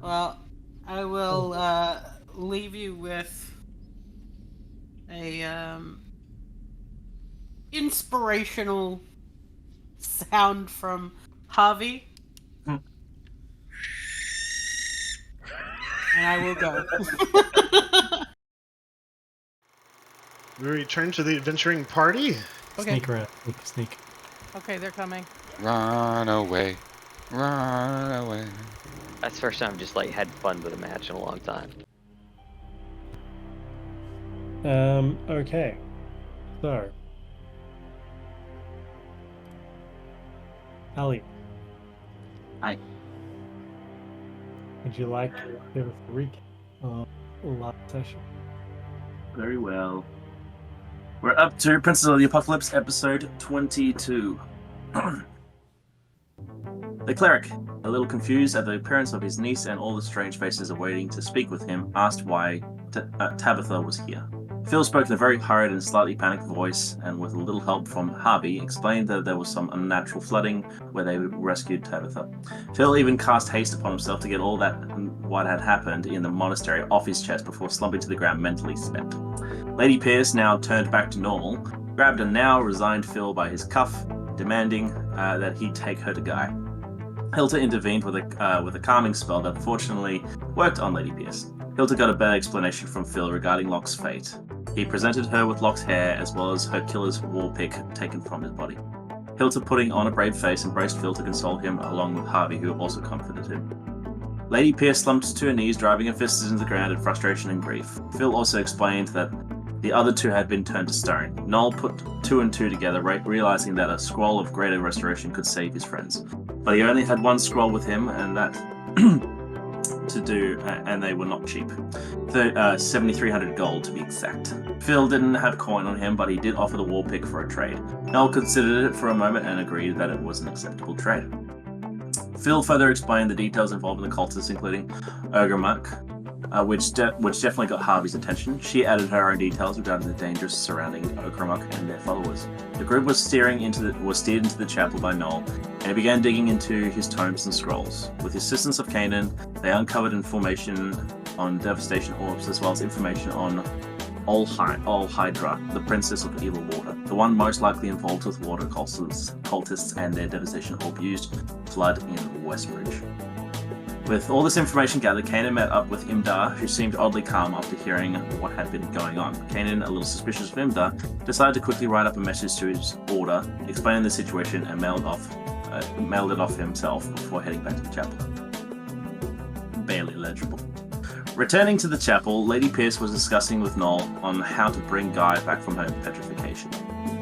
Well, I will leave you with a inspirational sound from Javi, and I will go. We return to the adventuring party. Okay. Sneak around. Sneak. Okay, they're coming. Run away. Run away. That's the first time I've just like had fun with a match in a long time. Okay. So. Ali. Hi. Would you like to give us a recap of last session? Very well. We're up to Princess of the Apocalypse, episode 22. The cleric, a little confused at the appearance of his niece and all the strange faces awaiting to speak with him, asked why Tabitha was here. Phil spoke in a very hurried and slightly panicked voice, and with a little help from Havi, explained that there was some unnatural flooding where they rescued Tabitha. Phil even cast haste upon himself to get all that what had happened in the monastery off his chest before slumping to the ground mentally spent. Lady Pierce, now turned back to normal, grabbed a now resigned Phil by his cuff, demanding that he take her to Guy. Hilda intervened with a calming spell that fortunately worked on Lady Pierce. Hilda got a better explanation from Phil regarding Locke's fate. He presented her with Locke's hair as well as her killer's war pick taken from his body. Hilda, putting on a brave face, embraced Phil to console him along with Harvey, who also comforted him. Lady Pierce slumped to her knees, driving her fists into the ground in frustration and grief. Phil also explained that the other two had been turned to stone. Noel put two and two together, realizing that a scroll of greater restoration could save his friends. But he only had one scroll with him, and that to do, and they were not cheap. 7,300 gold to be exact. Phil didn't have coin on him, but he did offer the war pick for a trade. Noel considered it for a moment and agreed that it was an acceptable trade. Phil further explained the details involved in the cultists, including Aarakocra, which definitely got Harvey's attention. She added her own details regarding the dangers surrounding Aarakocra and their followers. The group was steered into the chapel by Noel, and he began digging into his tomes and scrolls. With the assistance of Kainen, they uncovered information on devastation orbs, as well as information on Hydra, the princess of evil water, the one most likely involved with water cultists and their devastation orb used flood in Westbridge. With all this information gathered, Kainen met up with Imdar, who seemed oddly calm after hearing what had been going on. Kainen, a little suspicious of Imdar, decided to quickly write up a message to his order, explaining the situation, and mailed it off himself before heading back to the chapel. Barely legible. Returning to the chapel, Lady Pierce was discussing with Noel on how to bring Guy back from her petrification.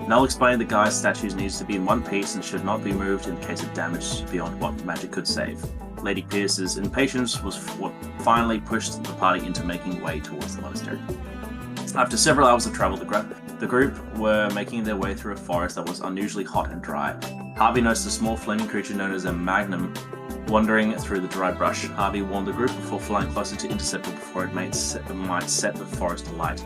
Noel explained that Guy's statues needs to be in one piece and should not be moved in case of damage beyond what magic could save. Lady Pierce's impatience was what finally pushed the party into making way towards the monastery. After several hours of travel, the group were making their way through a forest that was unusually hot and dry. Harvey noticed a small flaming creature known as a magnum wandering through the dry brush. Harvey warned the group before flying closer to intercept it before it might set the forest alight.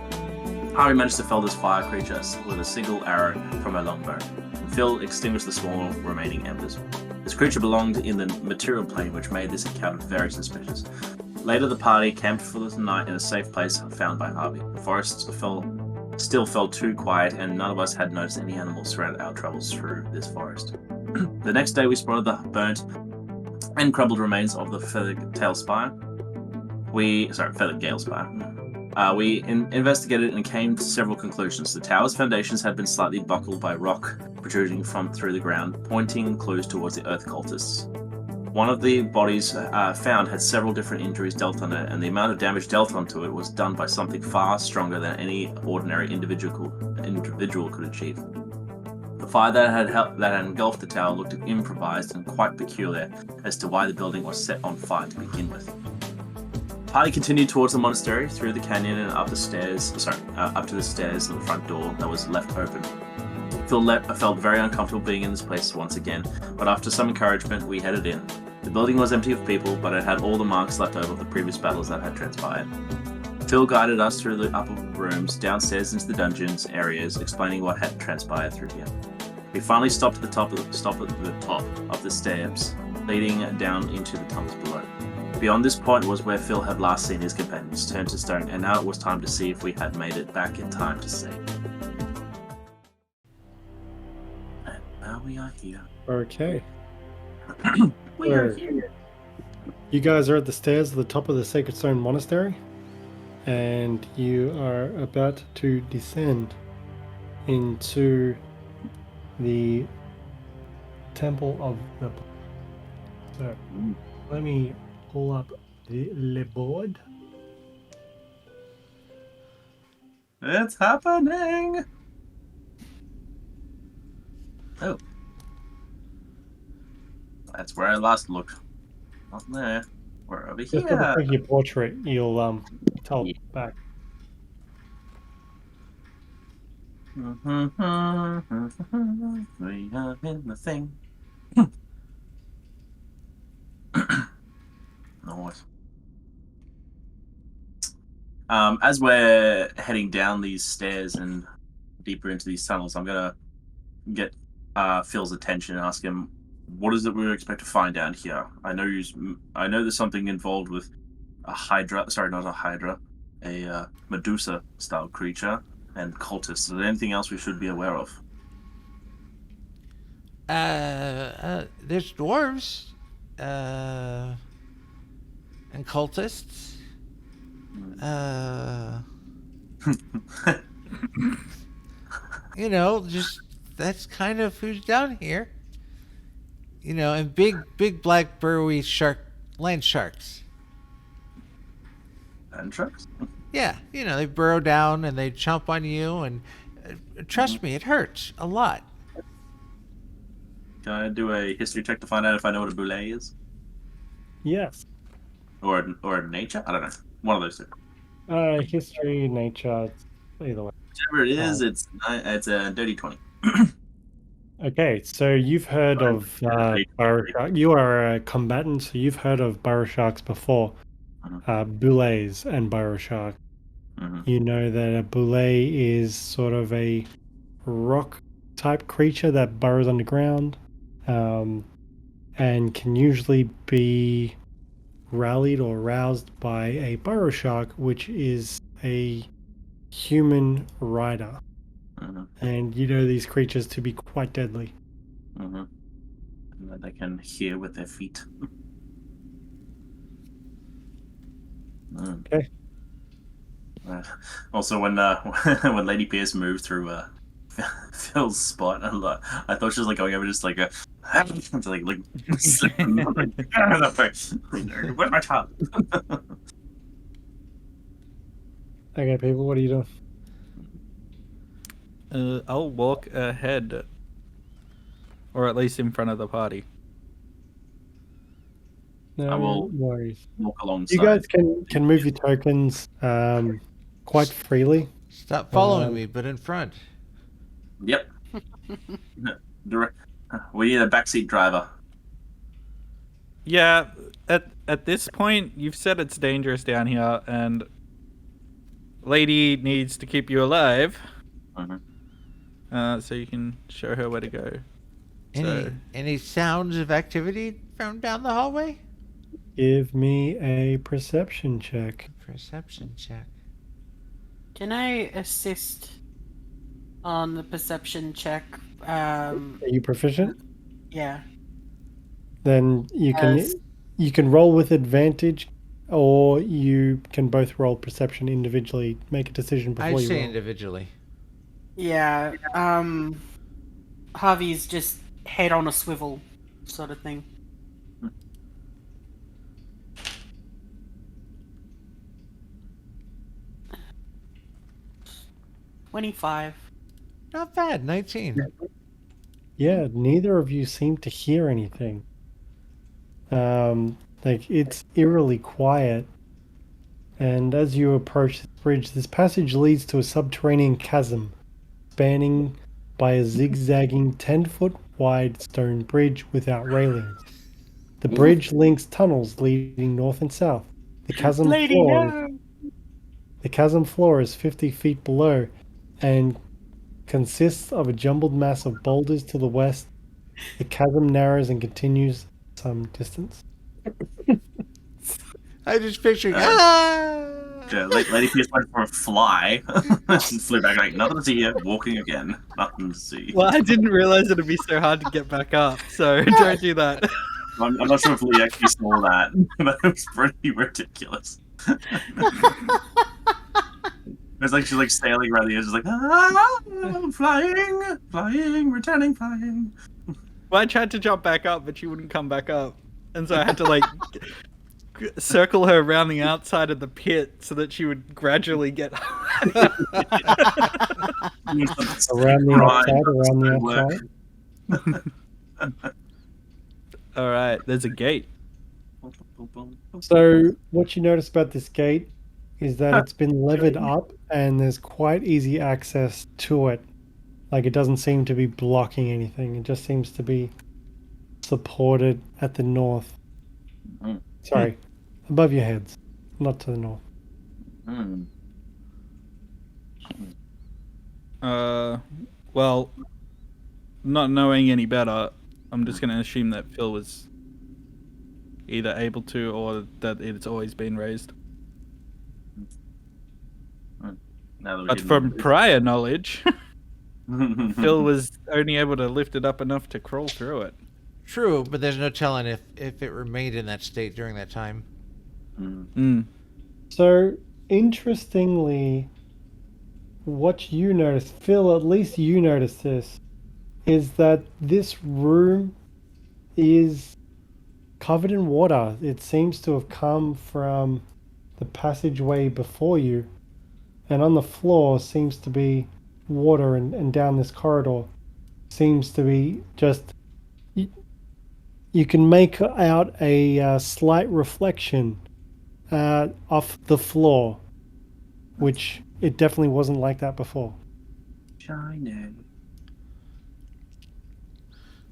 Harvey managed to fell this fire creature with a single arrow from her longbow. Phil extinguished the small remaining embers. This creature belonged in the material plane, which made this encounter very suspicious. Later, the party camped for the night in a safe place found by Harvey. The forest still felt too quiet, and none of us had noticed any animals throughout our travels through this forest. The next day, we spotted the burnt and crumbled remains of the feathered Talespire. Feathered Galespire. We investigated and came to several conclusions. The tower's foundations had been slightly buckled by rock protruding from through the ground, pointing clues towards the earth cultists. One of the bodies found had several different injuries dealt on it, and the amount of damage dealt onto it was done by something far stronger than any ordinary individual could achieve. The fire that had engulfed the tower looked improvised and quite peculiar as to why the building was set on fire to begin with. The party continued towards the monastery, through the canyon and up to the stairs and the front door that was left open. Phil felt very uncomfortable being in this place once again, but after some encouragement, we headed in. The building was empty of people, but it had all the marks left over of the previous battles that had transpired. Phil guided us through the upper rooms, downstairs into the dungeons areas, explaining what had transpired through here. We finally stopped at the top of the steps, leading down into the tunnels below. Beyond this point was where Phil had last seen his companions turn to stone, and now it was time to see if we had made it back in time to see. And now we are here. Okay. We are here. You guys are at the stairs at the top of the Sacred Stone Monastery, and you are about to descend into the Temple of the... So, let me pull up the board. It's happening! Oh. That's where I last looked. Not there. We're over Just here. double click your portrait, you'll tell Yeah. back. We are in the thing. Nice. As we're heading down these stairs and deeper into these tunnels, I'm gonna get Phil's attention and ask him, what is it we expect to find down here? I know there's something involved with a Hydra. Sorry, not a Hydra. A Medusa-style creature and cultists. Is there anything else we should be aware of? There's dwarves, and cultists. You know, just that's kind of who's down here. You know, and big black burrowy land sharks. And trucks? Yeah, you know, they burrow down and they chomp on you, and trust me, it hurts a lot. Can I do a history check to find out if I know what a boulet is? Yes. Or nature? I don't know. One of those two. History, nature, either way. Whichever it is, it's a dirty 20. Okay, so you've heard of burrow shark. You are a combatant, so you've heard of burrow sharks before. Boulets and burrow shark. You know that a boulet is sort of a rock type creature that burrows underground, and can usually be rallied or roused by a burrow shark, which is a human rider. And you know these creatures to be quite deadly. And that they can hear with their feet. Okay. Also, when when Lady Pierce moved through Phil's spot, I thought she was like going over just like a to like where's my child? Okay, people, what are you doing? I'll walk ahead, or at least in front of the party. No I will worries. walk alongside. You guys can move your tokens quite freely. Stop following me, but in front. Yep. We need a backseat driver. Yeah, at this point, you've said it's dangerous down here, and Lady needs to keep you alive. So you can show her where to go. Any sounds of activity from down the hallway? Give me a perception check. Perception check. Can I assist on the perception check? Are you proficient? Yeah. Then you can roll with advantage, or you can both roll perception individually. Make a decision before I'd you say roll. individually. Yeah. Harvey's just head on a swivel, sort of thing. $25. Not bad. 19. Yeah, neither of you seem to hear anything. Like it's eerily quiet. And as you approach this bridge, this passage leads to a subterranean chasm, spanning by a zigzagging 10-foot wide stone bridge without railings. The bridge links tunnels leading north and south. The chasm floor is 50 feet below and consists of a jumbled mass of boulders to the west. The chasm narrows and continues some distance. I just picturing. Yeah, Lady Pierce went for a fly. She flew back like, nothing to see here. Walking again. Nothing to see. Well, I didn't realize it'd be so hard to get back up, so don't do that. I'm not sure if Lee actually saw that, but it was pretty ridiculous. It's like she's like sailing around the edge, just like, flying, returning, flying. Well, I tried to jump back up, but she wouldn't come back up. And so I had to, like, circle her around the outside of the pit so that she would gradually get Around the outside. All right, there's a gate. So what you notice about this gate is that it's been levered up and there's quite easy access to it. Like, it doesn't seem to be blocking anything. It just seems to be supported at the north. Sorry, above your heads, not to the north. Well, not knowing any better, I'm just going to assume that Phil was either able to or that it's always been raised. But from prior knowledge, Phil was only able to lift it up enough to crawl through it. True, but there's no telling if it remained in that state during that time. So, interestingly, what you noticed, Phil, at least you noticed this, is that this room is covered in water. It seems to have come from the passageway before you, and on the floor seems to be water, and down this corridor seems to be just... You can make out a slight reflection off the floor, which it definitely wasn't like that before. Shining.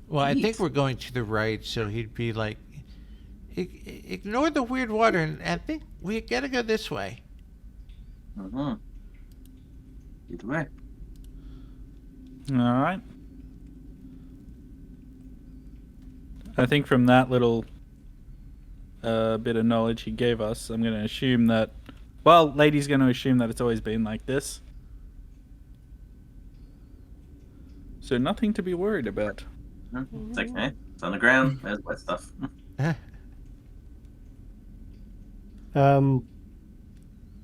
Well, I think we're going to the right, so he'd be like, ignore the weird water, and I think we gotta go this way. Either way. All right. I think from that little bit of knowledge he gave us, I'm going to assume that... Well, Lady's going to assume that it's always been like this. So nothing to be worried about. It's okay. It's on the ground. There's wet stuff.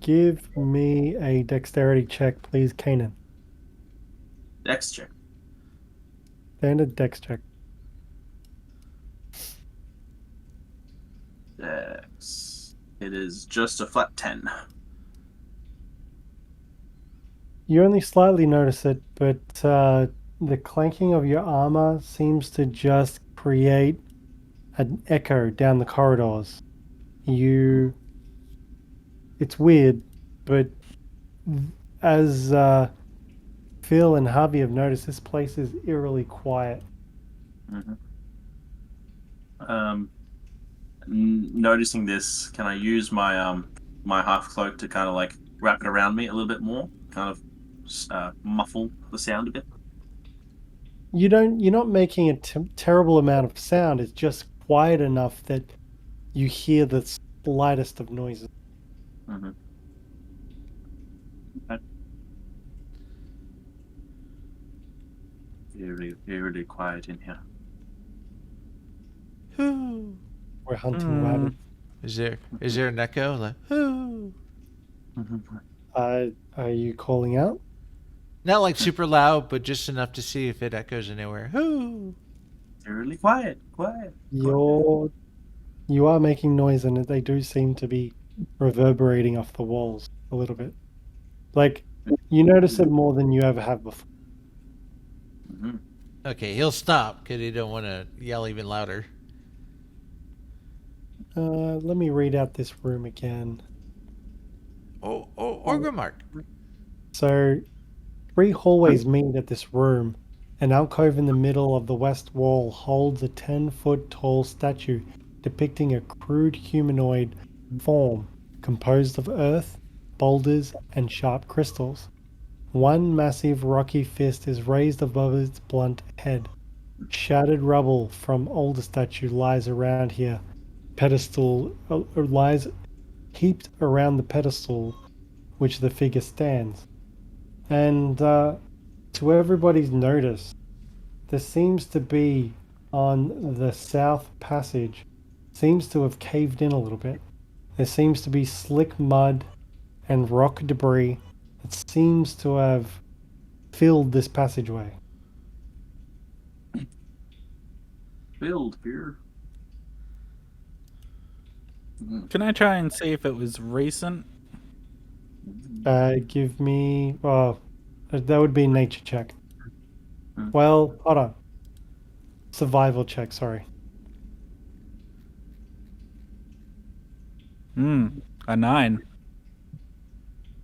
Give me a dexterity check, please, Kainen. Dex check. Standard dex check. Dex. It is just a flat 10. You only slightly notice it, but the clanking of your armor seems to just create an echo down the corridors. It's weird, but as Phil and Havi have noticed, this place is eerily quiet. Noticing this, can I use my my half cloak to kind of like wrap it around me a little bit more, kind of muffle the sound a bit? You're not making a terrible amount of sound. It's just quiet enough that you hear the slightest of noises. Okay. Really quiet in here. We're hunting rabbits. Is there an echo? Like, hoo. Are you calling out? Not like super loud, but just enough to see if it echoes anywhere. Hoo. Really quiet. You are making noise, and they do seem to be reverberating off the walls a little bit. Like, you notice it more than you ever have before. Okay, he'll stop because he don't want to yell even louder. Let me read out this room again. Orgrimmar. So, 3 hallways meet at this room. An alcove in the middle of the west wall holds a 10-foot tall statue depicting a crude humanoid form composed of earth, boulders, and sharp crystals. One massive rocky fist is raised above its blunt head. Shattered rubble from older statue lies around here. Pedestal lies heaped around the pedestal which the figure stands. And to everybody's notice, there seems to be on the south passage, seems to have caved in a little bit. There seems to be slick mud and rock debris that seems to have filled this passageway. Filled here. Can I try and see if it was recent? Give me... Oh, that would be a nature check. Hmm. Well, hold on. Survival check, sorry. A 9.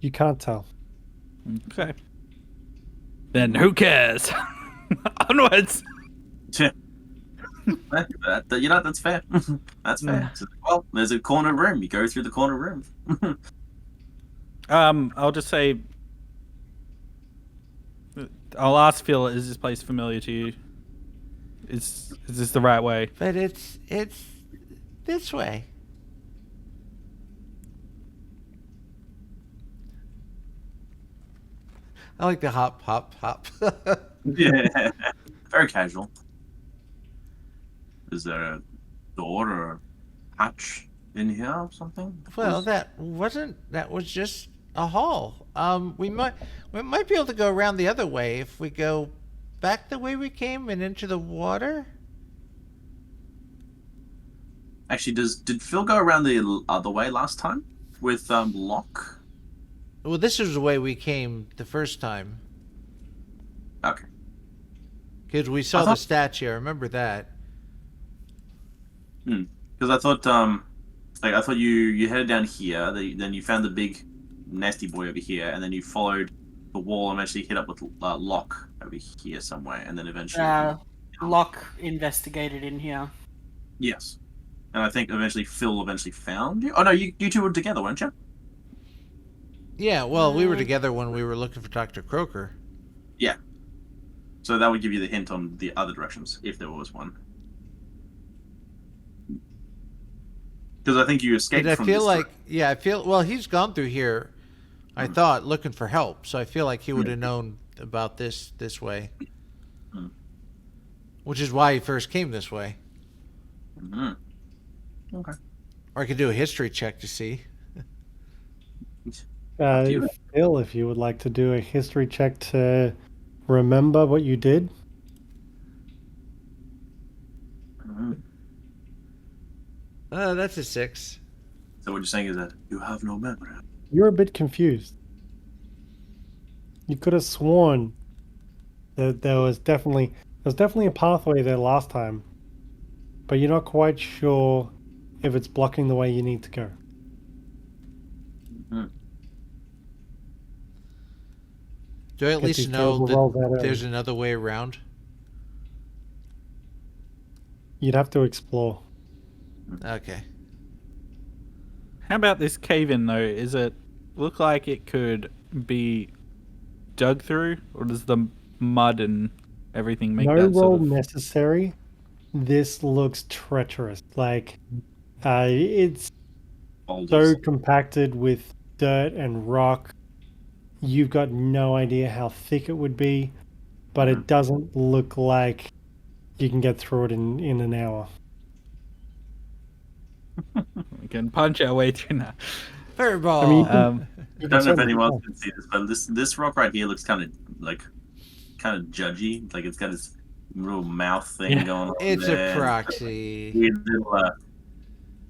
You can't tell. Okay. Then who cares? Onwards. Yeah. That's fair. That's fair. So, well, there's a corner room. You go through the corner room. I'll just say, I'll ask Phil, is this place familiar to you? Is this the right way? But it's this way. I like the hop, hop, hop. Yeah. Very casual. Is there a door or a hatch in here or something? Well, that was just a hall. We might be able to go around the other way if we go back the way we came and into the water. Actually, did Phil go around the other way last time with Locke? Well, this is the way we came the first time. Okay. Because we saw the statue. I remember that. Because I thought you headed down here, then you found the big nasty boy over here, and then you followed the wall and eventually hit up with Locke over here somewhere, and then eventually Locke investigated in here. Yes. And I think eventually Phil found you. Oh no, you two were together, weren't you? Yeah, well, we were together when we were looking for Dr. Croker. Yeah. So that would give you the hint on the other directions, if there was one. Because I think you escaped from this well, he's gone through here, I thought, looking for help. So I feel like he would have known about this way. Which is why he first came this way. Okay. Or I could do a history check to see. Phil, if you would like to do a history check to remember what you did. That's a 6. So what you're saying is that you have no memory. You're a bit confused. You could have sworn that there was definitely a pathway there last time, but you're not quite sure if it's blocking the way you need to go. Do I at least know that there's another way around? You'd have to explore. Okay. How about this cave-in, though? Is it look like it could be dug through, or does the mud and everything make no that roll sort of... necessary. This looks treacherous. Like, it's so compacted with dirt and rock. You've got no idea how thick it would be, but it doesn't look like you can get through it in an hour. We can punch our way through now. Fireball. I mean, I don't know if anyone can see this, but this rock right here looks kind of judgy. Like it's got this little mouth thing going on. It's there. a proxy. Weird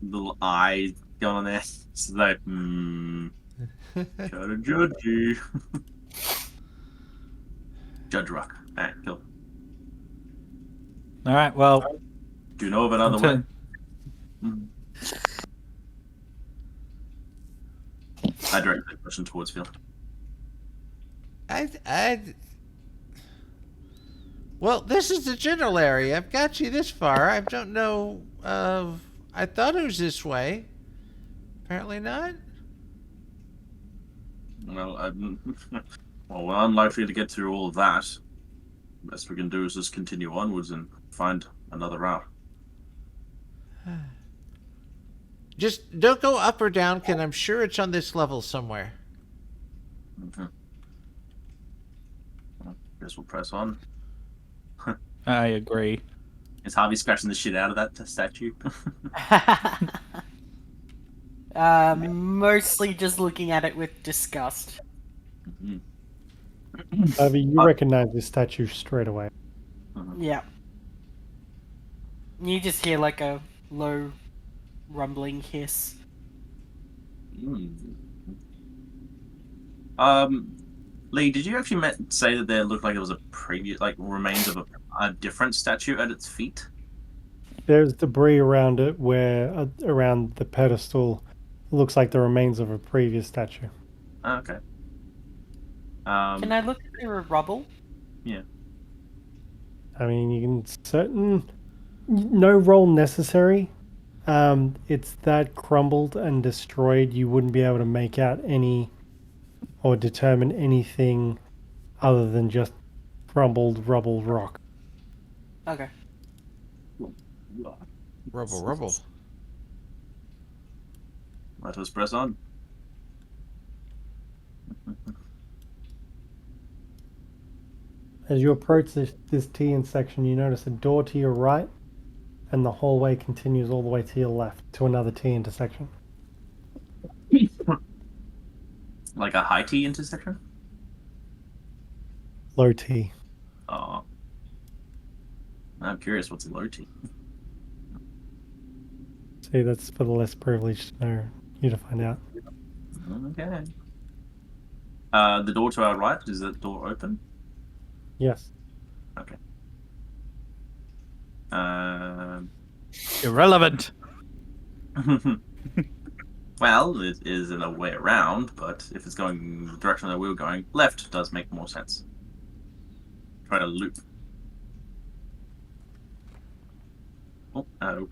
little eye going on there. It's like, kind of judgy. Judge rock. Alright, cool. All right, well... Do you know of another way? I direct that question towards Phil. Well, this is the general area. I've got you this far. I don't know. I thought it was this way. Apparently not. Well, we're unlikely to get through all of that. Best we can do is just continue onwards and find another route. Just don't go up or down, cause I'm sure it's on this level somewhere. Guess we'll press on. I agree. Is Harvey scratching the shit out of that statue? Mostly just looking at it with disgust. Harvey, you recognize this statue straight away. Yeah. You just hear like a low rumbling hiss. Lee, did you actually say that there looked like it was a previous, like remains of a different statue at its feet? There's debris around it where, around the pedestal, looks like the remains of a previous statue. Oh, okay. Can I look at the rubble? Yeah. I mean, you can no roll necessary. It's that crumbled and destroyed, you wouldn't be able to make out any or determine anything other than just crumbled rubble rock. Okay. Rubble. Let us press on. As you approach this T section, you notice a door to your right, and the hallway continues all the way to your left to another T intersection. Like a high T intersection? Low T. Oh. I'm curious what's a low T. See, that's for the less privileged to know. You to find out. Okay. The door to our right, is that door open? Yes. Okay. Irrelevant. Well, it is in a way around, but if it's going the direction that we were going, left does make more sense. Try to loop. Oh,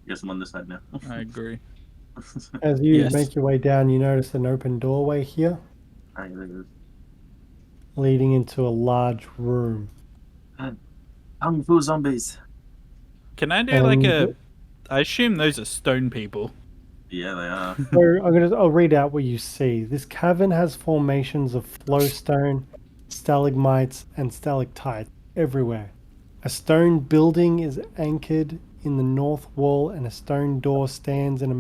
guess I'm on this side now. I agree. As you Yes. make your way down, you notice an open doorway here, Alright, there it is. leading into a large room. Kung Fu zombies. Can I do like a? And- I assume those are stone people. Yeah, they are. So I'll read out what you see. This cavern has formations of flowstone, stalagmites, and stalactites everywhere. A stone building is anchored in the north wall, and a stone door stands in a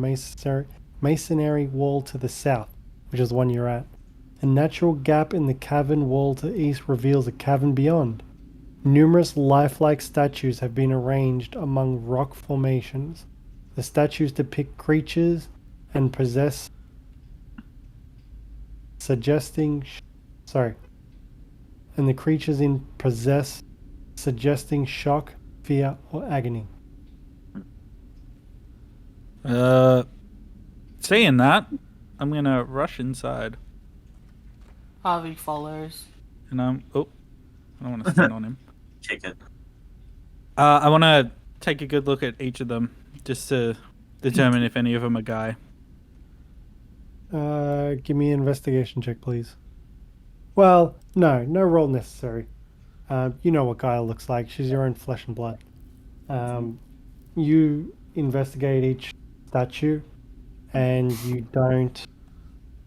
masonry wall to the south, which is the one you're at. A natural gap in the cavern wall to the east reveals a cavern beyond. Numerous lifelike statues have been arranged among rock formations. The statues depict creatures and possess suggesting shock, fear, or agony. Saying that, I'm gonna rush inside, Harvey follows. and I don't want to stand on him. Kick it. I want to take a good look at each of them, just to determine if any of them are guy. Give me an investigation check, please. Well, no roll necessary. You know what Gaia looks like. She's your own flesh and blood. You investigate each statue, and you don't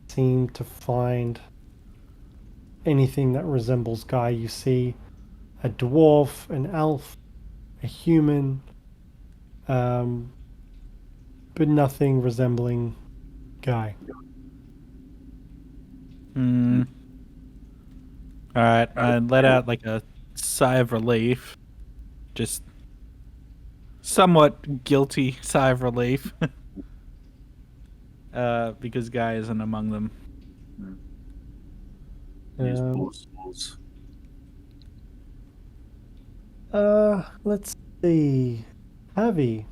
seem to find anything that resembles Gaia. You see a dwarf, an elf, a human, but nothing resembling Guy. Alright, I let out like a sigh of relief. Just somewhat guilty sigh of relief. Because Guy isn't among them. Use Um, balls. Let's see. Havi,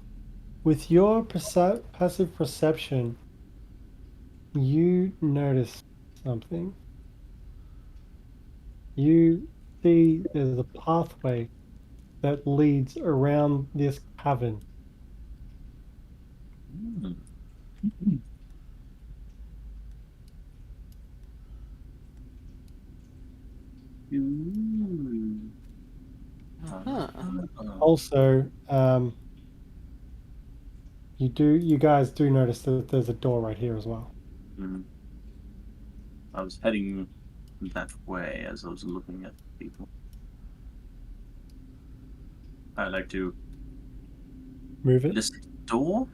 with your passive perception, you notice something. You see there's a pathway that leads around this cavern. Huh. Also, You guys do notice that there's a door right here as well. Mm. I was heading that way as I was looking at people. I'd like to Move it. this door.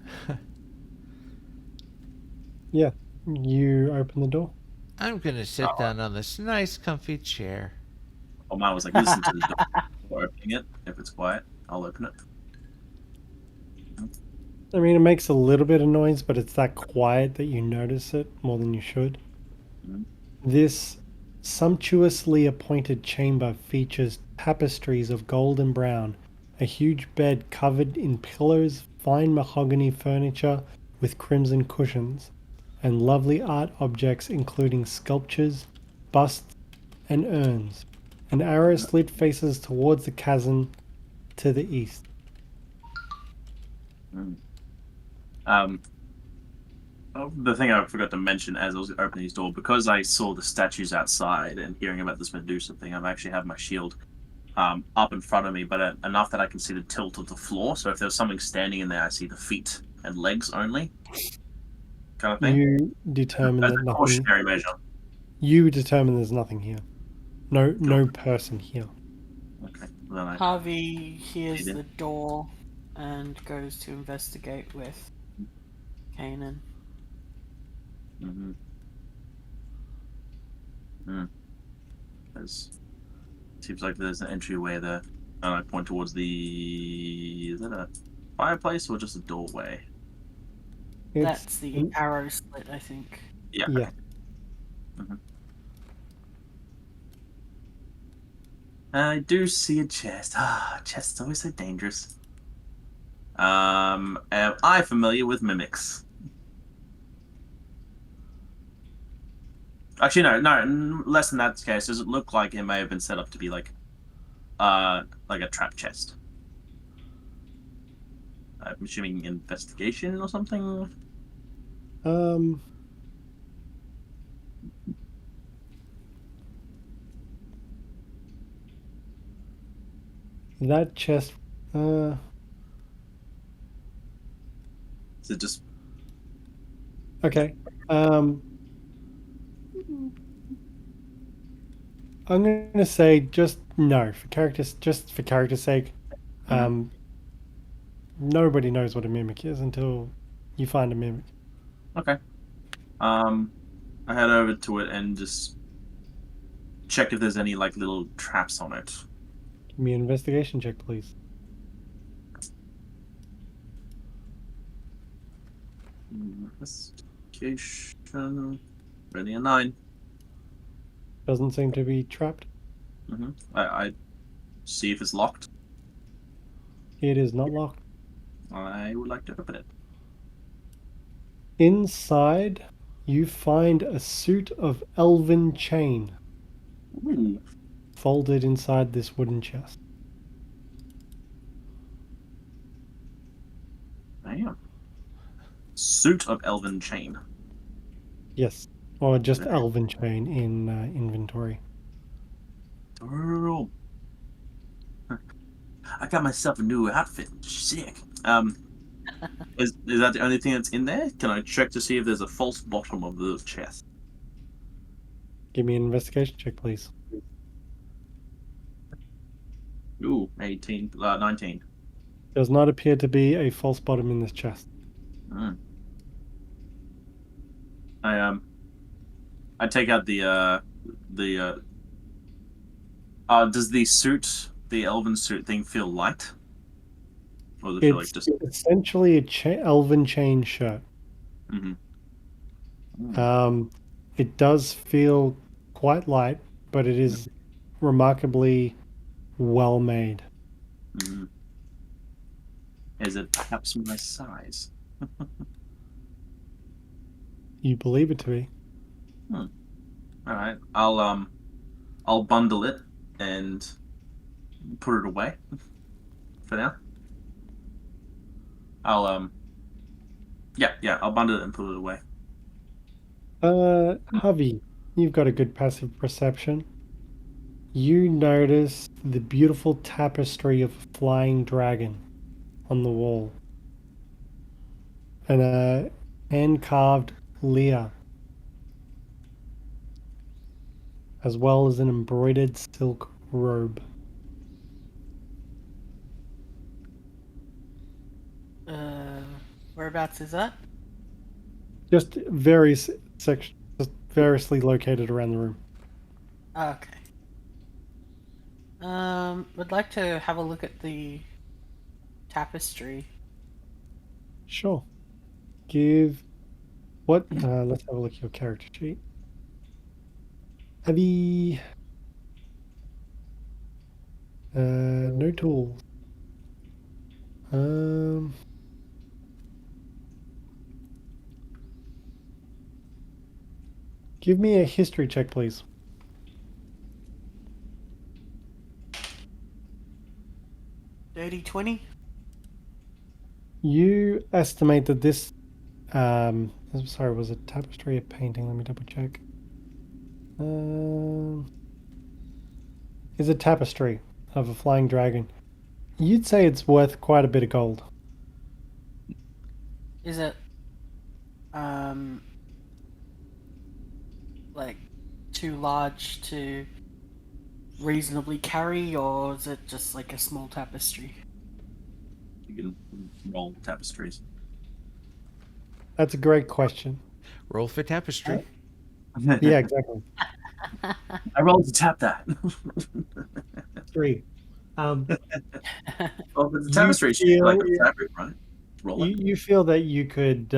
Yeah. You open the door. I'm gonna sit down on this nice, comfy chair. Oh, mine was like, listen to the door before opening it. If it's quiet, I'll open it. I mean, it makes a little bit of noise, but it's that quiet that you notice it more than you should. Mhm. This sumptuously appointed chamber features tapestries of gold and brown, a huge bed covered in pillows, fine mahogany furniture with crimson cushions, and lovely art objects including sculptures, busts, and urns. An arrow slit faces towards the chasm to the east. Mm. The thing I forgot to mention as I was opening his door, because I saw the statues outside and hearing about this Medusa thing, I've actually had my shield up in front of me, but enough that I can see the tilt of the floor. So if there's something standing in there, I see the feet and legs only, kind of thing. You determine As that a nothing. cautionary measure. You determine there's nothing here. No person here. Okay. Then I Harvey hears Aiden. the door and goes to investigate with Kainen. Mm-hmm. Seems like there's an entryway there, and I point towards the. Is that a fireplace or just a doorway? That's the arrow slit, I think. Yeah. Yeah. Mhm. I do see a chest. Chest's always so dangerous. Am I familiar with mimics? Actually, no, less than that case. Does it look like it may have been set up to be like a trap chest? I'm assuming investigation or something. That chest. Is it just Okay. I'm gonna say just no for characters. Just for character's sake. Nobody knows what a mimic is until you find a mimic. okay? I head over to it and just check if there's any like little traps on it. Give me an investigation check, please. Investigation. Ready a 9. Doesn't seem to be trapped. I see if it's locked. It is not locked. I would like to open it. Inside, you find a suit of elven chain Ooh. folded inside this wooden chest. Damn. Suit of elven chain. Yes, or just Very- elven chain in inventory. Girl. I got myself a new outfit. Sick. Is that the only thing that's in there? Can I check to see if there's a false bottom of the chest? Give me an investigation check, please. Ooh, 19. Does not appear to be a false bottom in this chest. Mm. I take out the does the suit, the elven suit thing feel light? Or does it feel like It's just essentially a elven chain shirt. Mhm. It does feel quite light, but it is remarkably well made. Mhm. Is it perhaps my size? You believe it to be. Alright. I'll bundle it and put it away for now. I'll I'll bundle it and put it away. Havi, you've got a good passive perception. You notice the beautiful tapestry of a flying dragon on the wall. and hand-carved leer, as well as an embroidered silk robe. Whereabouts is that? Just various sections, just variously located around the room. Okay. Would like to have a look at the tapestry. Sure. Give what? Let's have a look at your character sheet. Havi. No tools. Give me a history check, please. Dirty 20? You estimate that this, I'm sorry, was it tapestry or painting? Let me double check. Is a tapestry of a flying dragon. You'd say it's worth quite a bit of gold. Is it, like, too large to reasonably carry, or is it just like a small tapestry? You can roll tapestries. That's a great question. Roll for tapestry. Yeah, exactly. I rolled to tap that. 3. Well, but the You tapestry should be like feel- a fabric, right? Roll it. You feel that you could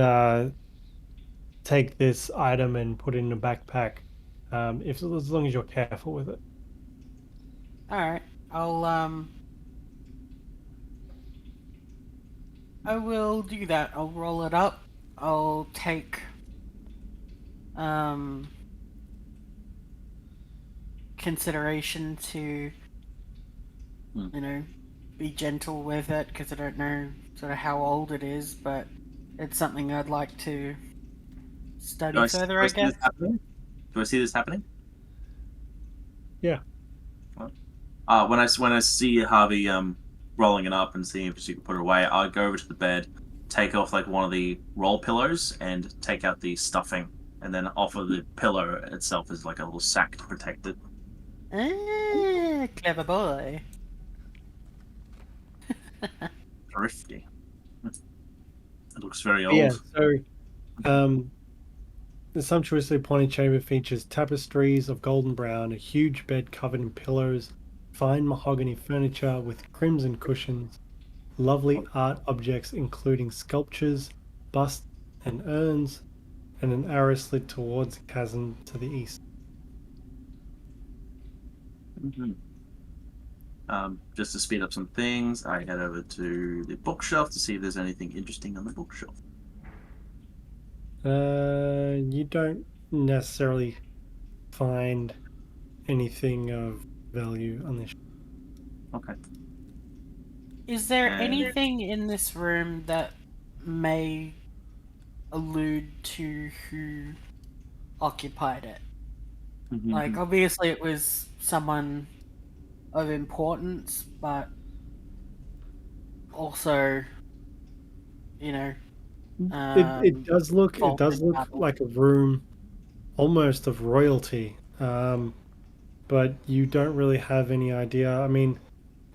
take this item and put it in a backpack, if as long as you're careful with it. Alright, I will do that. I'll roll it up. I'll take, consideration to, you know, be gentle with it, because I don't know sort of how old it is, but it's something I'd like to study further, I see guess. this happening? Do I see this happening? Yeah. When I see Harvey rolling it up and seeing if she can put it away, I'll go over to the bed, take off like one of the roll pillows, and take out the stuffing, and then offer the pillow itself as like a little sack to protect it. Ah, clever boy. Thrifty. It looks very old. Yeah, so the sumptuously appointed chamber features tapestries of golden brown, a huge bed covered in pillows, fine mahogany furniture with crimson cushions, lovely art objects including sculptures, busts, and urns, and an arrow slit towards the chasm to the east. Just to speed up some things, I head over to the bookshelf to see if there's anything interesting on the bookshelf. You don't necessarily find anything of value on this. Okay. Is there And- anything in this room that may allude to who occupied it? Like, obviously it was someone of importance, but also, you know, It does look Vulcan battle. like a room almost of royalty, but you don't really have any idea. I mean,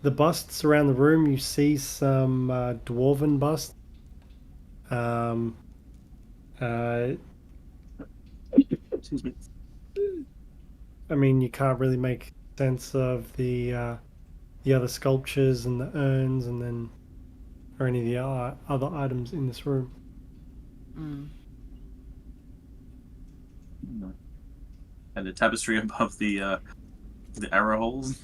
the busts around the room, you see some dwarven busts. Excuse me. I mean, you can't really make sense of the other sculptures and the urns, and then or any of the other items in this room. And the tapestry above the arrow holes,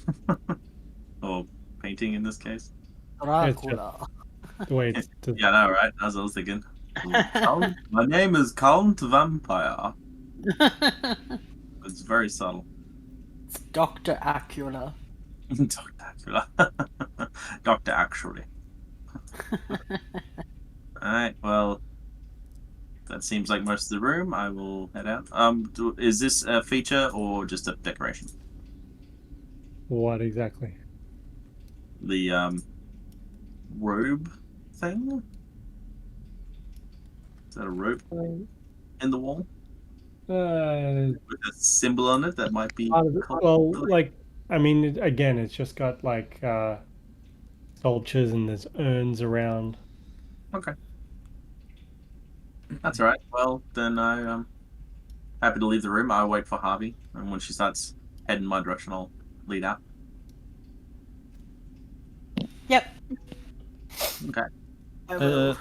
or painting in this case. Aarakocra. Wait, Yeah, I know, right? That's what I was thinking. Count, my name is Count Vampire. It's very subtle. It's Dr. Acula. Doctor, Doctor, actually. Alright, well, that seems like most of the room. I will head out. Is this a feature or just a decoration? what exactly? The robe thing? Is that a rope in the wall Uh, with a symbol on it that might be? well, like, I mean, again, it's just got like sculptures and there's urns around. Okay, that's all right. Well, then I'm happy to leave the room. I'll wait for Harvey, and when she starts heading my direction, I'll lead out. Yep. Okay. I will.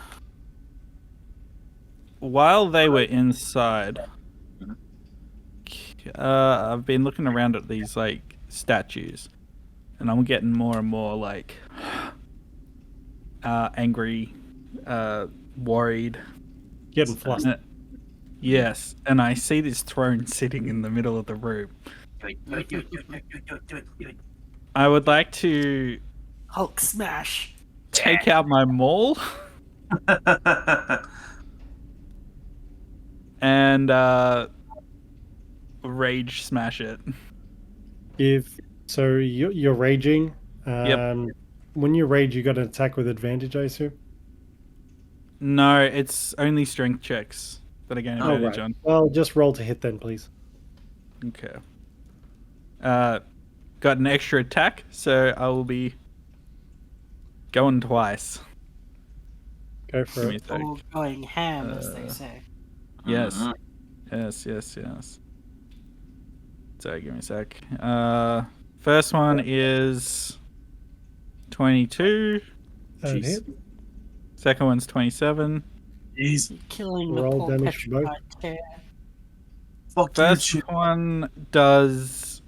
While they were inside, I've been looking around at these like statues, and I'm getting more and more like angry, worried. Getting flustered. Yes, and I see this throne sitting in the middle of the room. Do it. I would like to Hulk smash. take out my maul and rage smash it. So you're raging. Yep. When you rage, you got an attack with advantage, I assume. No, it's only strength checks that I gain advantage on. Well, just roll to hit then, please. Okay. Got an extra attack, so I will be going twice. Go for Give me it. a sec. Or going ham, as they say. Yes. Mhm. Yes. So give me a sec. First one is 22. That'll Jeez. hit. Second one's 27. Jeez. Killing the Roll poor damage for both. petrified chair. Fuck you, First shit. one does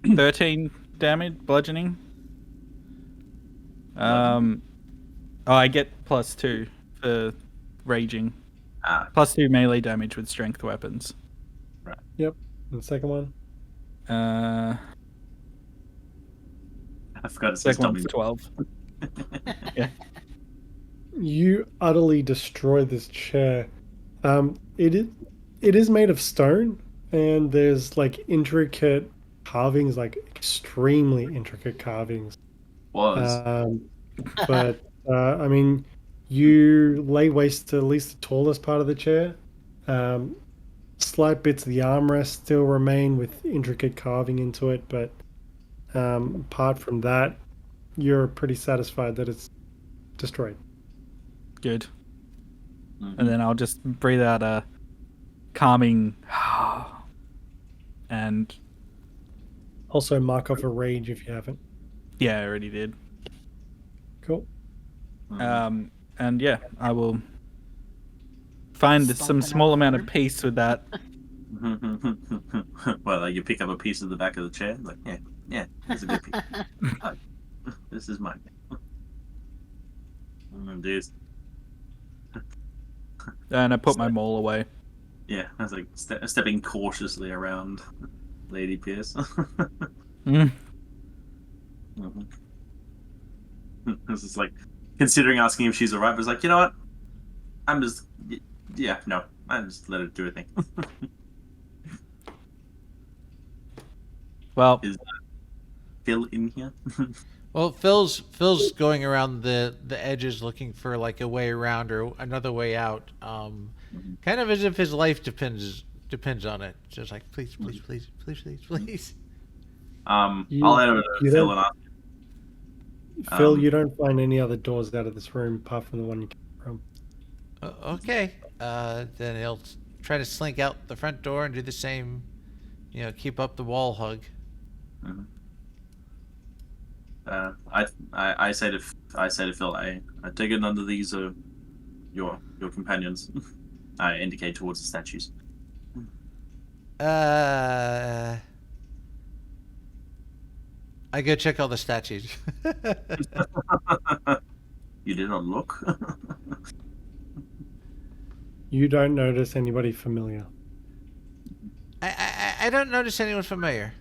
13 damage, bludgeoning. I get +2 for raging. +2 melee damage with strength weapons. Yep. And the second one. I forgot it says Second Dommy. one's 12. You utterly destroy this chair. It is made of stone, and there's like intricate carvings, like extremely intricate carvings. Was. But I mean, you lay waste to at least the tallest part of the chair. Slight bits of the armrest still remain with intricate carving into it, but apart from that, you're pretty satisfied that it's destroyed. Good. And then I'll just breathe out a calming and Also, mark off a rage if you haven't. yeah, I already did. Cool. And yeah, I will find some Stomping small out amount the of peace with that. Well, like you pick up a piece of the back of the chair, like yeah, that's a good piece. Oh, this is mine. Dude. And I put my maul away. Yeah, I was like stepping cautiously around Lady Pierce. Mm. This is like considering asking if she's alright, but it's like, you know what? I'm just I just let her do her thing. Well, Is Phil in here? Well, Phil's going around the edges looking for like a way around or another way out. Kind of as if his life depends on it. Just like please. I'll head over to Phil and ask. Phil, you don't find any other doors out of this room apart from the one you came from. Okay. Then he'll try to slink out the front door and do the same. Keep up the wall hug. I say to Phil, I take it none of these are your companions. I indicate towards the statues. I go check all the statues. You did not look. You don't notice anybody familiar. I don't notice anyone familiar.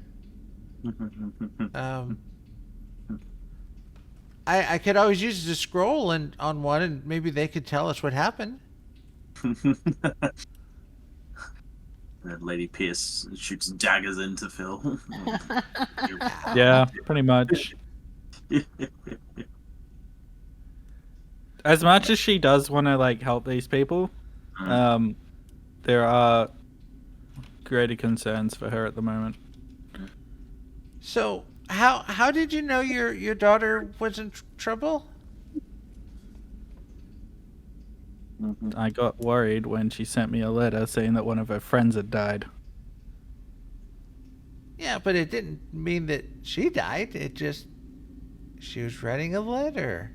I could always use the scroll on one, and maybe they could tell us what happened. That Lady Pierce shoots daggers into Phil. yeah, pretty much. As much as she does want to like help these people, There are greater concerns for her at the moment. So how did you know your daughter was in trouble? I got worried when she sent me a letter saying that one of her friends had died. Yeah, but it didn't mean that she died. It just she was writing a letter.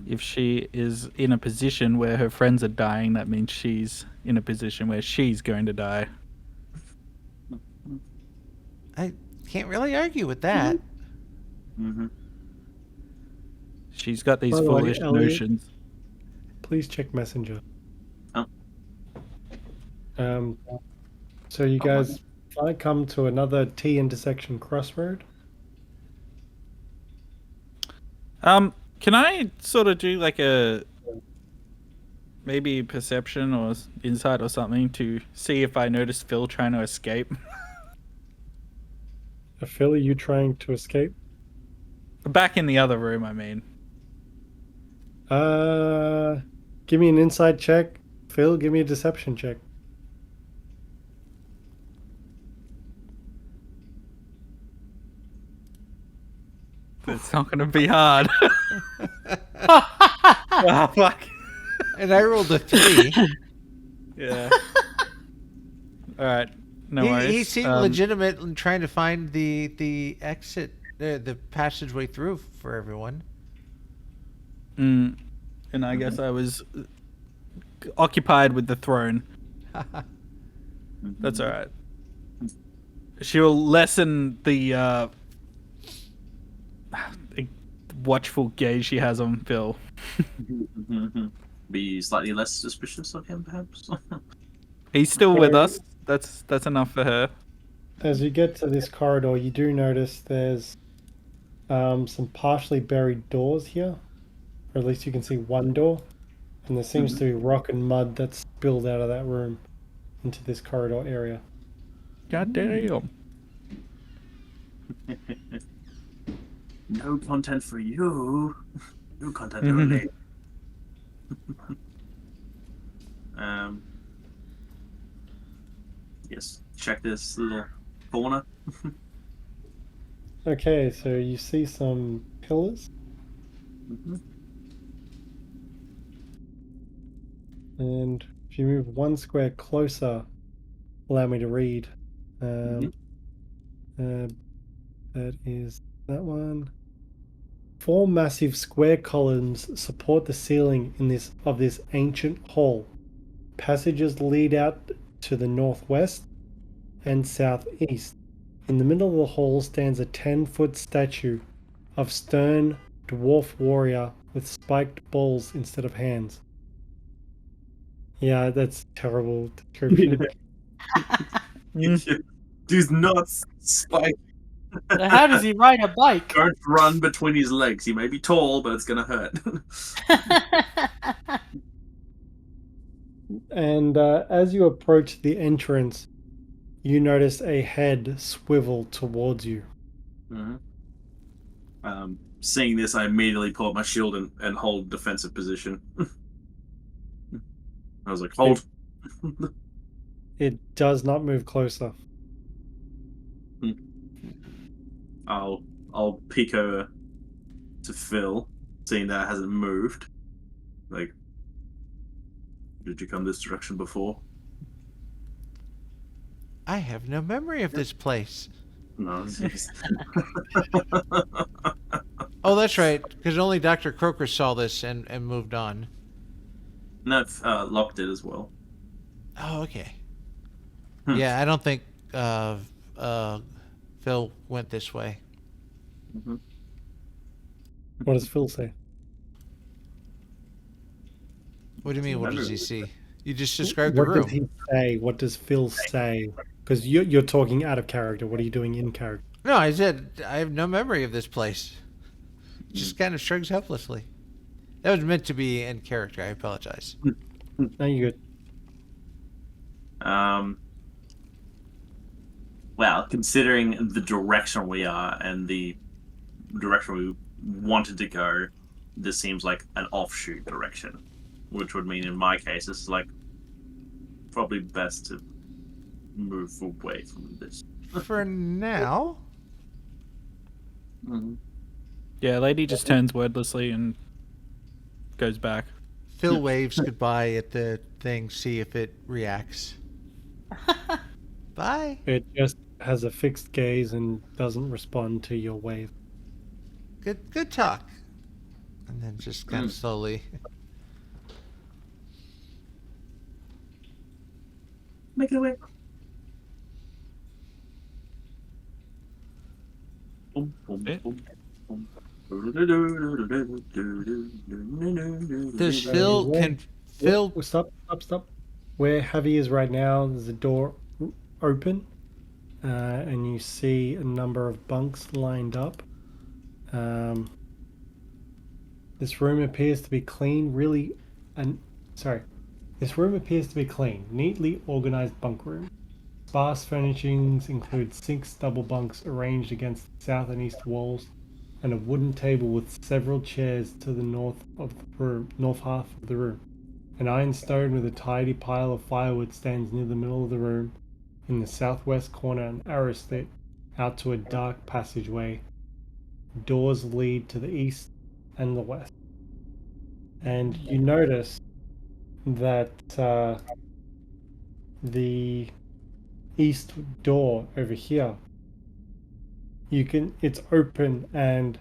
If she is in a position where her friends are dying, that means she's in a position where she's going to die. I can't really argue with that. She's got these By the way, foolish Elliot, notions. Please check Messenger. Oh. So you guys might come to another T intersection crossroad. Can I sort of do like a maybe perception or insight or something to see if I notice Phil trying to escape? Phil, are you trying to escape? Back in the other room, I mean. Give me an insight check. Phil, give me a deception check. It's not going to be hard. Oh, fuck. And I rolled a 3. Yeah. All right. No he worries. seemed legitimate in trying to find the exit, the passageway through for everyone. And I guess I was occupied with the throne. That's all right. She will lessen the watchful gaze she has on Phil. Be slightly less suspicious of him, perhaps. He's still with us. That's enough for her. As you get to this corridor, you do notice there's some partially buried doors here, or at least you can see one door, and there seems to be rock and mud that's spilled out of that room into this corridor area. God damn. No content for you. No content only. Yes, check this little corner. Okay, so you see some pillars. And if you move one square closer, allow me to read. That is that one. 4 massive square columns support the ceiling of this ancient hall. Passages lead out to the northwest and southeast. In the middle of the hall stands a 10-foot statue of stern dwarf warrior with spiked balls instead of hands. Yeah, that's terrible description. Dude's nuts. Spike. So how does he ride a bike? Don't run between his legs. He may be tall, but it's gonna hurt. And as you approach the entrance, you notice a head swivel towards you. Seeing this, I immediately pull up my shield and hold defensive position. I was like, hold. It does not move closer. I'll peek over to Phil, seeing that it hasn't moved. Like, did you come this direction before? I have no memory of this place. No. Oh, that's right, because only Dr. Croker saw this and moved on. No, Locke did as well. Oh, okay. Yeah, I don't think Phil went this way. What does Phil say? What do you mean, what does he see? You just described the What room. does he say? What does Phil say? Because you're talking out of character. What are you doing in character? No, I said I have no memory of this place. Just kind of shrugs helplessly. That was meant to be in character. I apologize. No, you're good. Well, considering the direction we are and the direction we wanted to go, this seems like an offshoot direction. which would mean in my case it's like probably best to move away from this. For now. Mhm. Yeah, lady just turns wordlessly and goes back. Phil waves goodbye at the thing, see if it reacts. Bye. It just has a fixed gaze and doesn't respond to your wave. Good talk. And then just kind of slowly. Make it away. Boom, boom, Eh? boom, boom. Does Phil can Phil Stop. Where Havi is right now, there's a door open, and you see a number of bunks lined up. This room appears to be clean, This room appears to be clean, neatly organized bunk room. Sparse furnishings include 6 double bunks arranged against the south and east walls, and a wooden table with several chairs to the north half of the room. An iron stone with a tidy pile of firewood stands near the middle of the room. In the southwest corner, an arrow slit out to a dark passageway. Doors lead to the east and the west. And you notice that the east door over here, it's open, and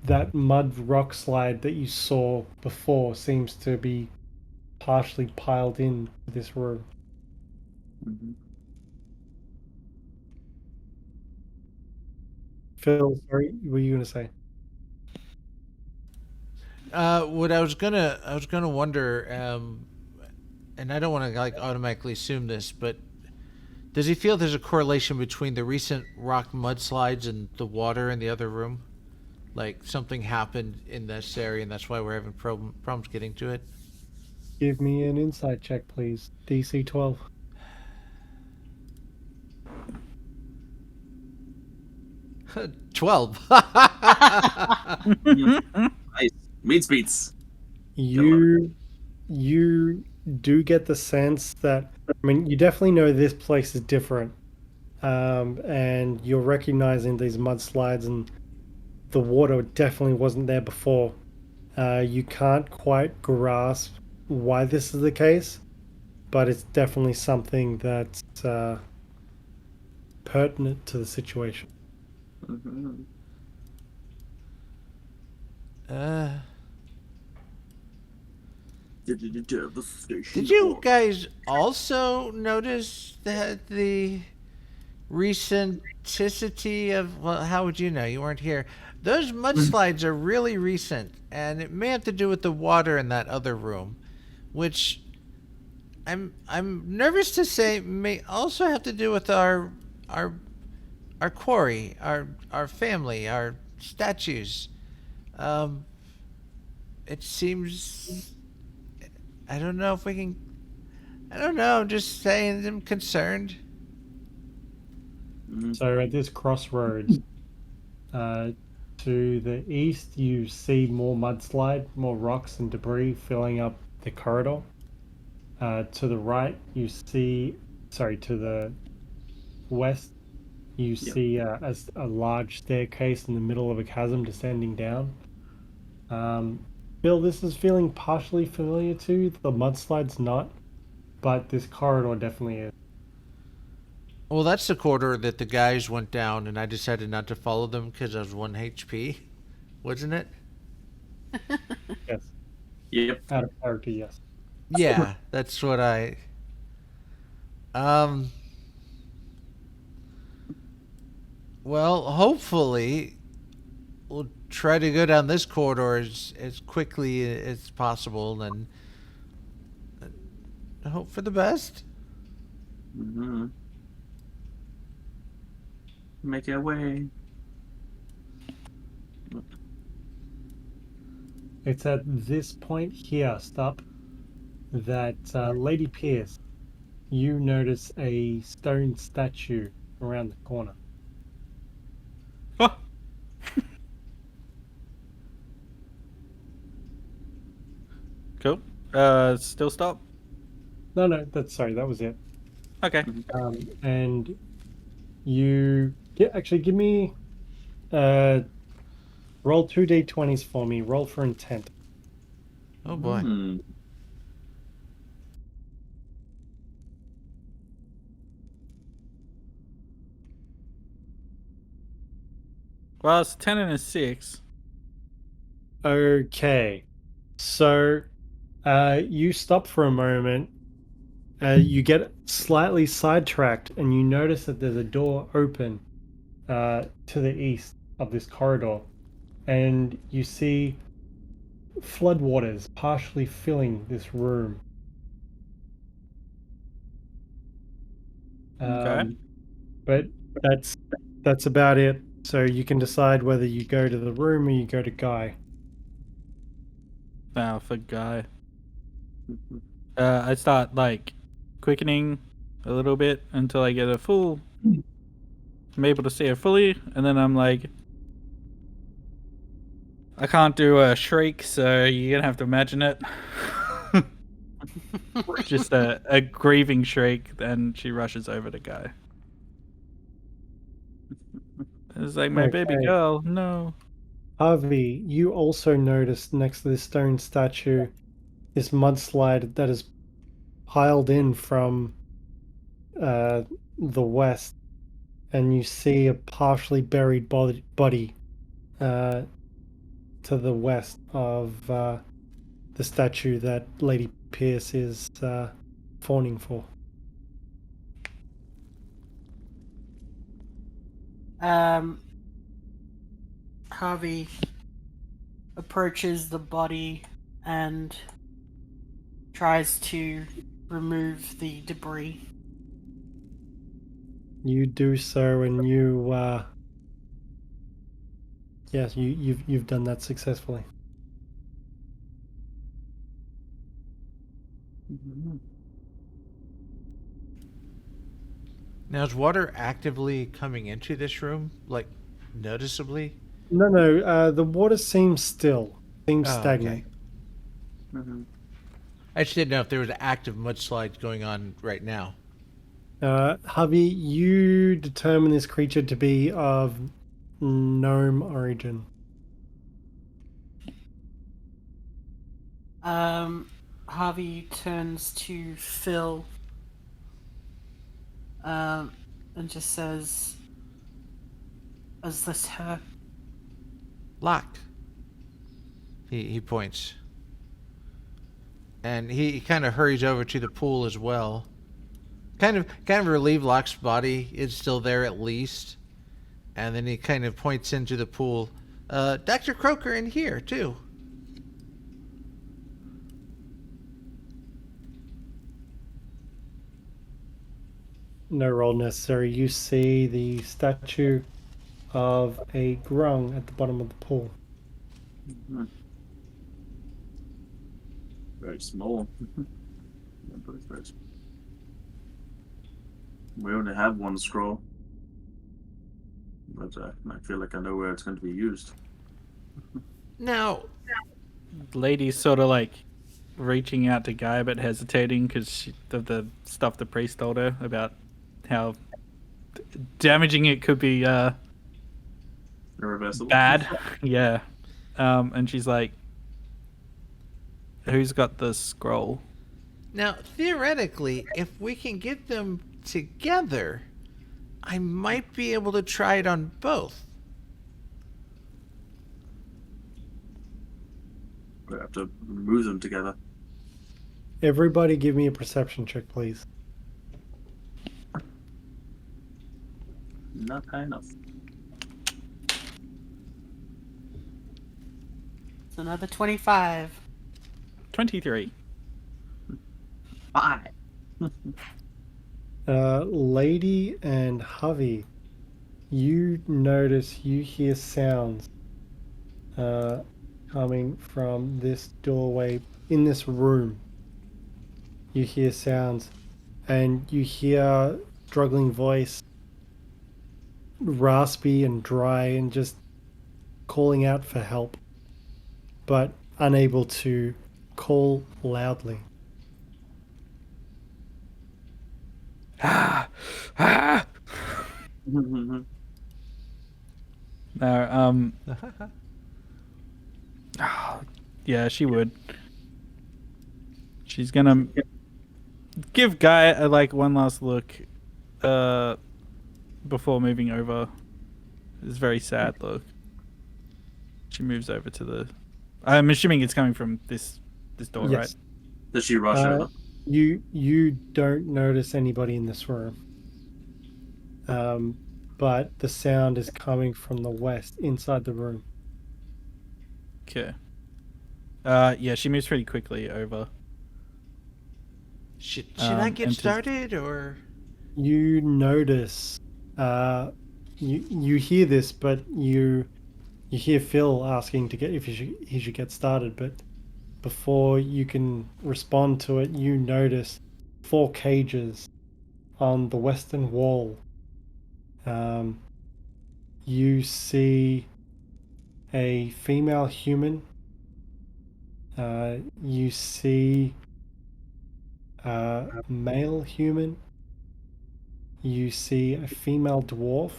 that mud rock slide that you saw before seems to be partially piled in this room. Mm-hmm. Phil, sorry, what were you gonna say? what I was gonna wonder, and I don't want to like automatically assume this, but does he feel there's a correlation between the recent rock mudslides and the water in the other room? Like something happened in this area, and that's why we're having problems getting to it. Give me an insight check, please. DC 12. $12. Nice. Meets beats. You do get the sense that, I mean, you definitely know this place is different, and you're recognizing these mudslides, and the water definitely wasn't there before. You can't quite grasp why this is the case, but it's definitely something that's pertinent to the situation. Mm-hmm. Did you guys also notice that the recenticity of, well, how would you know? You weren't here. Those mudslides are really recent, and it may have to do with the water in that other room, which I'm nervous to say may also have to do with our quarry, our family, our statues. It seems, I don't know if we can, I don't know, I'm just saying I'm concerned. So at this crossroads, to the east, you see more mudslide, more rocks and debris filling up the corridor. To the right, to the west, you see a large staircase in the middle of a chasm descending down. Bill, this is feeling partially familiar to you. The mudslide's not, but this corridor definitely is. Well, that's the corridor that the guys went down, and I decided not to follow them because I was 1 HP, wasn't it? Yes. Yep. Out of character, yes. Yeah, that's what I. Well, hopefully, we'll try to go down this corridor as quickly as possible, and hope for the best. Mm-hmm. Make our way. It's at this point here, stop, that Lady Pierce, you notice a stone statue around the corner. Huh. Cool. Still stop. No, that was it. Okay. And you actually give me roll 2d20s for me. Roll for intent. Oh boy. Well, it's 10 and a 6. Okay, so you stop for a moment. You get slightly sidetracked, and you notice that there's a door open to the east of this corridor, and you see floodwaters partially filling this room. Okay. But that's about it. So you can decide whether you go to the room or you go to Guy. Now for Guy. I start like quickening a little bit until I get I'm able to see it fully, and then I'm like, I can't do a shriek, so you're gonna have to imagine it. Just a grieving shriek, then she rushes over to Guy. It's like, my baby Okay. girl, no. Havi, you also noticed next to this stone statue this mudslide that is piled in from the west, and you see a partially buried body to the west of the statue that Lady Pierce is fawning for. Harvey approaches the body and tries to remove the debris. You do so, and yes, you've done that successfully. Now, is water actively coming into this room, like noticeably? No, the water seems still, stagnant. Okay. I just didn't know if there was active mudslides going on right now. Havi, you determine this creature to be of gnome origin. Harvey turns to Phil and just says, "Is this her?" Locked. He points. And he kind of hurries over to the pool as well. Kind of relieved Locke's body is still there at least. And then he kind of points into the pool. Dr. Croker in here too. No roll necessary. You see the statue of a grung at the bottom of the pool. Very small. We only have one scroll, but I feel like I know where it's going to be used. Now, Lady's sort of like reaching out to Guy but hesitating because of the stuff the priest told her about how damaging it could be Irreversible. bad. Yeah. And she's like, who's got the scroll? Now, theoretically, if we can get them together, I might be able to try it on both. We have to move them together. Everybody give me a perception check, please. Not high enough. It's another 25. 23. 5. Lady and Havi, you hear sounds coming from this doorway in this room. You hear sounds, and you hear struggling voice, raspy and dry, and just calling out for help, but unable to call loudly. Ah! Ah! No, yeah, she would. She's gonna give Guy one last look, before moving over. It's a very sad look. She moves over to the. I'm assuming it's coming from this door, Yes. right? Does she rush over? You don't notice anybody in this room. But the sound is coming from the west, inside the room. Okay. Yeah, she moves pretty quickly over. Should I get enters- started, or? You notice, you hear this, but you hear Phil asking to get if he should get started, but before you can respond to it, you notice 4 cages on the western wall. You see a female human. You see a male human. You see a female dwarf.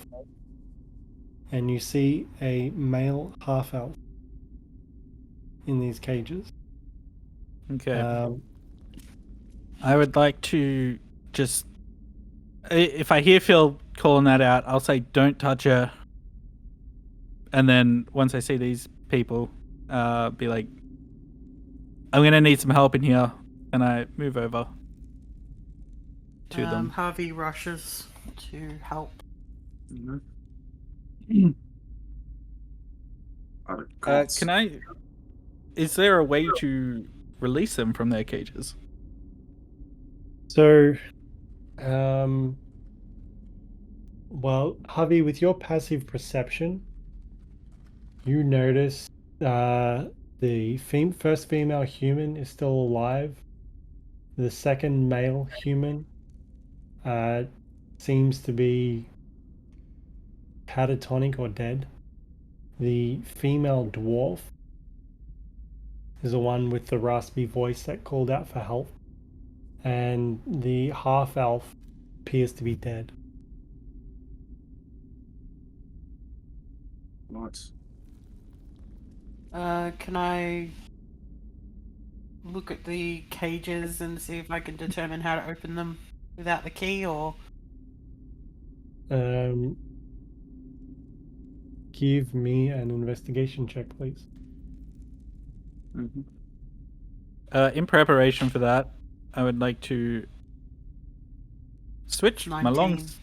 And you see a male half-elf in these cages. Okay. I would like to just, if I hear Phil calling that out, I'll say, "Don't touch her." And then once I see these people, be like, "I'm gonna need some help in here," and I move over to them. Harvey rushes to help. Can I? Is there a way to release them from their cages? So, well, Havi, with your passive perception, you notice the first female human is still alive. The second male human seems to be catatonic or dead. The female dwarf is the one with the raspy voice that called out for help. And the half-elf appears to be dead. What? Can I look at the cages and see if I can determine how to open them without the key, or? Give me an investigation check, please. In preparation for that, I would like to switch my 19. longs.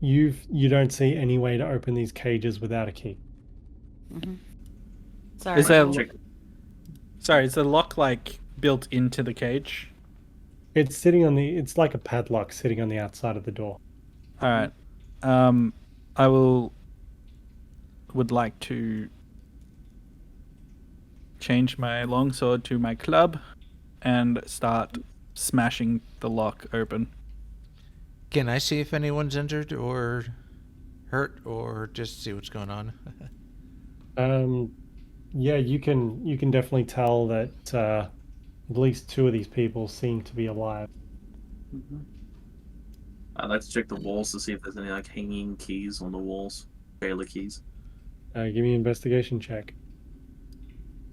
You don't see any way to open these cages without a key. Sorry. Is there? Sorry, is the lock built into the cage? It's sitting on the. It's like a padlock sitting on the outside of the door. All right. I would like to change my longsword to my club and start smashing the lock open. Can I see if anyone's injured or hurt, or just see what's going on? Yeah, you can definitely tell that at least 2 of these people seem to be alive. I'd like to check the walls to see if there's any hanging keys on the walls, jailer keys. Give me an investigation check.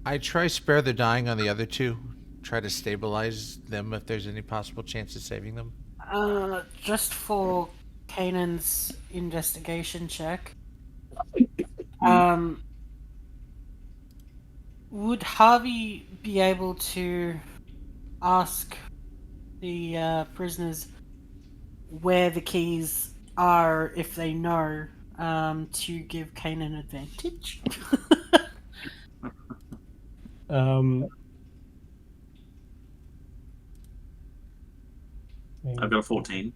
I try spare the dying on the other 2. Try to stabilize them if there's any possible chance of saving them. Just for Kainen's investigation check. Would Harvey be able to ask the prisoners where the keys are if they know, to give Kainen advantage? I've got a 14.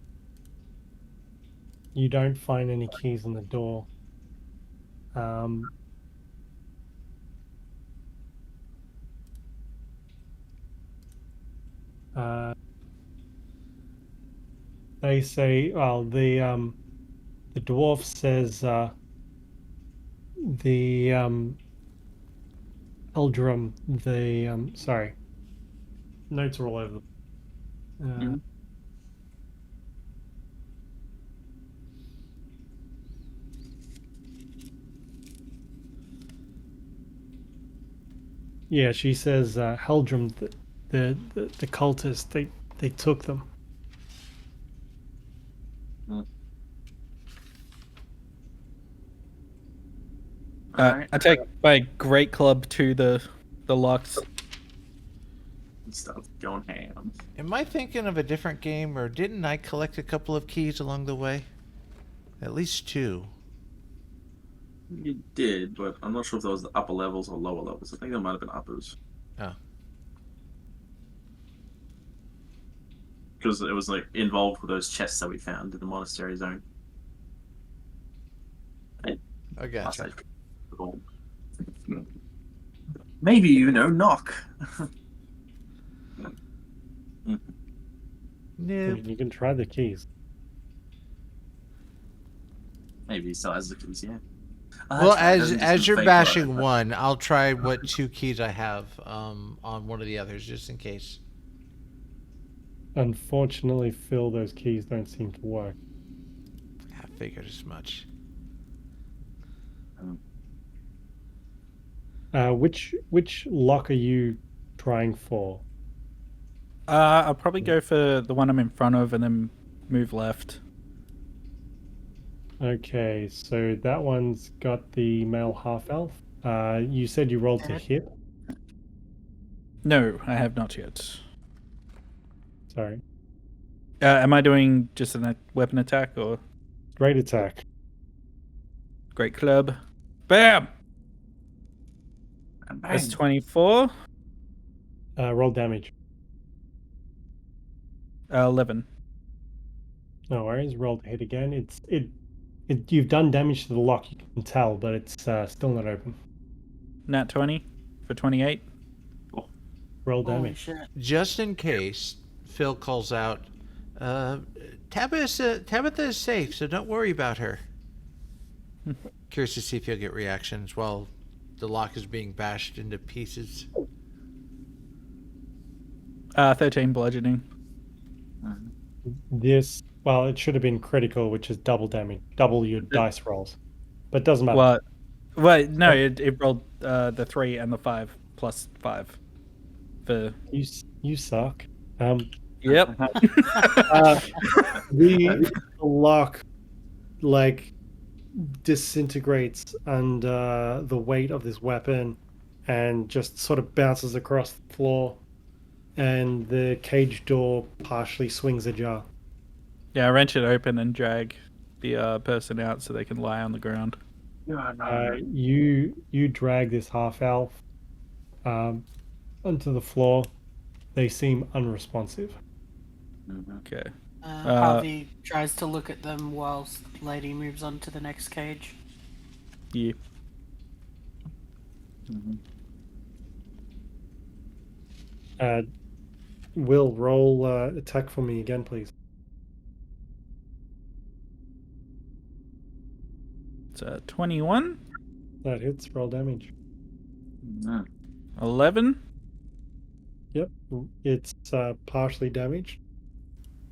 You don't find any keys on the door. They say, well, the dwarf says, the Eldrum, sorry, notes are all over. Yeah, she says Heldrum, the cultists, they took them. I take my great club to the locks. Stuff going ham. Am I thinking of a different game, or didn't I collect a couple of keys along the way? At least 2. You did, but I'm not sure if those were the upper levels or lower levels. I think they might have been uppers. Oh. Because it was like involved with those chests that we found in the monastery zone. I gotcha. Maybe, you know, knock. I Nope. mean, you can try the keys. Maybe he still has the keys, yeah. Well, as you're bashing one, I'll try what 2 keys I have on one of the others, just in case. Unfortunately, Phil, those keys don't seem to work. I figured as much. Which lock are you trying for? I'll probably go for the one I'm in front of and then move left. Okay, so that one's got the male half-elf. You said you rolled to hit? No, I have not yet. Sorry. Am I doing just a weapon attack or Great attack. great club? Bam! That's 24. Roll damage. 11. No worries. Roll to hit again. You've done damage to the lock. You can tell, but it's still not open. Nat 20 for 28. Roll Holy damage. shit. Just in case, Phil calls out, Tabitha is safe, so don't worry about her. Curious to see if you'll get reactions while the lock is being bashed into pieces. 13 bludgeoning. Well, it should have been critical, which is double damage, double your dice rolls, but it doesn't matter. What? Wait, no, it rolled the 3 and the 5 plus 5. For You suck. Yep. The lock disintegrates under the weight of this weapon and just sort of bounces across the floor, and the cage door partially swings ajar. Yeah, I wrench it open and drag the person out so they can lie on the ground. You drag this half elf onto the floor. They seem unresponsive. Okay. Havi tries to look at them whilst Lady moves on to the next cage. Yeah. Will, roll attack for me again, please. It's 21. That hits. Roll damage. 11. Yep, it's partially damaged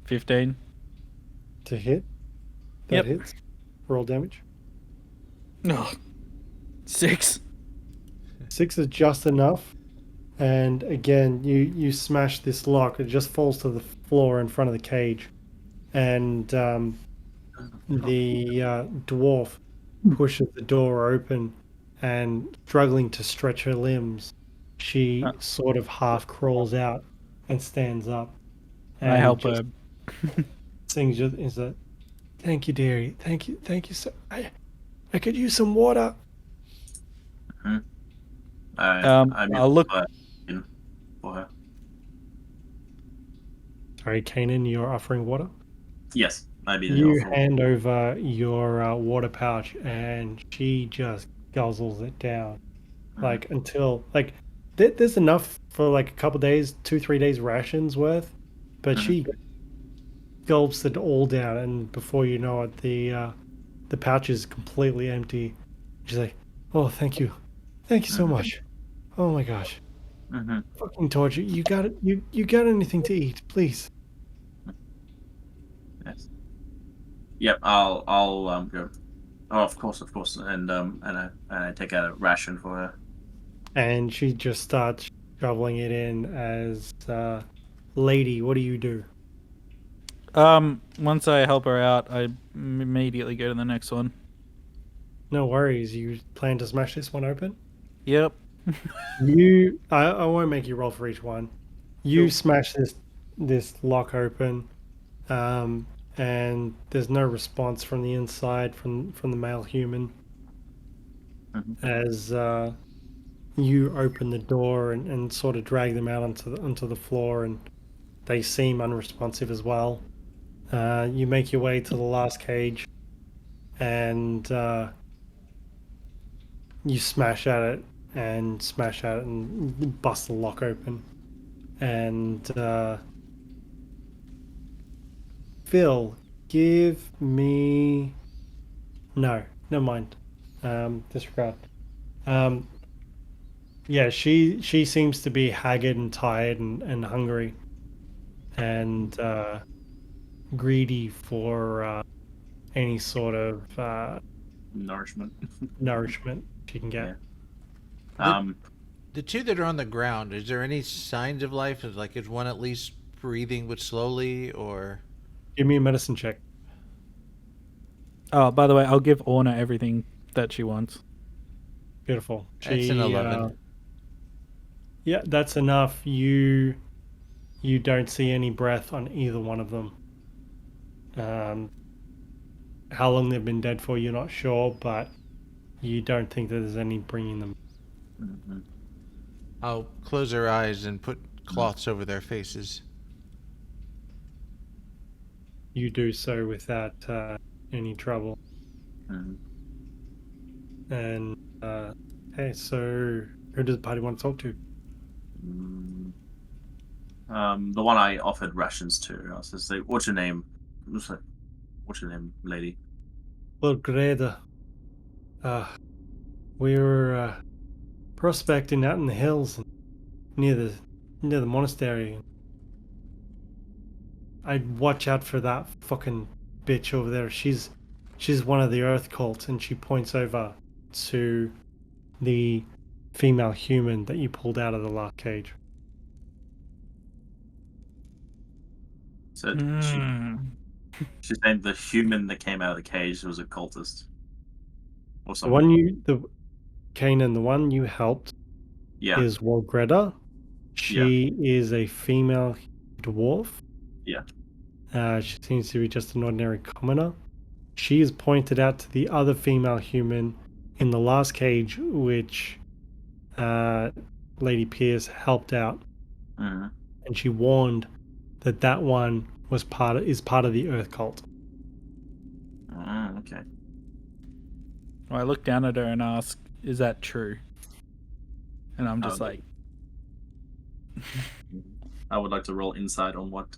15. to hit. That hits. Roll damage. No. 6. 6 is just enough. And again, you smash this lock. It just falls to the floor in front of the cage. And the dwarf pushes the door open, and struggling to stretch her limbs, she sort of half crawls out and stands up. And I help her. Sings just is a thank you, dearie. Thank you, sir. I could use some water. I'll look. For her. Sorry, Kainen, you're offering water? Yes, You hand over your water pouch, and she just guzzles it down. Until there's enough for a couple days, 2-3 days rations worth, but she gulps it all down, and before you know it, the pouch is completely empty. She's like, Oh, thank you. Thank you so much. Oh my gosh. Mm-hmm. Fucking torture. You got it. You got anything to eat, please? Yes. Yep. I'll go. Oh, of course, and I take out a ration for her. And she just starts shoveling it in as, lady, what do you do? Once I help her out, I immediately go to the next one. No worries. You plan to smash this one open? Yep. I won't make you roll for each one. You Cool. smash this lock open, and there's no response from the inside from the male human. As you open the door and sort of drag them out onto the floor, and they seem unresponsive as well. You make your way to the last cage, and you smash at it and bust the lock open. And Phil, give me... No, never mind. Disregard. Yeah, she seems to be haggard and tired and hungry, and greedy for any sort of Nourishment. nourishment she can get. Yeah. The two that are on the ground, is there any signs of life? Is one at least breathing but slowly, or? Give me a medicine check. Oh, by the way, I'll give Orna everything that she wants. Beautiful. That's an 11. Yeah, that's enough. You don't see any breath on either one of them. How long they've been dead for, you're not sure, but you don't think that there's any bringing them. Mm-hmm. I'll close their eyes and put cloths over their faces. You do so without any trouble. Mm-hmm. And hey, so who does the party want to talk to? The one I offered rations to. I was just like, "What's your name? What's your name, lady?" Well, Greta. We were prospecting out in the hills near the monastery. I'd watch out for that fucking bitch over there. She's one of the Earth cults, and she points over to the female human that you pulled out of the last cage. So she's named the human that came out of the cage was a cultist. Or The something. Kainen, the one you helped, is Walgreta. She is a female dwarf. Yeah. She seems to be just an ordinary commoner. She is pointed out to the other female human in the last cage, which Lady Pierce helped out, Mm-hmm. and she warned that one is part of the Earth cult. Okay. Well, I look down at her and ask, "Is that true?" And I'm just like, I would like to roll insight on what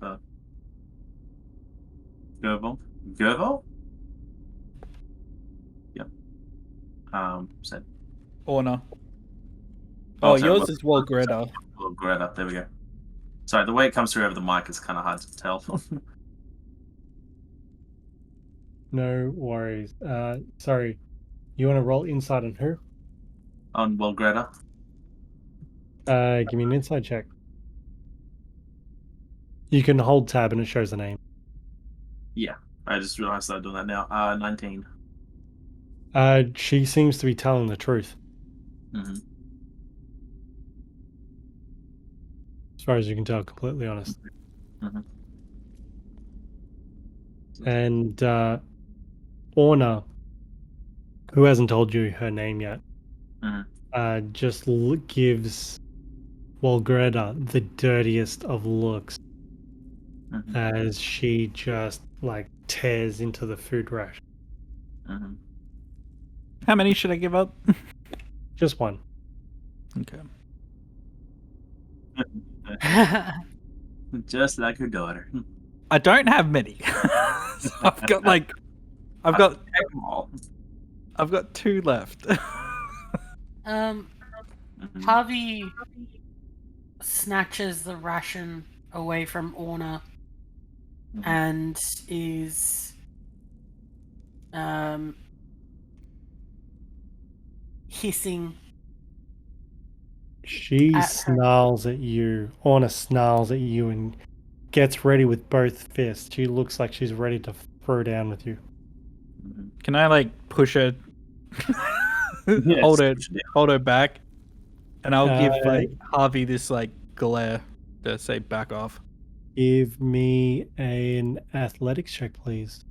Gervo? Yep. Said. Orna. Oh, sorry, yours is Walgreta. Greta, there we go. Sorry, the way it comes through over the mic is kind of hard to tell. No worries. Sorry, you want to roll insight on her? On Greta. Give me an insight check. You can hold tab and it shows the name. Yeah, I just realized I'm doing that now. 19. She seems to be telling the truth. Mm-hmm. As far as you can tell, completely honest. Mm-hmm. And Orna, who hasn't told you her name yet, just gives Walgreta the dirtiest of looks as she just tears into the food ration. Mm-hmm. How many should I give up? Just one. Okay. Just like her daughter. I don't have many. So I've got 2 left. Havi snatches the ration away from Orna and is hissing. She At her. snarls at you. Orna snarls at you and gets ready with both fists. She looks like she's ready to throw down with you. Can I like push her, Yes, hold her back, and I'll give Uh, like Harvey this like glare to say back off. Give me an athletics check, please.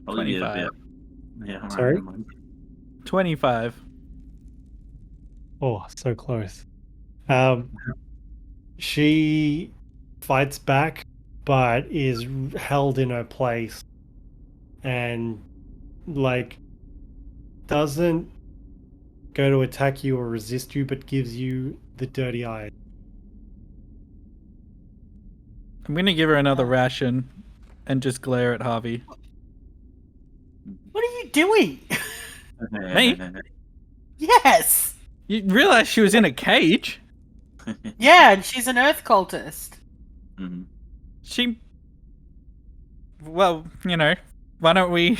Probably need a 25. bit. Yeah, Sorry? never mind. 25. Oh, so close. She fights back, but is held in her place, and like doesn't go to attack you or resist you, but gives you the dirty eye. I'm gonna give her another ration, and just glare at Harvey. What are you doing? Me? Yes. You realize she was in a cage? Yeah, and she's an earth cultist. She. Well, you know, why don't we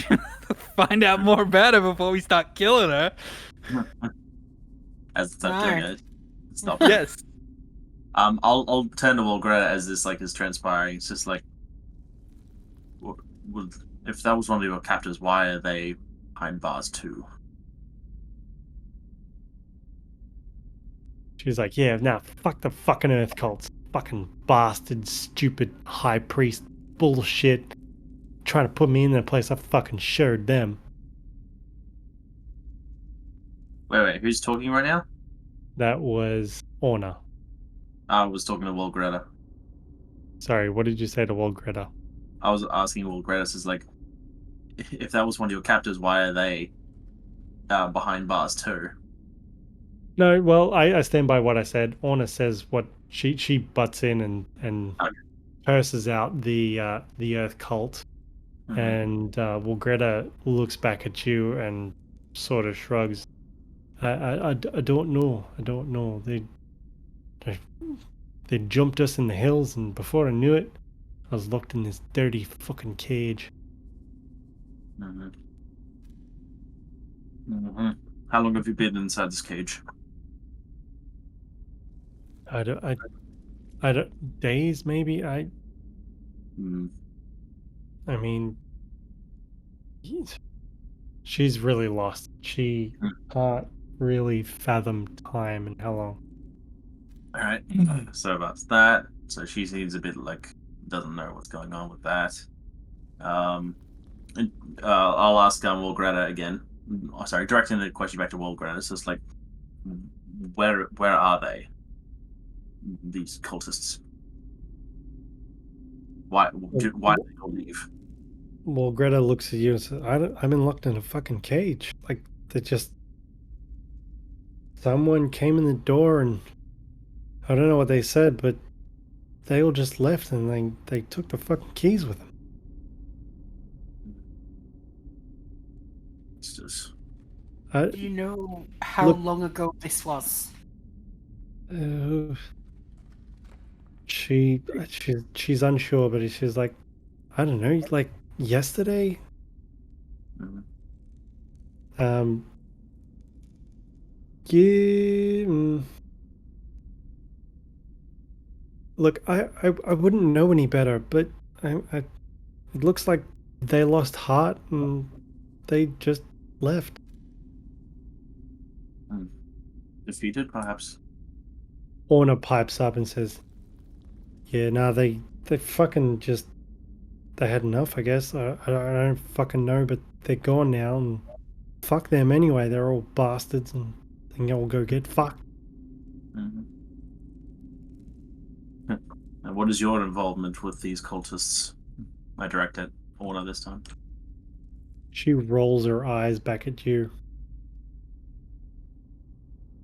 find out more about her before we start killing her? As it's up doing it. Stop. Yes. I'll turn to Walgreta as this like is transpiring. It's just like, if that was one of your captors, why are they behind bars too? She's like, yeah, now fuck the fucking earth cults. Fucking bastard, stupid high priest bullshit. Trying to put me in that place I fucking showed them. Wait, who's talking right now? That was Orna. I was talking to Walgreta. Sorry, what did you say to Walgreta? I was asking Walgreta, says like, if that was one of your captors, why are they behind bars too? No, well, I stand by what I said. Orna says what she butts in and Okay. curses out the earth cult, and Walgreta looks back at you and sort of shrugs. I don't know. I don't know. They jumped us in the hills, and before I knew it, I was locked in this dirty fucking cage. How long have you been inside this cage? I don't days maybe. I mean, she's really lost. She can't really fathom time and how long. All right, so that's that. So she seems a bit like doesn't know what's going on with that. I'll ask Walgreta again. Oh, sorry, directing the question back to Walgreta. It's just like, where are they? These cultists. Why did they all leave? Well, Greta looks at you and says, I've been locked in a fucking cage. Like, someone came in the door and I don't know what they said, but they all just left and they took the fucking keys with them. It's just... Do you know how long ago this was? She's unsure, but she's like, I don't know, like yesterday. Look, I wouldn't know any better, but it looks like they lost heart and they just left. Defeated, perhaps. Orna pipes up and says, yeah, no, they fucking just, they had enough, I guess. I don't fucking know, but they're gone now, and fuck them anyway. They're all bastards, and they can all go get fucked. And what is your involvement with these cultists? I direct at Orna this time. She rolls her eyes back at you.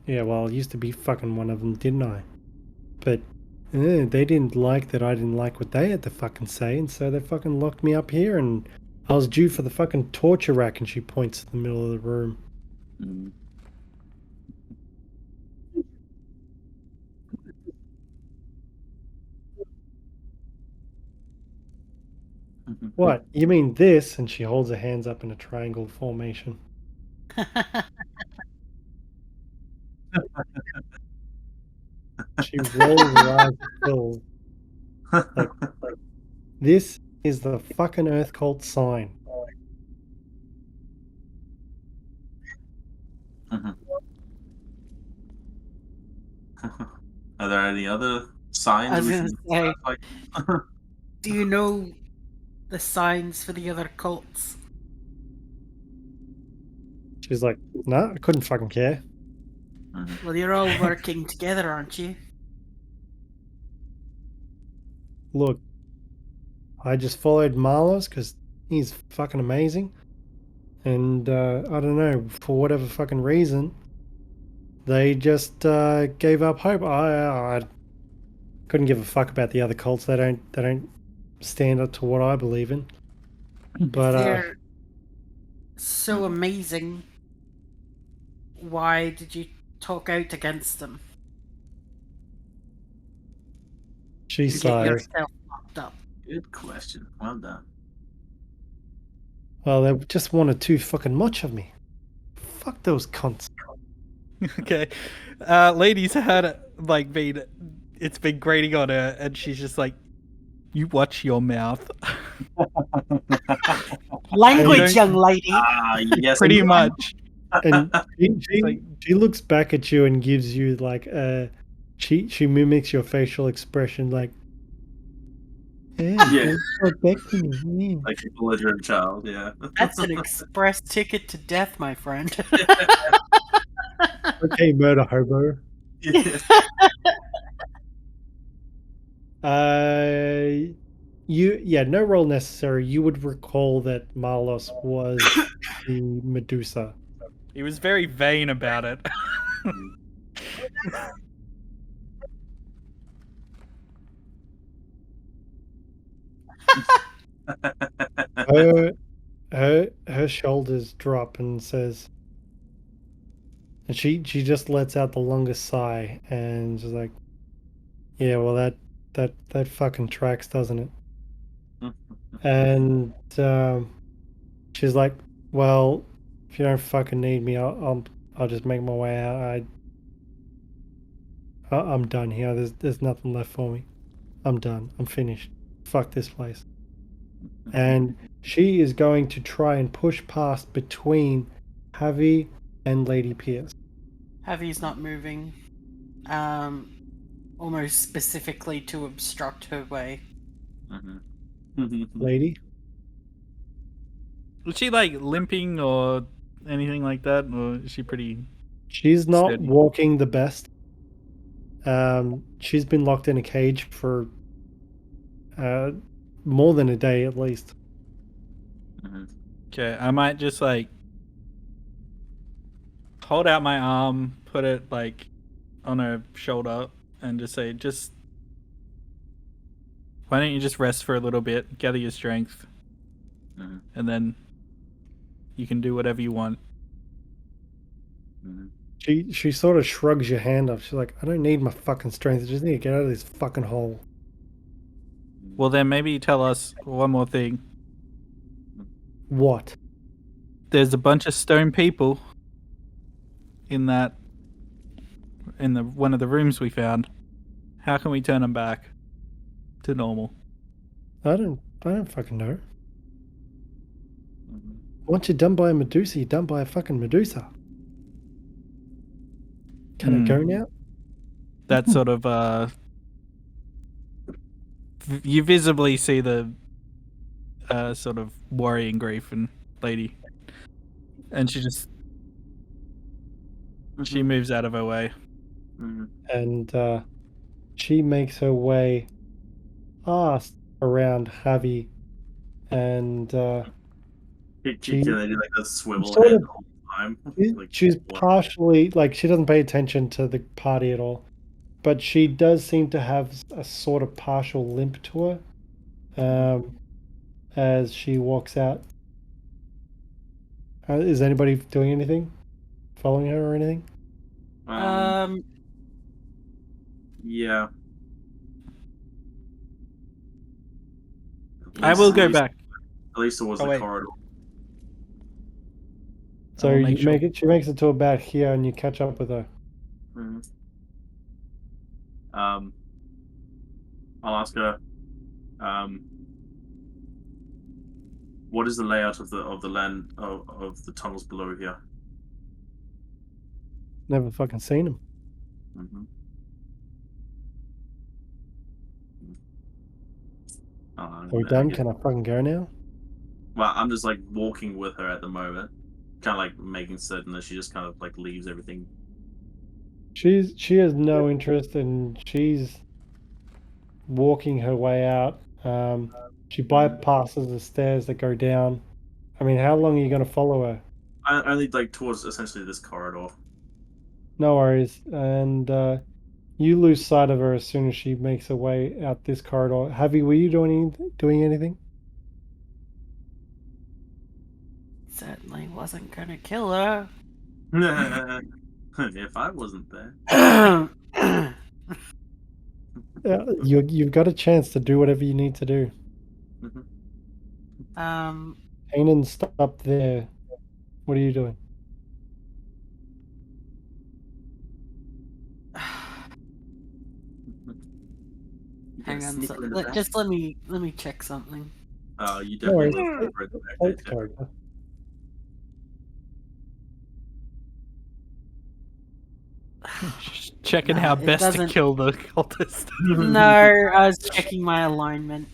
Yeah, well, I used to be fucking one of them, didn't I? But they didn't like that I didn't like what they had to fucking say, and so they fucking locked me up here, and I was due for the fucking torture rack, and she points to the middle of the room. Mm. What? You mean this? And she holds her hands up in a triangle formation. She rolls her eyes at Phil. Like, this is the fucking Earth Cult sign. Are there any other signs? I was gonna say, like? do you know the signs for the other cults? She's like, nah, I couldn't fucking care. Well, you're all working together, aren't you? Look, I just followed Marlos because he's fucking amazing. And I don't know, for whatever fucking reason, they just gave up hope. I couldn't give a fuck about the other cults. They don't stand up to what I believe in. But They're so amazing. Why did you talk out against them? she And get sighs. yourself locked up. Good question. Well done. Well, they just wanted too fucking much of me. Fuck those cunts. Okay. Lady's had it's been grating on her, and she's just like, you watch your mouth. Language, young lady. Yes, Pretty much. And she looks back at you and gives you like she mimics your facial expression like Yeah. back to me. Like a belligerent child, yeah. That's an express ticket to death, my friend. Okay, murder hobo. No roll necessary. You would recall that Marlos was the Medusa. He was very vain about it. Her shoulders drop and says, and she just lets out the longest sigh and she's like, yeah, well that fucking tracks, doesn't it? And she's like, well, if you don't fucking need me, I'll just make my way out. I'm done here. There's nothing left for me. I'm done. I'm finished. Fuck this place. And she is going to try and push past between Havi and Lady Pierce. Havi's not moving. Almost specifically to obstruct her way. Lady? Was she like limping or anything like that, or is she pretty? She's not Steady. walking the best. She's been locked in a cage for more than a day at least. Okay, I might just like hold out my arm, put it like on her shoulder, and just say, why don't you just rest for a little bit, gather your strength, and then you can do whatever you want. She sort of shrugs your hand off. She's like, I don't need my fucking strength. I just need to get out of this fucking hole. Well, then maybe tell us one more thing. What? There's a bunch of stone people in the one of the rooms we found. How can we turn them back to normal? I don't fucking know. Once you're done by a Medusa, you're done by a fucking Medusa. Can I go now? That sort of you visibly see the sort of worrying grief in Lady, and she moves out of her way, and she makes her way past around Havi, and Can they do like a swivel sort head of- all the time? she's partially like she doesn't pay attention to the party at all, but she does seem to have a sort of partial limp to her as she walks out. Is anybody doing anything? Following her or anything? Yeah. I will go back. At least towards Oh, the wait. corridor. So I'll you make sure. make it. She makes it to about here, and you catch up with her. Mhm. I'll ask her. What is the layout of the land of the tunnels below here? Never fucking seen him. Mm-hmm. Are we done? Can I fucking go now? Well, I'm just like walking with her at the moment, kind of like making certain that she just kind of like leaves everything. She has no interest, and she's walking her way out. She bypasses the stairs that go down. I mean, how long are you going to follow her? Only like towards essentially this corridor. No worries. And you lose sight of her as soon as she makes her way out this corridor. Havi, were you doing anything? Certainly wasn't gonna kill her. If I wasn't there. You've got a chance to do whatever you need to do. Kainen stopped there. What are you doing? Hang on, just let me check something. Oh, you No worries. definitely Take the character. Checking how best to kill the cultist. No, I was checking my alignment.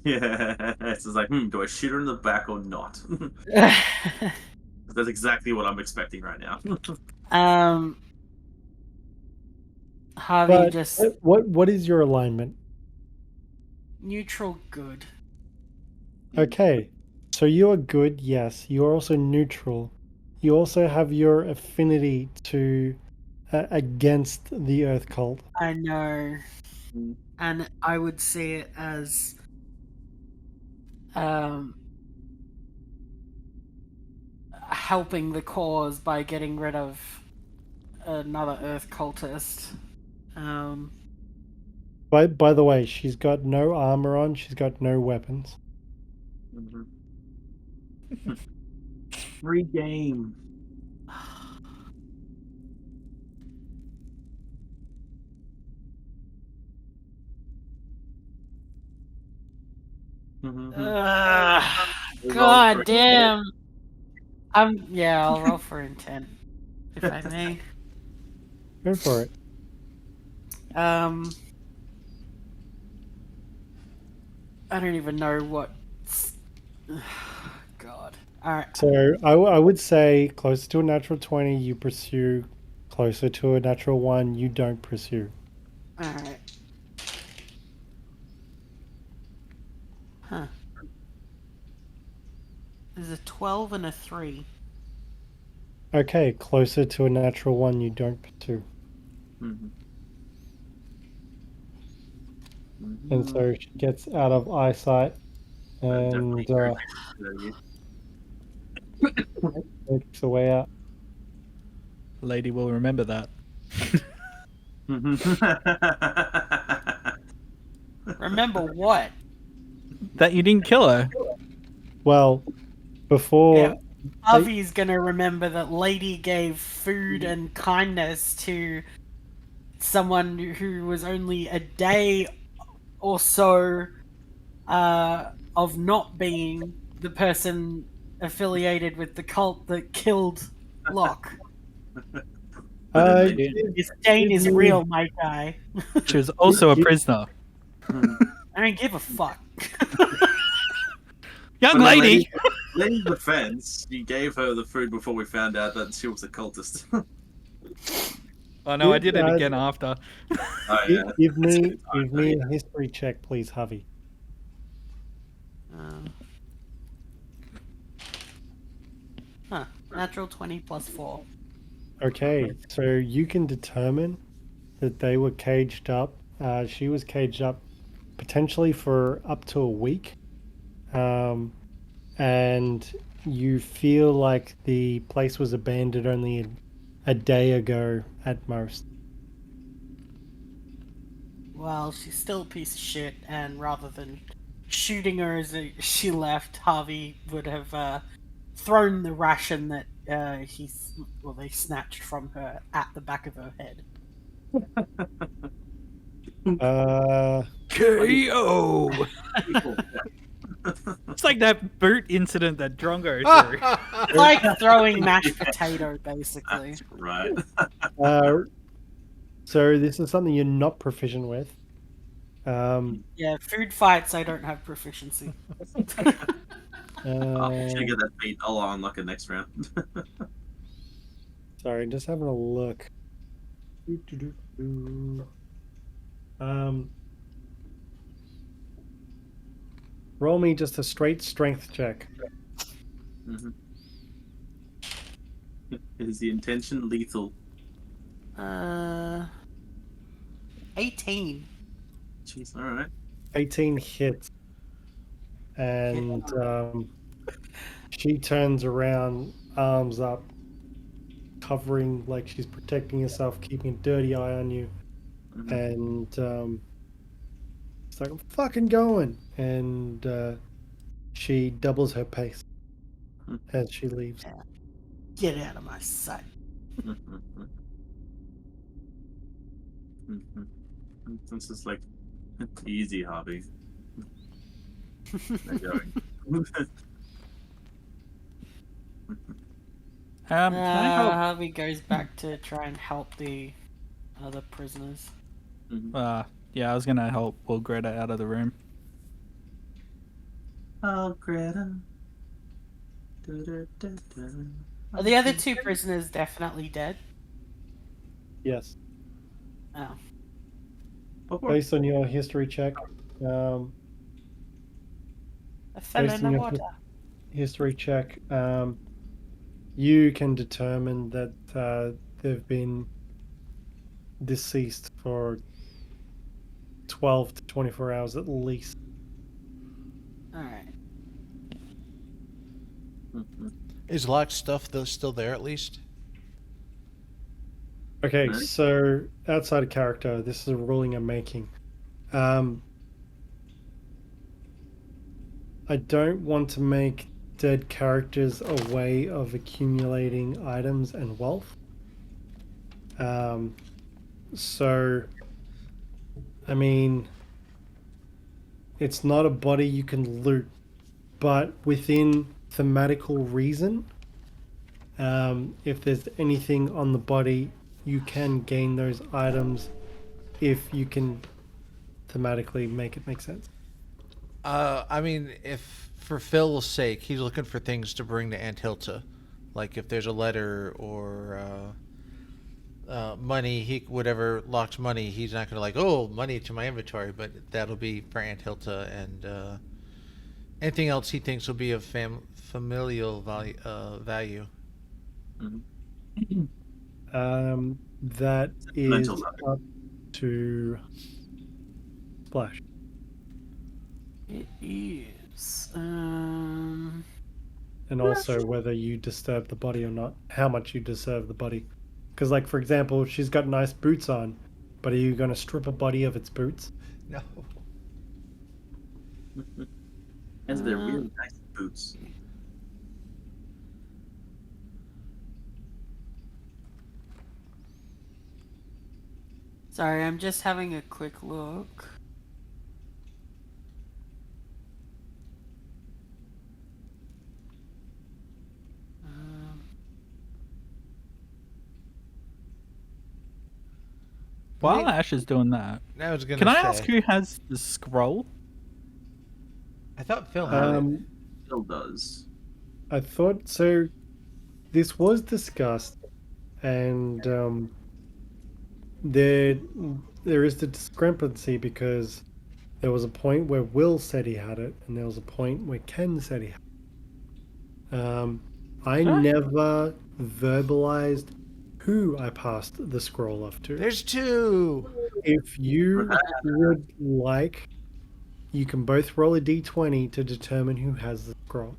Yeah, it's just like, do I shoot her in the back or not? That's exactly what I'm expecting right now. Havi But just what is your alignment? neutral good. Okay, so you're good, yes. You're also neutral. You also have your affinity to against the Earth cult. I know, and I would see it as helping the cause by getting rid of another Earth cultist. By the way, she's got no armor on. She's got no weapons. Free game. God damn. I'll roll for intent, if I may. Go for it. I don't even know what. God. All right. So I would say closer to a natural 20, you pursue. Closer to a natural 1, you don't pursue. All right. Huh. There's a 12 and a 3. Okay, closer to a natural 1, you don't pursue. And so she gets out of eyesight and makes her way out. Lady will remember that. Remember what? That you didn't kill her. Well, before... Havi's gonna remember that Lady gave food and kindness to someone who was only a day or so of not being the person affiliated with the cult that killed Locke. This stain is real, my guy. She was also a prisoner. I don't give a fuck. Young lady! Lady's defense, you gave her the food before we found out that she was a cultist. Oh no, I did it again after. Give me a history check, please, Havi. Natural 20 plus 4. Okay, so you can determine that they were caged up. She was caged up potentially for up to a week. And you feel like the place was abandoned only a day ago at most. Well, she's still a piece of shit, and rather than shooting her as she left, Harvey would have thrown the ration that they snatched from her at the back of her head. KO. It's like that boot incident that Drongo threw. Like throwing mashed potato, basically. That's right. So this is something you're not proficient with. Yeah, food fights I don't have proficiency. I'll get that feat. I'll unlock it next round. Sorry, just having a look. Roll me just a straight strength check. Mm-hmm. Is the intention lethal? 18. Jeez, alright. 18 hits. And she turns around, arms up, covering like she's protecting herself, keeping a dirty eye on you. Mm-hmm. And it's like, I'm fucking going. And she doubles her pace as she leaves. Get out of my sight. This is like easy hobby. They're going. Can I help? Harvey goes back to try and help the other prisoners. Yeah, I was gonna help pull Greta out of the room. Oh, Greta. Are the other two prisoners definitely dead? Yes. Oh. Based on your history check, I fell based in on the your water. history check, you can determine that they've been deceased for 12 to 24 hours at least. Alright. Is Locke's stuff still there at least? Okay, Right. so outside of character, this is a ruling I'm making. I don't want to make dead characters a way of accumulating items and wealth. So, I mean, it's not a body you can loot, but within thematical reason, if there's anything on the body, you can gain those items if you can thematically make it make sense. I mean, if for Phil's sake, he's looking for things to bring to Aunt Hilda, like if there's a letter or money, whatever Locke's money, he's not gonna money to my inventory, but that'll be for Aunt Hilda, and anything else he thinks will be of familial value. Mm-hmm. That is Mental up to Splash. It is. And also whether you disturb the body or not, how much you disturb the body. Because, like, for example, she's got nice boots on, but are you going to strip a body of its boots? No. As they're really nice boots. Sorry, I'm just having a quick look. While Ash is doing that, I was gonna can I say, ask who has the scroll? I thought Phil had it. Still does. I thought so. This was discussed, and there is the discrepancy because there was a point where Will said he had it, and there was a point where Ken said he had it. I never verbalized who I passed the scroll off to. There's two. If you would like, you can both roll a d20 to determine who has the scroll.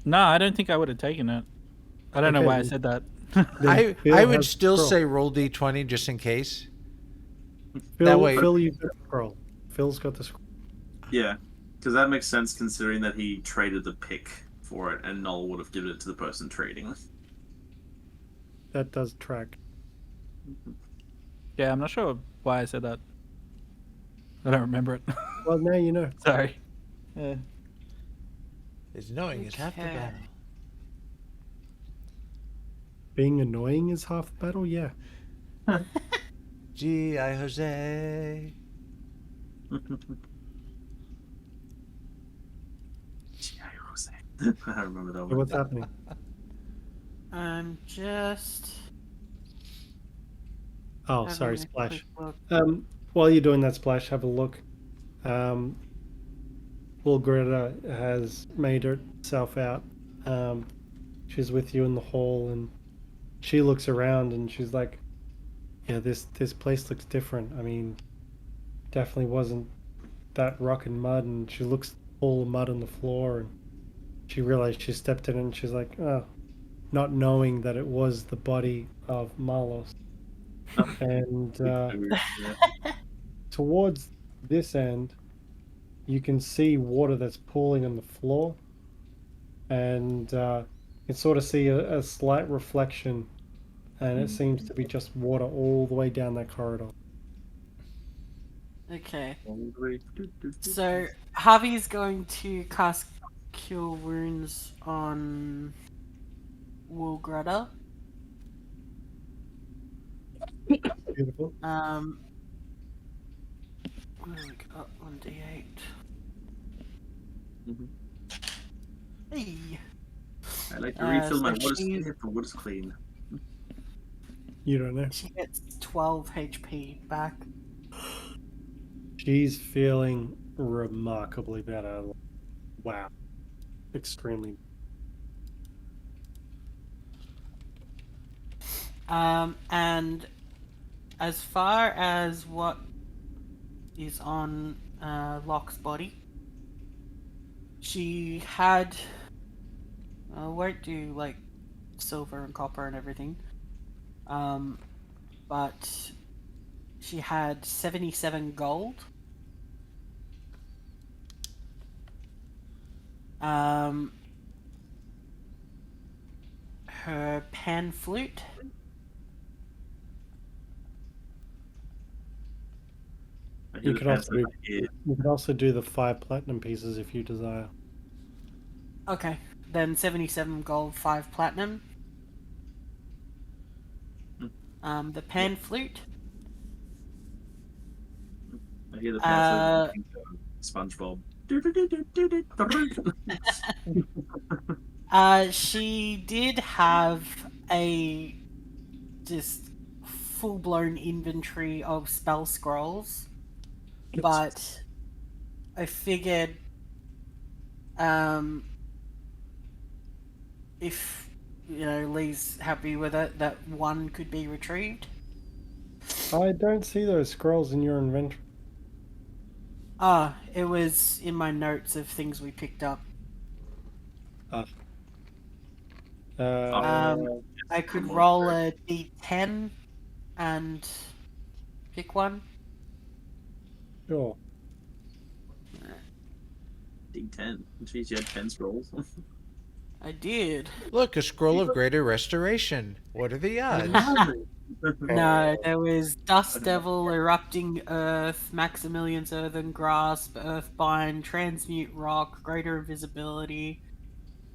No, I don't think I would have taken it. I don't know Okay, why I then- said that. then Phil I would has still scroll. say roll d20 just in case. Phil, that way- Phil, you've got the scroll. Phil's got the scroll. Yeah, because that makes sense considering that he traded the pick for it, and Null would have given it to the person trading. That does track. Yeah, I'm not sure why I said that. I don't remember it. Well, now you know. Sorry. Yeah. Is knowing is half the Okay. battle. Being annoying is half the battle. Yeah. G.I. Jose. I remember that So one. what's happening? Just. Oh, having sorry, a splash. quick look. While you're doing that splash, have a look. Greta has made herself out. She's with you in the hall, and she looks around, and she's like, "Yeah, this place looks different. I mean, definitely wasn't that rock and mud." And she looks all the mud on the floor, and she realized she stepped in it, and she's like, "Oh," not knowing that it was the body of Marlos. And towards this end, you can see water that's pooling on the floor, and you can sort of see a slight reflection, and it seems to be just water all the way down that corridor. Okay. So Javi's going to cast Cure Wounds on Greta. Beautiful. Where we got 1d8. Mhm. Hey. I like to refill so my water she's- skin if the water's clean. You don't know. She gets 12 HP back. She's feeling remarkably better. Wow. Extremely. And as far as what is on Locke's body, she had. Won't do like silver and copper and everything. But she had 77 gold. Her pan flute. You could also do the 5 platinum pieces if you desire. Okay, then 77 gold, 5 platinum. The pan flute. I hear the passive SpongeBob. She did have a just full-blown inventory of spell scrolls, but I figured if Lee's happy with it, that one could be retrieved. I don't see those scrolls in your inventory. It was in my notes of things we picked up. I could roll a d10 and pick one. Sure. D10. Jeez, you had 10 scrolls. I did. Look, a scroll of greater restoration. What are the odds? No, there was Dust Devil, Erupting Earth, Maximilian's Earthen Grasp, Earthbind, Transmute Rock, Greater Invisibility.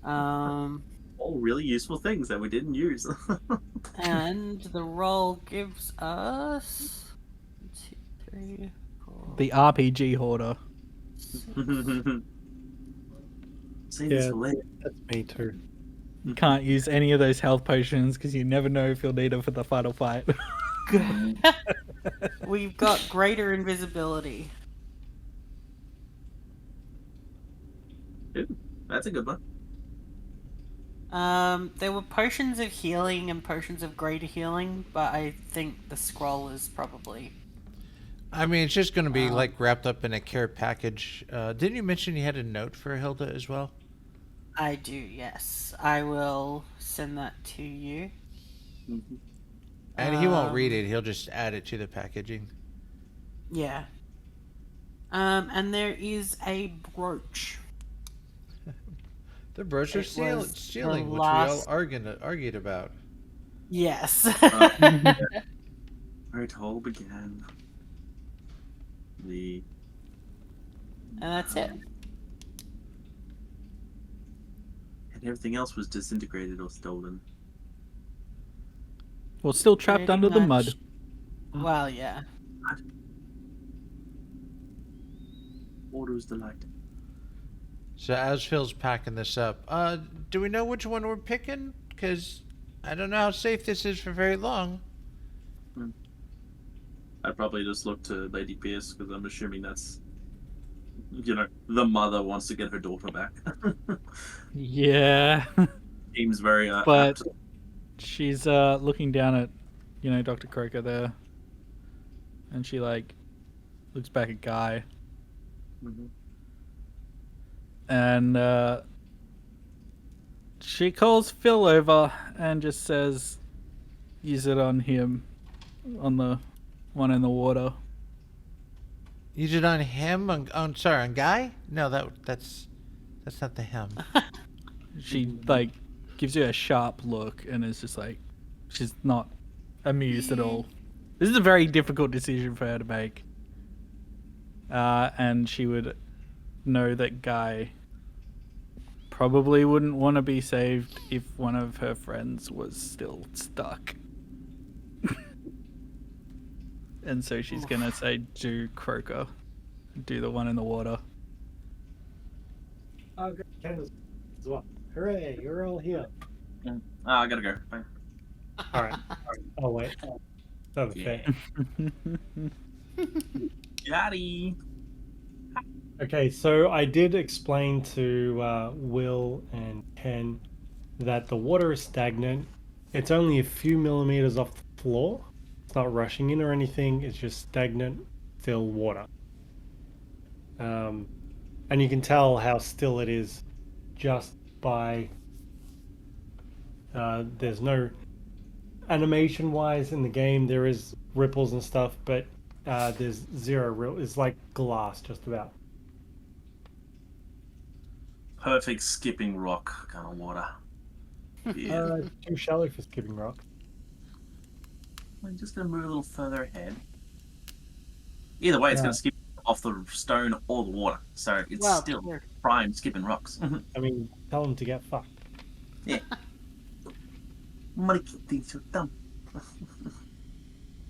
All really useful things that we didn't use. And the roll gives us 1, 2, 3, 4. The RPG hoarder. Save this Yeah, for later. that's me too. You can't use any of those health potions because you never know if you'll need them for the final fight. We've got Greater Invisibility. Ooh, that's a good one. There were potions of healing and potions of greater healing, but I think the scroll is probably. I mean, it's just going to be like wrapped up in a care package. Didn't you mention you had a note for Hilda as well? I do, yes. I will send that to you. Mm-hmm. And he won't read it. He'll just add it to the packaging. Yeah. And there is a brooch. The brooch are It was stealing, the which we all last- argued about. Yes. Where it all began. And that's it. And everything else was disintegrated or stolen. Well, still trapped Pretty under the much. mud. Well, yeah. Order's delight. So as Phil's packing this up, do we know which one we're picking? Because I don't know how safe this is for very long. I'd probably just look to Lady Pierce because I'm assuming that's, the mother wants to get her daughter back. Yeah. Seems very But apt. she's looking down at, Dr. Croker there. And she, looks back at Guy. Mhm. And she calls Phil over and just says, use it on him, on the one in the water. Use it on him? On Guy? No, that's not the him. She, gives you a sharp look and is just she's not amused at all. This is a very difficult decision for her to make. And she would know that Guy probably wouldn't want to be saved if one of her friends was still stuck. And so she's gonna say, do Croker. Do the one in the water. Oh, great. Candace as well. Hooray, you're all here. I gotta go. Bye. Alright. Oh, wait. That's fair. Daddy. Okay, so I did explain to Will and Ken that the water is stagnant. It's only a few millimeters off the floor. It's not rushing in or anything. It's just stagnant, still water. And you can tell how still it is just by... there's no... Animation-wise in the game, there is ripples and stuff, but there's zero it's like glass, just about. Perfect skipping rock kind of water. Yeah. Too shallow for skipping rock. I'm just gonna move a little further ahead. Either way, it's gonna skip off the stone or the water, so it's still prime skipping rocks. I mean, tell them to get fucked. Yeah. Money keep things so dumb.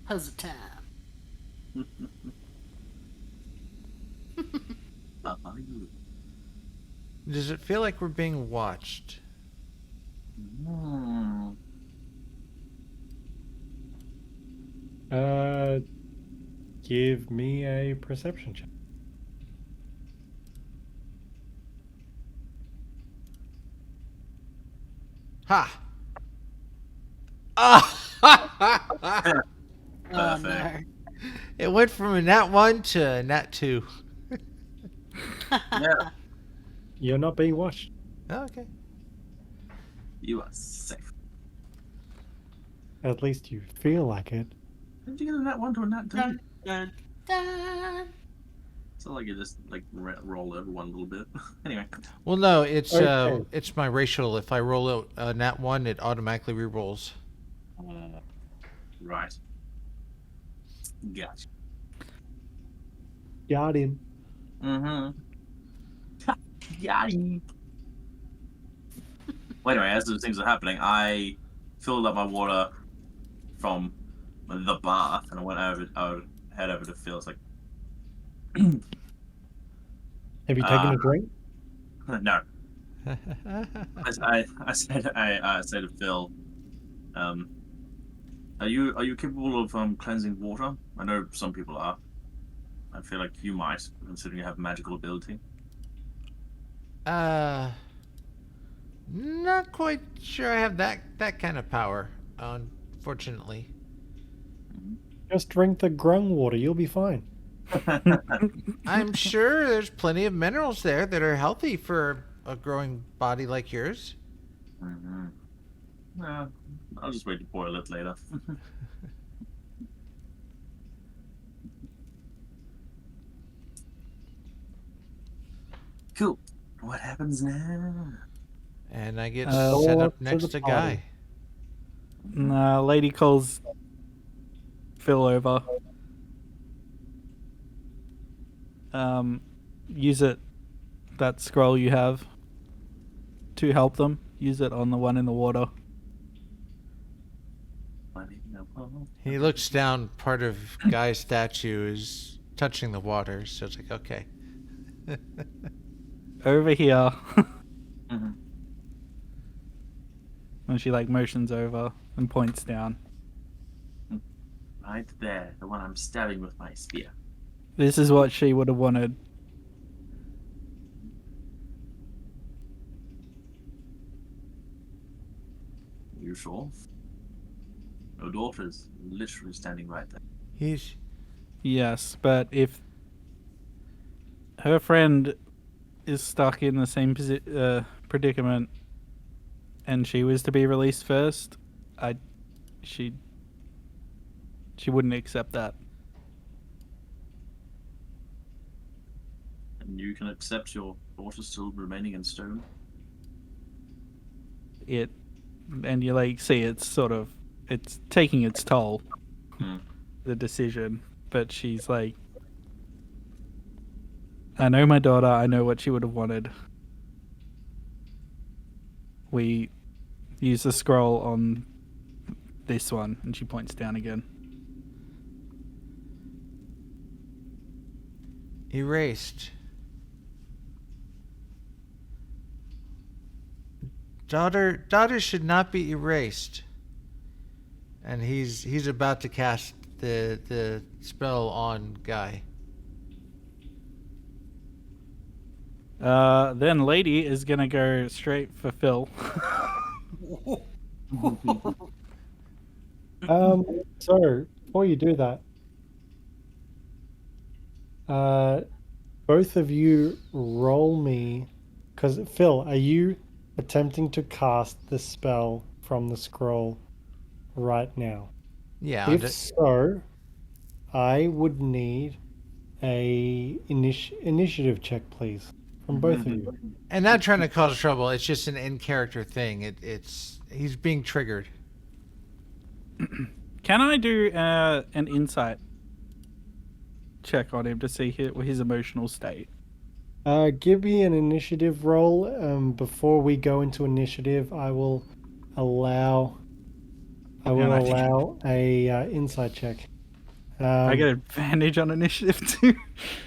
How's the time? Does it feel like we're being watched? Give me a perception check. Ha! Oh, no. It went from a nat 1 to a nat 2. Yeah. You're not being watched. Oh, okay. You are safe. At least you feel like it. Did you get a nat 1 to a nat 2? Dun, dun, dun. It's not like you just roll over one little bit. Anyway. Well, no, it's Okay. it's my racial. If I roll a nat 1, it automatically re-rolls. Right. Gotcha. Got him. Got him. Well, anyway, as those things are happening, I filled up my water from the bath, and I went over. I would head over to Phil. It's like, Have you taken a drink? no. I said to Phil, are you capable of cleansing water? I know some people are. I feel like you might, considering you have magical ability. Not quite sure I have that kind of power, unfortunately. Just drink the grung water. You'll be fine. I'm sure there's plenty of minerals there that are healthy for a growing body like yours? Mm-hmm. I'll just wait to boil it later. Cool. What happens now? And I get Uh, set up up to next the to party. Guy. Lady calls Phil over. Use that scroll you have to help them. Use it on the one in the water. He looks down. Part of Guy's statue is touching the water, so it's like, okay. Over here. Mm-hmm. And she like motions over and points down. Right there, the one I'm stabbing with my spear. This is what she would have wanted. You sure? Your daughter's literally standing right there. He's Yes, but if her friend is stuck in the same predicament and she was to be released first, she wouldn't accept that. And you can accept your daughter still remaining in stone? And you like see it's taking its toll, Hmm. the decision. But she's like, I know my daughter, I know what she would have wanted. We use the scroll on this one, and she points down again. erased. Daughter should not be erased. And he's about to cast the spell on Guy. Then Lady is gonna go straight for Phil. So before you do that, both of you roll me, because Phil, are you attempting to cast the spell from the scroll right now? Yeah. If so, I would need a initiative check, please, from both of you. And not trying to cause trouble. It's just an in-character thing. It's he's being triggered. Can I do an insight check on him to see his emotional state? Give me an initiative roll. Before we go into initiative, I will allow a insight check. I get advantage on initiative too.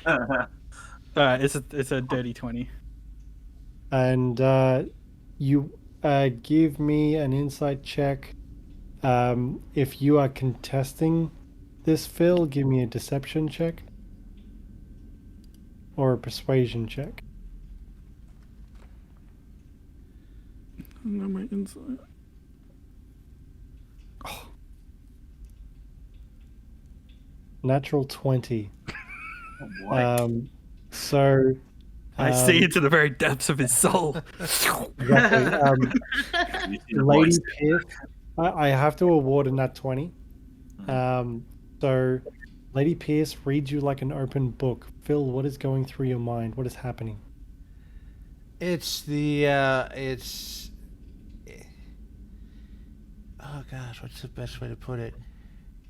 Alright, it's a dirty 20. And you give me an insight check. If you are contesting this, Phil, give me a deception check or a persuasion check. No, my insight. Natural 20. Oh, So I see into the very depths of his soul. exactly. Lady Pierce, I have to award a nat 20. So Lady Pierce reads you like an open book. Phil, what is going through your mind? What is happening? It's oh gosh, what's the best way to put it?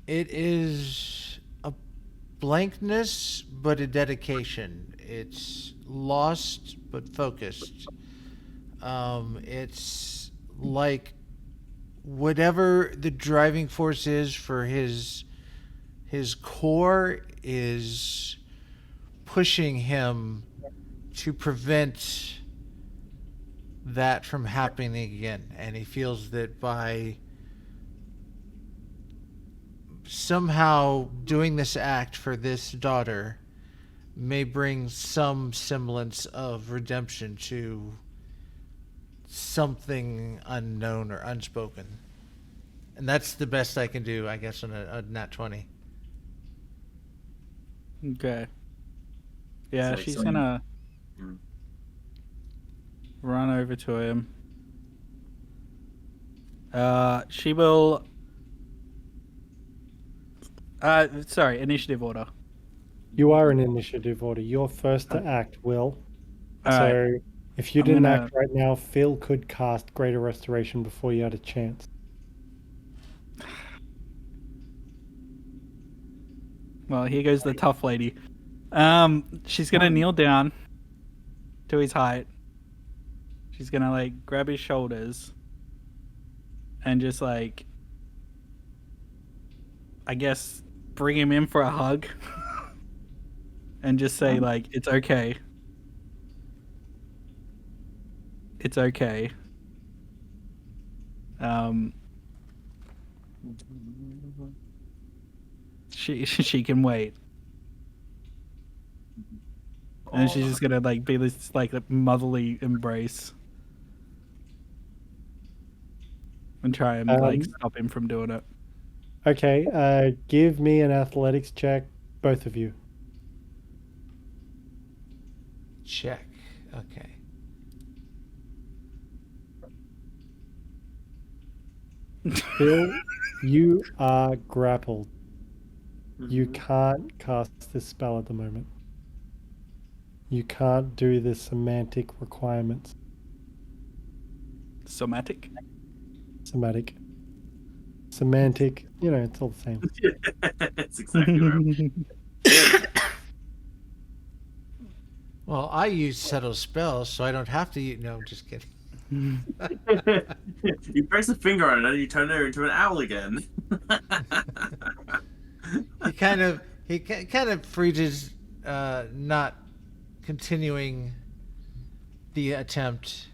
It is a blankness, but a dedication. It's lost, but focused. It's like whatever the driving force is for his core is pushing him to prevent that from happening again. And he feels that by somehow doing this act for this daughter may bring some semblance of redemption to something unknown or unspoken. And that's the best I can do, I guess, on a nat 20. Okay. Yeah, So she's it's gonna. run over to him. She will. Sorry, initiative order. You are in initiative order. You're first to act, Will. All So right. if you I'm didn't gonna- act right now, Phil could cast Greater Restoration before you had a chance. Well, here goes the tough lady. She's gonna kneel down to his height. She's gonna like grab his shoulders and just like, I guess, bring him in for a hug and just say like, it's okay. It's okay. She can wait. And she's just gonna like be this like motherly embrace and try and like stop him from doing it. Okay, give me an athletics check, both of you. Check. Okay. Phil, you are grappled. You can't cast this spell at the moment. You can't do the semantic requirements. Somatic? Semantic. Semantic, you know, it's all the same. It's exactly right. Well, I use settle spells, so I don't have to use... No, I'm just kidding. You press a finger on it and you turn her into an owl again. He kind of freezes, not continuing the attempt,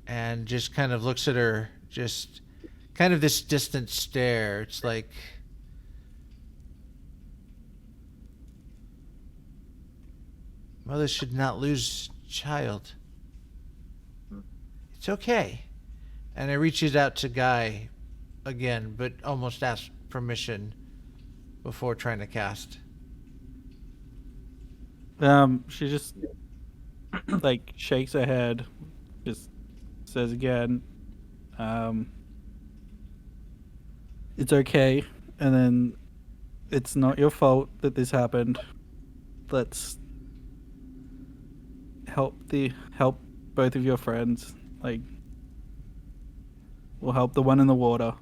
and just kind of looks at her, just kind of this distant stare. It's like, mother should not lose child. It's okay. And I reaches out to Guy again, but almost asks permission before trying to cast. She just like shakes her head, just says again, it's okay, and then it's not your fault that this happened. Let's help both of your friends. Like, we'll help the one in the water.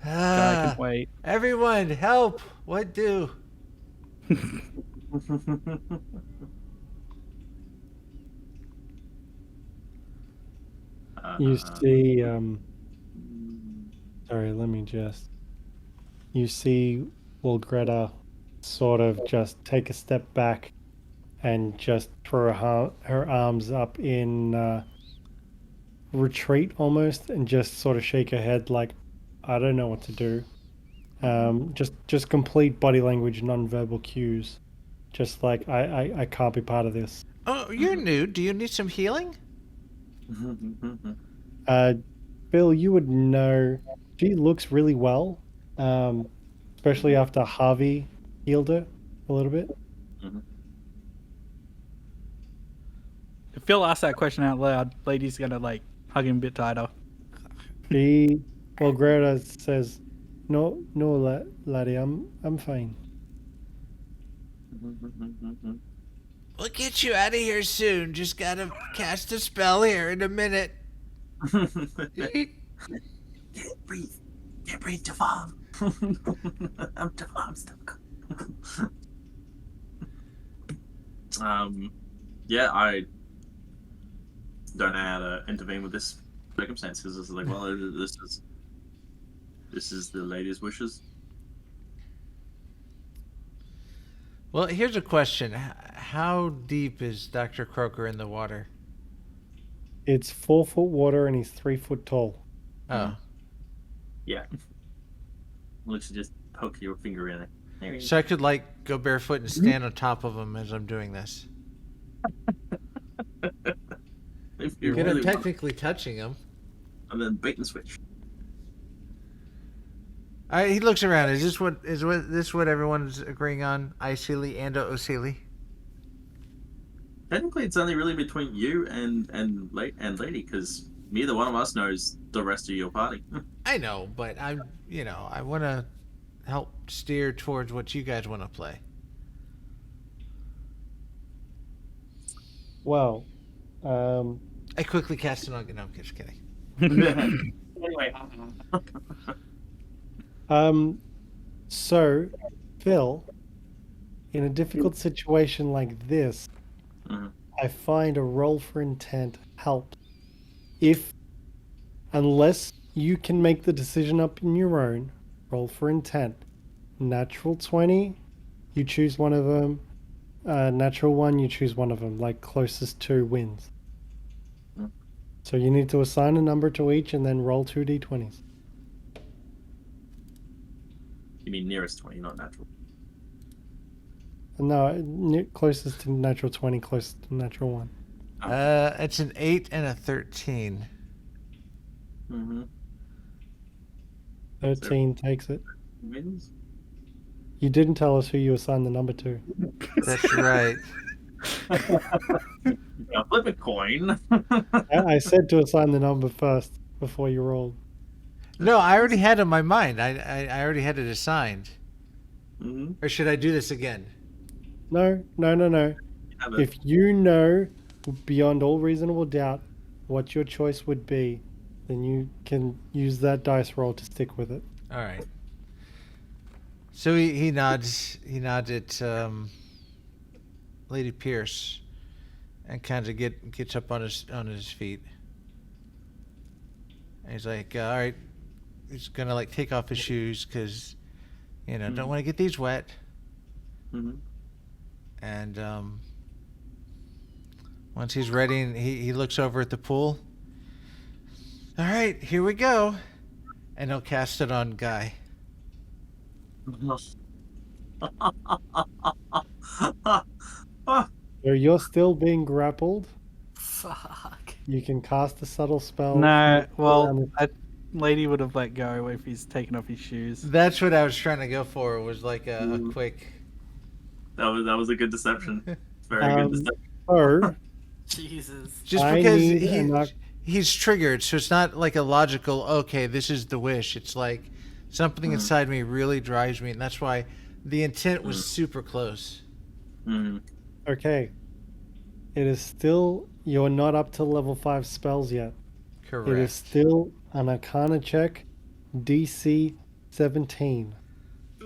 Guy can wait. Everyone, help! What do? You see, sorry, let me just. You see, will Greta sort of just take a step back and just throw her arms up in retreat almost, and just sort of shake her head like, I don't know what to do. Just complete body language, non-verbal cues. Just like, I can't be part of this. Oh, you're new. Do you need some healing? Bill, you would know. She looks really well, especially after Havi healed her a little bit. If Phil asks that question out loud, Lady's gonna like hug him a bit tighter. Well, Greta says, "No, laddie, I'm fine." We'll get you out of here soon. Just gotta cast a spell here in a minute. Can't breathe, Javam. I'm stuck. Yeah, I don't know how to intervene with this circumstance, because it's like, well, this is the lady's wishes. Well, here's a question. How deep is Dr. Croker in the water? It's 4 foot water and he's 3 foot tall. Oh. Yeah. Literally just poke your finger in it. There you So I could, like, go barefoot and stand on top of him as I'm doing this. If you Good, I'm really want. technically touching him. And then bait and switch. He looks around. Is this what everyone's agreeing on? Icily and Ocily? technically it's only really between you and Lady, because neither one of us knows the rest of your party. I know, but I want to help steer towards what you guys want to play. Well, I quickly cast it on. No, I'm just kidding. Anyway. so, Phil, in a difficult situation like this, I find a roll for intent helps. Unless you can make the decision up in your own, roll for intent. Natural 20, you choose one of them. Natural 1, you choose one of them. Like closest to wins. So you need to assign a number to each and then roll 2d20s. You mean nearest 20, not natural. No, closest to natural 20, closest to natural 1. It's an 8 and a 13. 13 takes it. Wins? You didn't tell us who you assigned the number to. That's right. Flip a coin. I said to assign the number first before you rolled. No, I already had it in my mind. I already had it assigned. Or should I do this again? No. If you know beyond all reasonable doubt what your choice would be, then you can use that dice roll to stick with it. All right. So he nods. He nods at Lady Pierce, and kind of gets up on his feet. And he's like, all right. He's gonna like take off his shoes because, don't want to get these wet. And once he's ready, he looks over at the pool. All right, here we go, and he'll cast it on Guy. So you're still being grappled. Fuck. You can cast a subtle spell. No, well, Lady would have let go if he's taken off his shoes. That's what I was trying to go for. Was like a quick. That was a good deception. Very good deception. Or Jesus. Just because he's triggered, so it's not like a logical. Okay, this is the wish. It's like something inside me really drives me, and that's why the intent was super close. Okay. It is still, you're not up to level 5 spells yet. Correct. It is still an Arcana check, DC 17.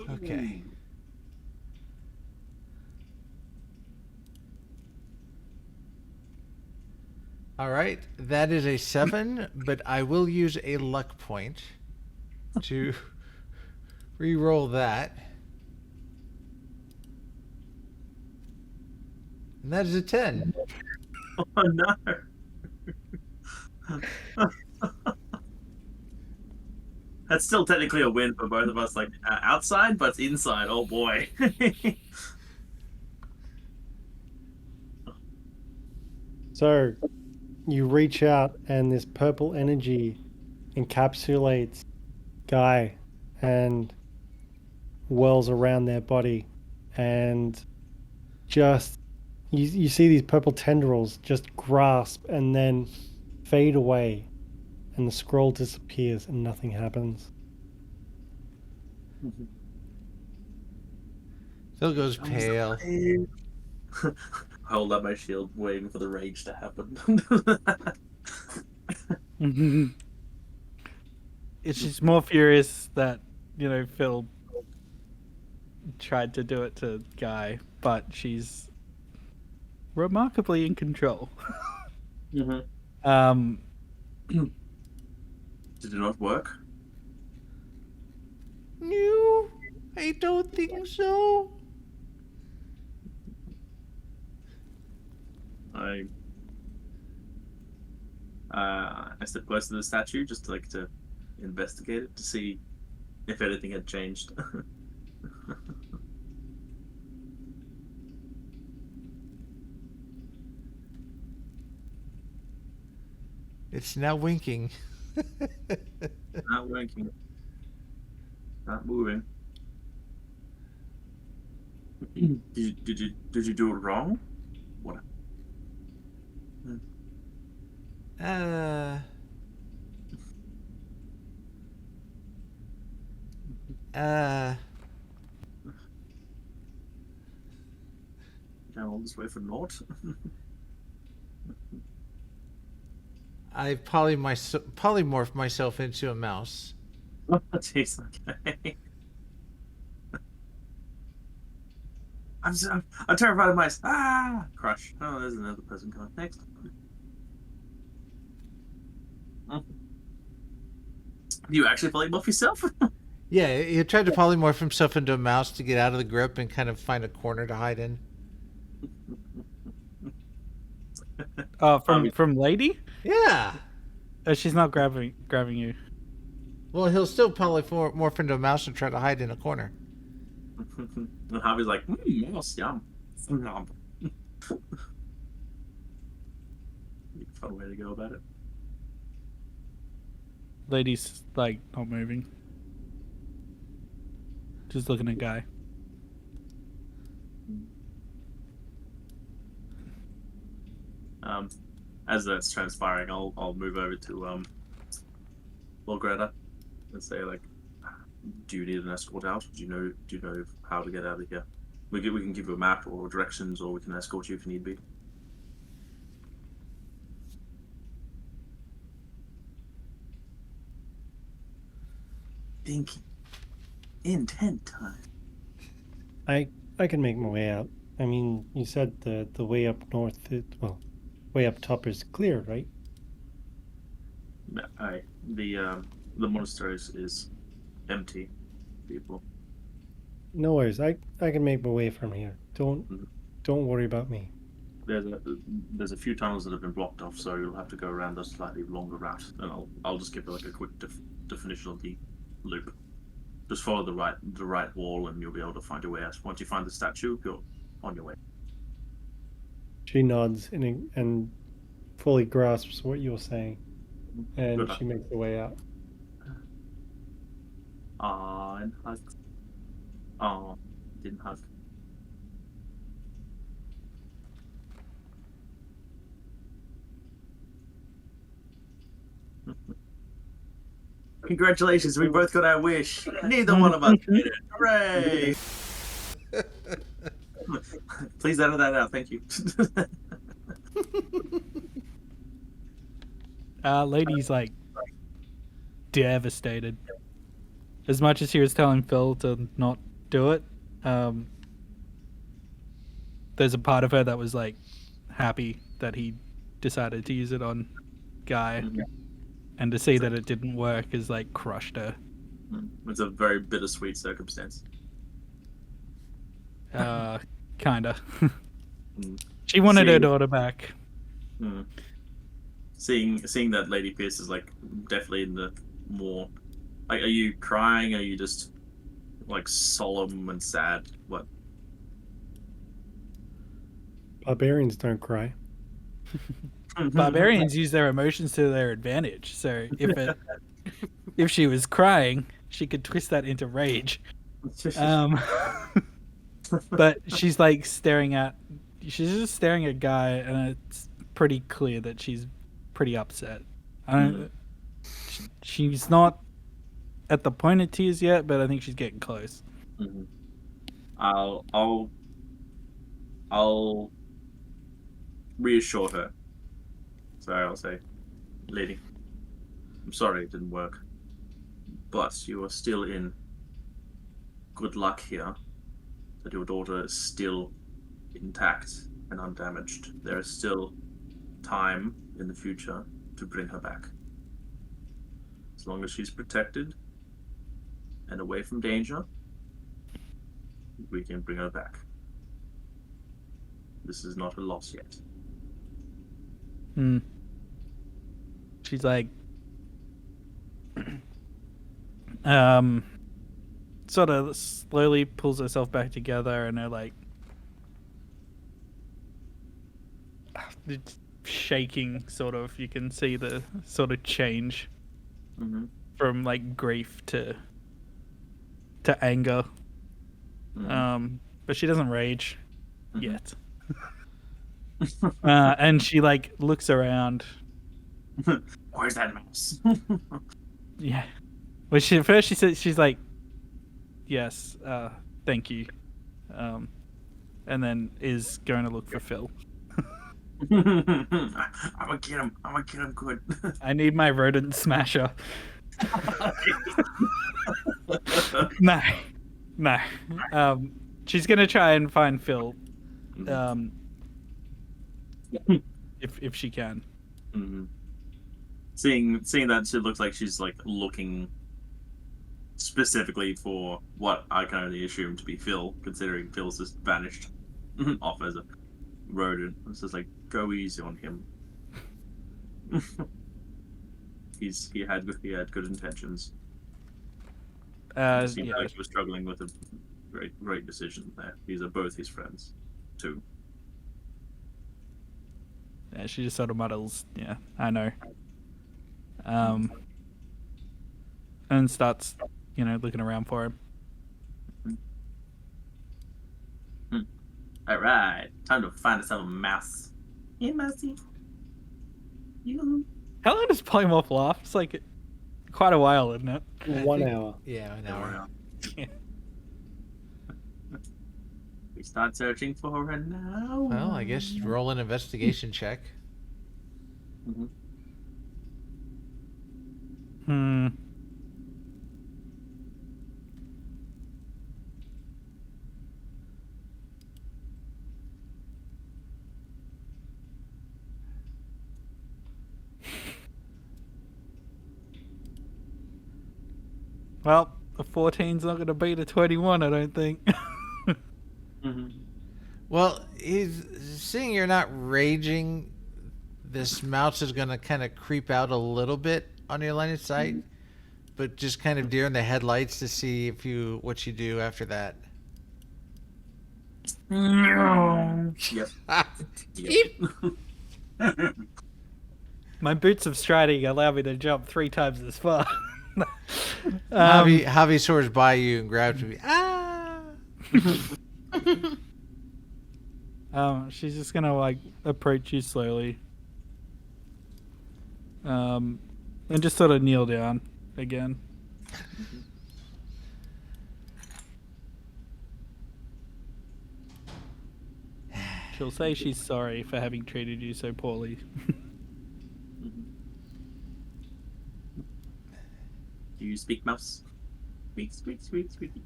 Okay. All right, that is a 7, but I will use a luck point to re-roll that. And that is a 10. Oh no. That's still technically a win for both of us, like outside, but inside. Oh boy. So, you reach out and this purple energy encapsulates Guy and whirls around their body, and just you see these purple tendrils just grasp and then fade away, and the scroll disappears and nothing happens. Phil goes pale. Hold up my shield, waiting for the rage to happen. It's just more furious that, Phil tried to do it to Guy, but she's remarkably in control. Did it not work? No, I don't think so. I stepped close to the statue just to investigate it to see if anything had changed. It's now winking. Not winking. Not moving. Did you do it wrong? What? Uh. All this way for naught. I polymorphed myself into a mouse. Oh, jeez, okay. I'm terrified of mice. Ah! Crush. Oh, there's another person coming. Next. Do you actually polymorph yourself? Yeah, he tried to polymorph himself into a mouse to get out of the grip and kind of find a corner to hide in. From Lady? Yeah. She's not grabbing you. Well, he'll still polymorph into a mouse and try to hide in a corner. And Havi's like, mouse, yum. Nom. Fun way to go about it. Lady's like not moving. Just looking at Guy. As that's transpiring, I'll move over to Greta and say, like, do you need an escort out? Do you know how to get out of here? We can give you a map or directions, or we can escort you if need be. Thinking. Intent time. I can make my way out. I mean, you said the way up north, way up top is clear, right? The monastery is empty, people. No worries. I can make my way from here. Don't worry about me. There's a few tunnels that have been blocked off, so you'll have to go around a slightly longer route, and I'll just give it like a quick definition of the loop. Just follow the right wall, and you'll be able to find your way out. Once you find the statue, you're on your way. She nods and fully grasps what you're saying, and she makes her way out. And hug. Oh, didn't hug. Congratulations, we both got our wish. Neither one of us did it. Hooray! Please edit that out, thank you. Lady's like devastated. As much as he was telling Phil to not do it, there's a part of her that was like happy that he decided to use it on Guy. And to see that it didn't work is like crushed her. It's a very bittersweet circumstance. Kinda. She wanted her daughter back. Seeing that Lady Pierce is like definitely in the more. Like, are you crying? Are you just like solemn and sad? What? Barbarians don't cry. Barbarians use their emotions to their advantage. So if she was crying, she could twist that into rage. But she's like she's just staring at Guy, and it's pretty clear that she's pretty upset. She's not at the point of tears yet, but I think she's getting close. I'll reassure her. So I'll say, Lady, I'm sorry it didn't work, but you are still in good luck here, that your daughter is still intact and undamaged. There is still time in the future to bring her back. As long as she's protected and away from danger, we can bring her back. This is not a loss yet. She's like, sort of slowly pulls herself back together, and her like shaking, sort of. You can see the sort of change from like grief to anger. But she doesn't rage yet. And she like looks around Where's that mouse? Yeah. Well, she said she's like, yes, thank you, and then is going to look for Phil. I'm gonna get him. I'm gonna get him good. I need my rodent smasher. No. She's gonna try and find Phil, if she can. Mm-hmm. Seeing that, she looks like she's like looking specifically for what I can only assume to be Phil, considering Phil's just vanished off as a rodent. It's just like, go easy on him. he had good intentions. It seemed like he was struggling with a great decision there. These are both his friends, too. Yeah, she just sort of muddles. Yeah, I know. And starts, looking around for him. All right, time to find us a mouse. Hey, mousey. You. How long does Polymorph laugh? It's like quite a while, isn't it? 1 hour. Yeah, an hour. We start searching for her now. Well, I guess roll an investigation check. Well, a 14's not going to beat a 21, I don't think. Well, he's seeing you're not raging. This mouse is going to kind of creep out a little bit on your line of sight, but just kind of deer in the headlights to see what you do after that. Yep. My boots of striding allow me to jump 3 times as far. Javi soars by you and grabs you. She's just gonna approach you slowly, and just sort of kneel down again. She'll say she's sorry for having treated you so poorly. Do you speak mouse? Squeak, squeak, squeak, squeaky.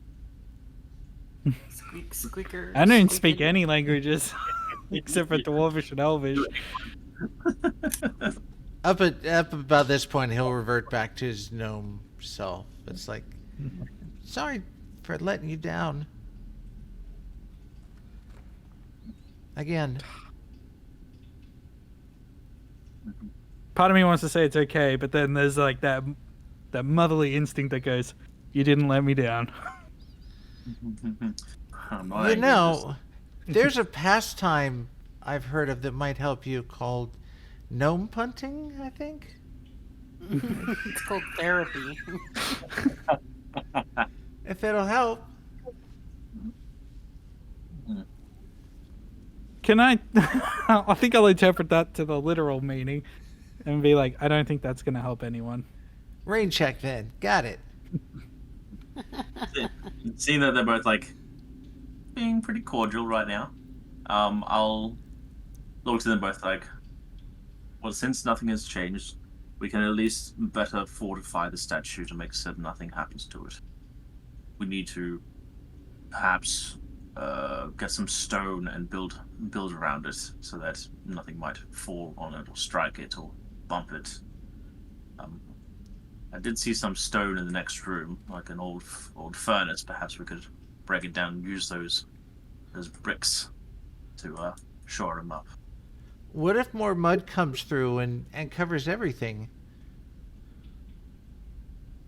Squeak, squeaker. I don't speak any languages except for Dwarvish and Elvish. Up about this point, he'll revert back to his gnome self. It's like, sorry for letting you down. Again. Part of me wants to say it's okay, but then there's like that motherly instinct that goes, "You didn't let me down." There's a pastime I've heard of that might help you called gnome punting, I think. It's called therapy. If it'll help. Can I? I think I'll interpret that to the literal meaning and be like, I don't think that's going to help anyone. Rain check then. Got it. Seeing that they're both being pretty cordial right now, I'll look to them both well, since nothing has changed, we can at least better fortify the statue to make certain nothing happens to it. We need to perhaps get some stone and build around it so that nothing might fall on it or strike it or bump it. I did see some stone in the next room, like an old furnace. Perhaps we could break it down and use those bricks to shore them up. What if more mud comes through and covers everything?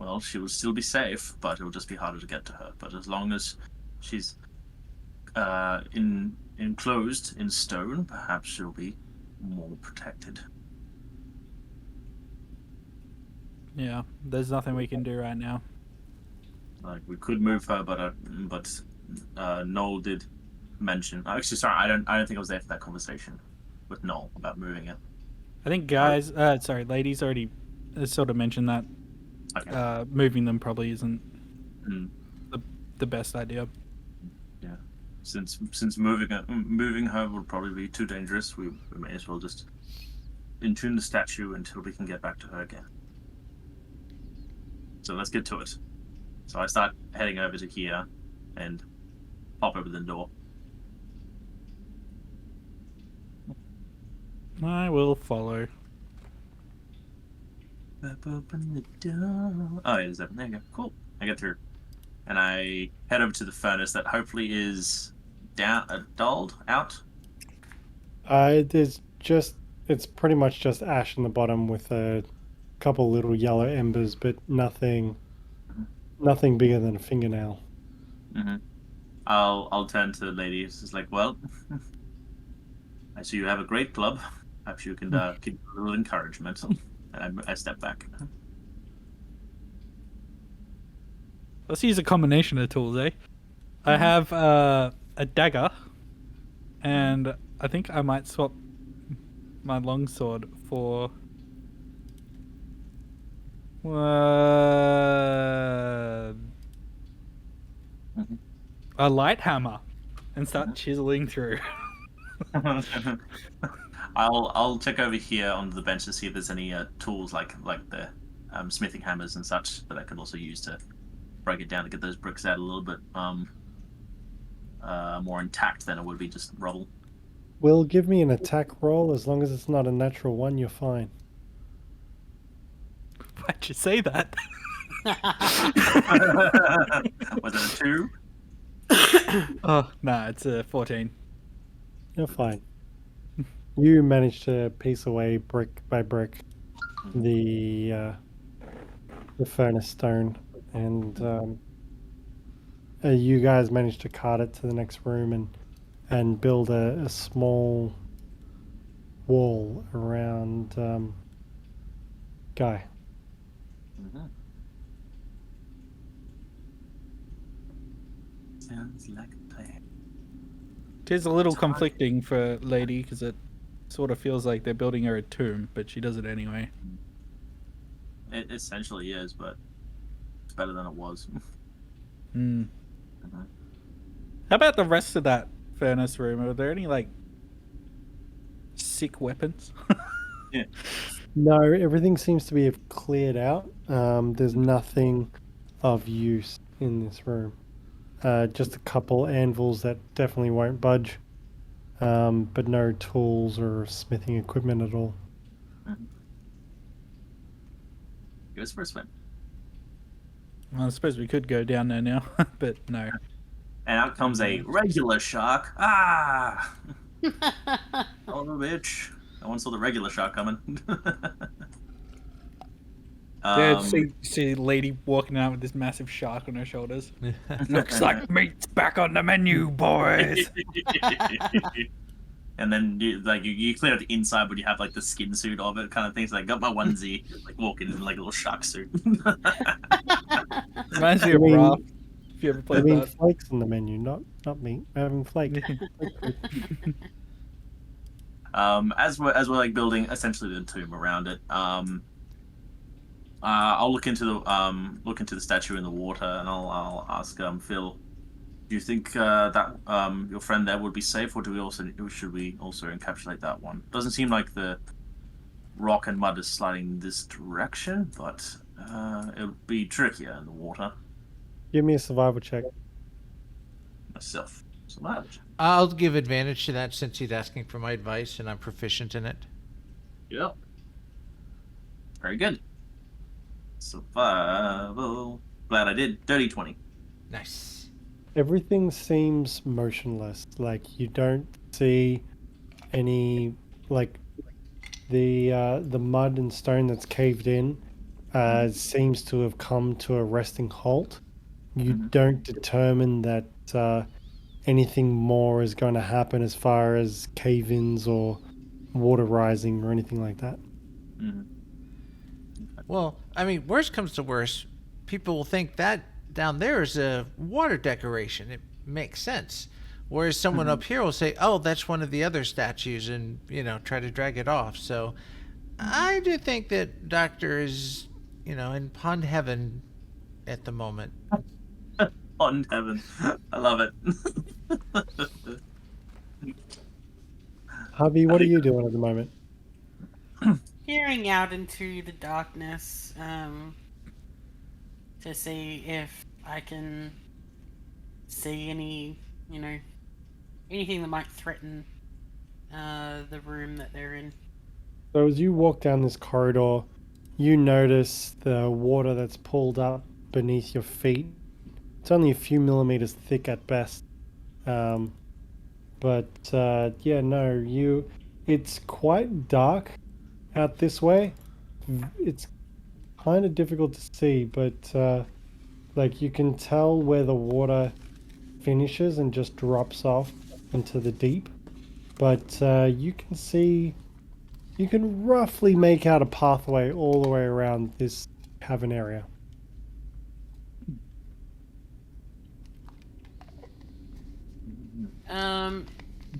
Well, she will still be safe, but it will just be harder to get to her. But as long as she's enclosed in stone, perhaps she'll be more protected. Yeah, there's nothing we can do right now. We could move her, but Noel did mention. Actually, sorry, I don't think I was there for that conversation with Noel about moving it. I think ladies already sort of mentioned that. Okay. Moving them probably isn't Mm. the best idea. Yeah. Since moving her would probably be too dangerous, we may as well just entune the statue until we can get back to her again. So let's get to it. So I start heading over to here and pop open the door. I will follow. Pop open the door. Oh, it is open. There you go. Cool. I get through. And I head over to the furnace that hopefully is dulled out. It's pretty much just ash in the bottom with a couple little yellow embers, but nothing bigger than a fingernail. Mm-hmm. I'll turn to the lady. It's just like, well, I see you have a great club. Perhaps you can give a little encouragement. And I step back. Let's use a combination of tools, eh? I have a dagger, and I think I might swap my longsword for a light hammer and start chiseling through. I'll check over here on the bench to see if there's any tools like the smithing hammers and such that I could also use to break it down to get those bricks out a little bit more intact than it would be just rubble. Will, give me an attack roll. As long as it's not a natural one, you're fine. Why'd you say that? Was it a 2? Oh, nah, it's a 14. You're fine. You managed to piece away brick by brick the furnace stone, and you guys managed to cart it to the next room and build a small wall around Guy. Mm-hmm. Sounds like a plan. It is a little conflicting for Lady because it sort of feels like they're building her a tomb, but she does it anyway. It essentially is, but it's better than it was. Hmm. Mm-hmm. How about the rest of that furnace room? Are there any like sick weapons? Yeah. No, everything seems to be cleared out. There's nothing of use in this room. Just a couple anvils that definitely won't budge, but no tools or smithing equipment at all. Mm-hmm. Give us first swim. Well, I suppose we could go down there now, but no. And out comes a regular shark. Ah! Oh, bitch. No one saw the regular shark coming. Yeah, see Lady walking out with this massive shark on her shoulders. Looks like meat's back on the menu, boys. And then you clear out the inside, but you have like the skin suit of it, kind of things. Like, got my onesie, like walking in like a little shark suit. Reminds me of Raft. If you ever played that. Flakes in the menu, not meat. We're having flake. As we're like building essentially the tomb around it, I'll look into the statue in the water, and I'll ask Phil, do you think that your friend there would be safe, or should we also encapsulate that one? Doesn't seem like the rock and mud is sliding this direction, but it would be trickier in the water. Give me a survival check. Myself, survival check. I'll give advantage to that since he's asking for my advice and I'm proficient in it. Yep. Very good. Survival. Glad I did. Dirty 20. Nice. Everything seems motionless. Like you don't see any like the mud and stone that's caved in seems to have come to a resting halt. You don't determine that anything more is going to happen as far as cave-ins or water rising or anything like that. Mm-hmm. Well, I mean, worst comes to worst, people will think that down there is a water decoration. It makes sense. Whereas someone up here will say, oh, that's one of the other statues, and, try to drag it off. So I do think that Doctor is, in pond heaven at the moment. On heaven. I love it. Havi, what are you doing at the moment? Peering out into the darkness to see if I can see any, anything that might threaten the room that they're in. So as you walk down this corridor, you notice the water that's pulled up beneath your feet. It's only a few millimeters thick at best. It's quite dark out this way. It's kind of difficult to see, but you can tell where the water finishes and just drops off into the deep. But you can roughly make out a pathway all the way around this cavern area.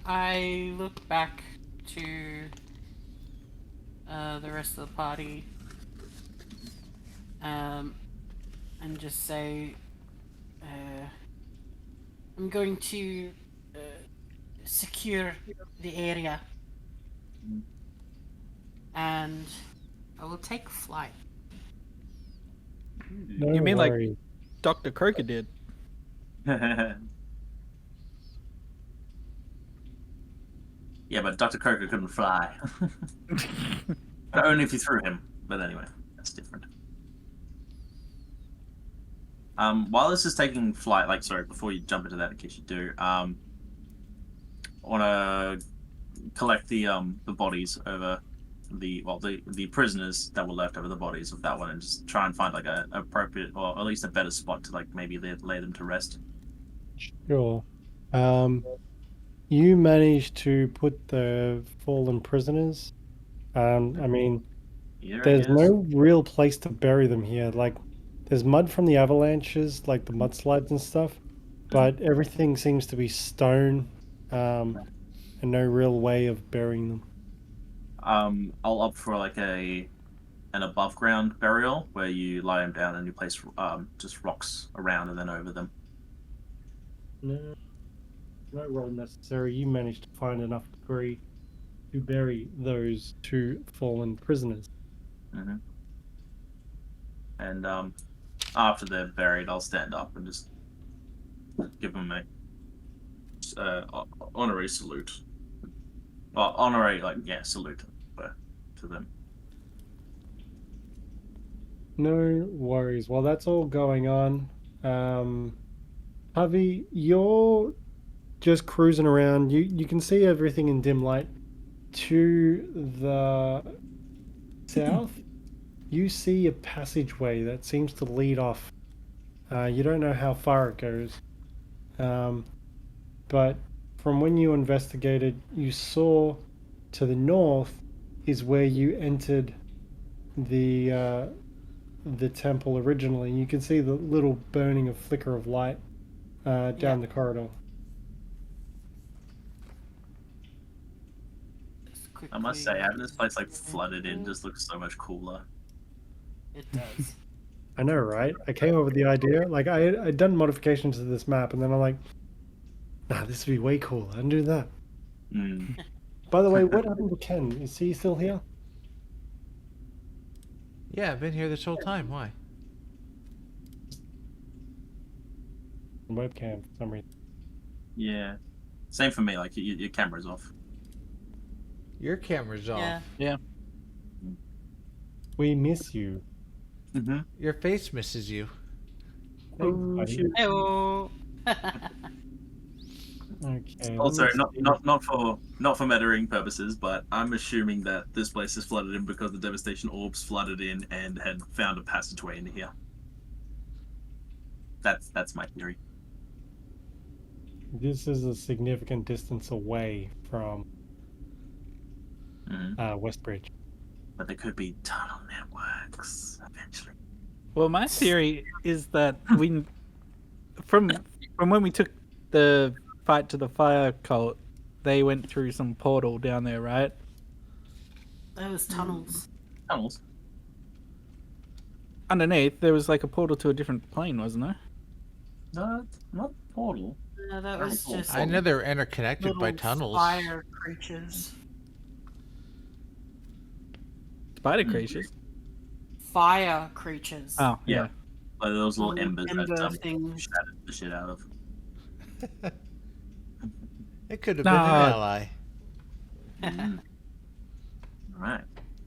I look back to the rest of the party and just say, I'm going to secure the area and I will take flight. No You mean worries. like Dr. Croker did? Yeah, but Dr. Croker couldn't fly. But only if you threw him. But anyway, that's different. While this is taking flight, before you jump into that, in case you do, I want to collect the bodies over the prisoners that were left over the bodies of that one, and just try and find like a appropriate, or at least a better spot to maybe lay them to rest. Sure. You managed to put the fallen prisoners. There's no real place to bury them here. There's mud from the avalanches, like the mudslides and stuff, but everything seems to be stone, and no real way of burying them. I'll opt for an above ground burial where you lie them down and you place just rocks around and then over them. No roll necessary. You managed to find enough debris to bury those two fallen prisoners. Mm-hmm. And after they're buried, I'll stand up and just give them a honorary salute. Well, honorary, salute to them. No worries. While that's all going on, Havi, you're just cruising around. You can see everything in dim light. To the south, you see a passageway that seems to lead off. You don't know how far it goes, but from when you investigated, you saw to the north is where you entered the temple originally. You can see the little burning of flicker of light down the corridor. I must say, having this place flooded in just looks so much cooler. It does. I know, right? I came up with the idea. I'd done modifications to this map, and then I'm like, nah, this would be way cooler. I'd do that. Mm. By the way, what happened to Ken? Is he still here? Yeah, I've been here this whole time. Why? Webcam for some reason. Yeah. Same for me, your camera's off. Your camera's off. Yeah. We miss you. Mm-hmm. Your face misses you. Oh, shoot. Hello. Okay. Also, not for metaing purposes, but I'm assuming that this place is flooded in because the devastation orbs flooded in and had found a passageway into here. That's my theory. This is a significant distance away from Westbridge. But there could be tunnel networks eventually. Well, my theory is that from when we took the fight to the fire cult, they went through some portal down there, right? There was tunnels. Tunnels. Underneath, there was like a portal to a different plane, wasn't there? No, not portal. No, that was just I know they're interconnected by little tunnels. fire creatures. Spider creatures. Fire creatures. Oh, Yeah. yeah. Like those little Little embers ember that things. shattered the shit out of. It could have been an ally. Alright.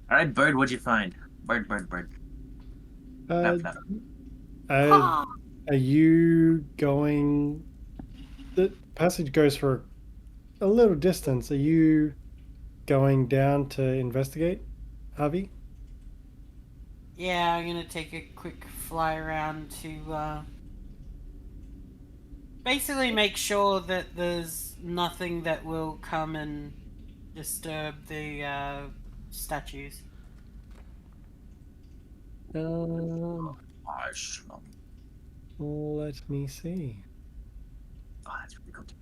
Alright, Bird, what'd you find? Bird. Flap. Are you going? The passage goes for a little distance. Are you going down to investigate, Havi? Yeah, I'm gonna take a quick fly around to basically make sure that there's nothing that will come and disturb the statues. Gosh. Let me see. Oh, that's really good.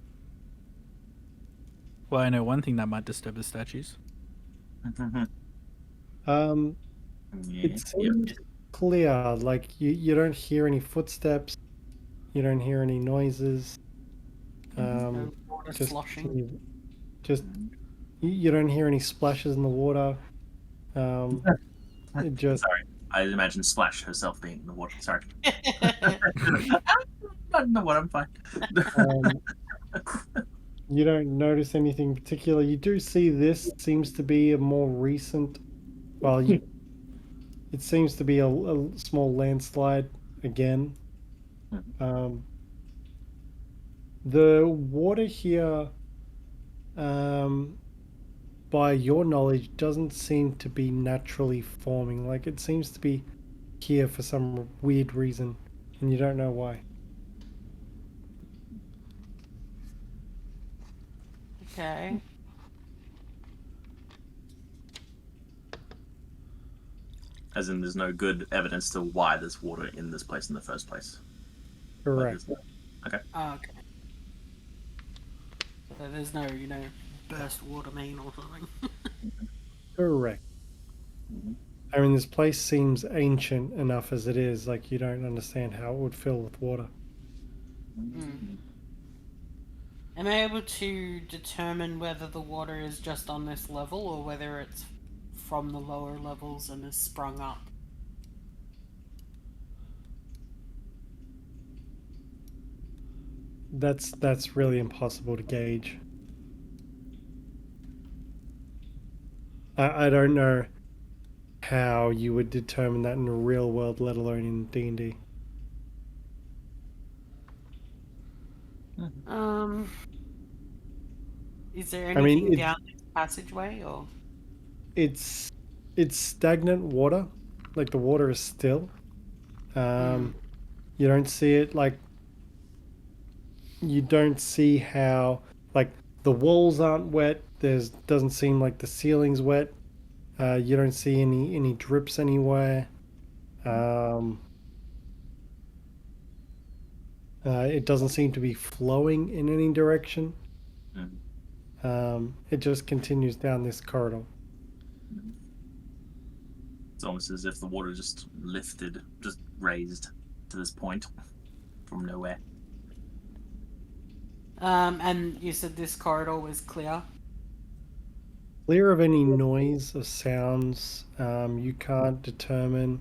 Well, I know one thing that might disturb the statues. It seems clear. Like you don't hear any footsteps. You don't hear any noises. No water sloshing. You don't hear any splashes in the water. It just Sorry, I imagine Splash herself being in the water. Sorry. No, what? I'm fine. you don't notice anything particular. You do see this seems to be a more recent. Well, it seems to be a small landslide again. The water here, by your knowledge, doesn't seem to be naturally forming. Like it seems to be here for some weird reason, and you don't know why. Okay. As in, there's no good evidence to why there's water in this place in the first place. Correct. Okay. Oh, okay. So there's no, burst water main or something. Correct. I mean, this place seems ancient enough as it is. Like you don't understand how it would fill with water. Am I able to determine whether the water is just on this level or whether it's from the lower levels and has sprung up? That's really impossible to gauge. I don't know how you would determine that in the real world, let alone in D&D. Is there anything down this passageway or? It's stagnant water, like the water is still. You don't see it like. You don't see how like the walls aren't wet. Doesn't seem like the ceiling's wet. You don't see any drips anywhere. It doesn't seem to be flowing in any direction. It just continues down this corridor. It's almost as if the water just lifted, just raised to this point from nowhere. And you said this corridor was clear? Clear of any noise or sounds. You can't determine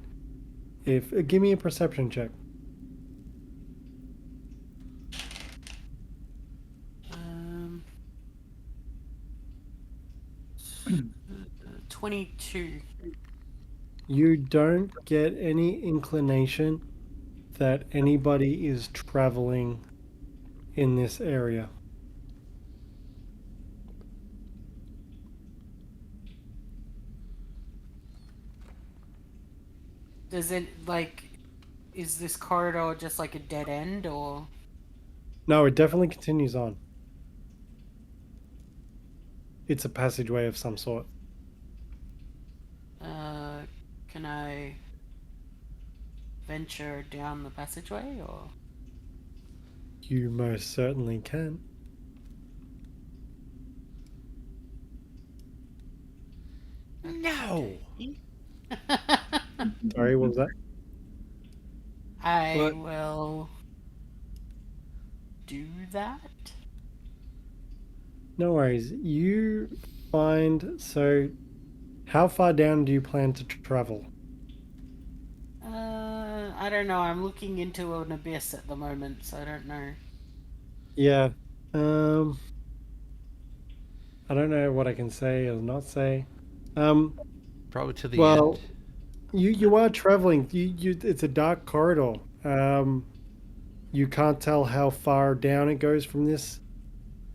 if. Give me a perception check. 22. You don't get any inclination that anybody is traveling in this area. Does it, is this corridor just like a dead end, or? No, it definitely continues on. It's a passageway of some sort. Can I venture down the passageway, or? You most certainly can. No! Sorry, what was that? I What? will do that. No worries. You find. So, how far down do you plan to travel? I don't know. I'm looking into an abyss at the moment, so I don't know. Yeah. I don't know what I can say or not say. Probably to the Well, end. you are traveling. It's a dark corridor. You can't tell how far down it goes from this.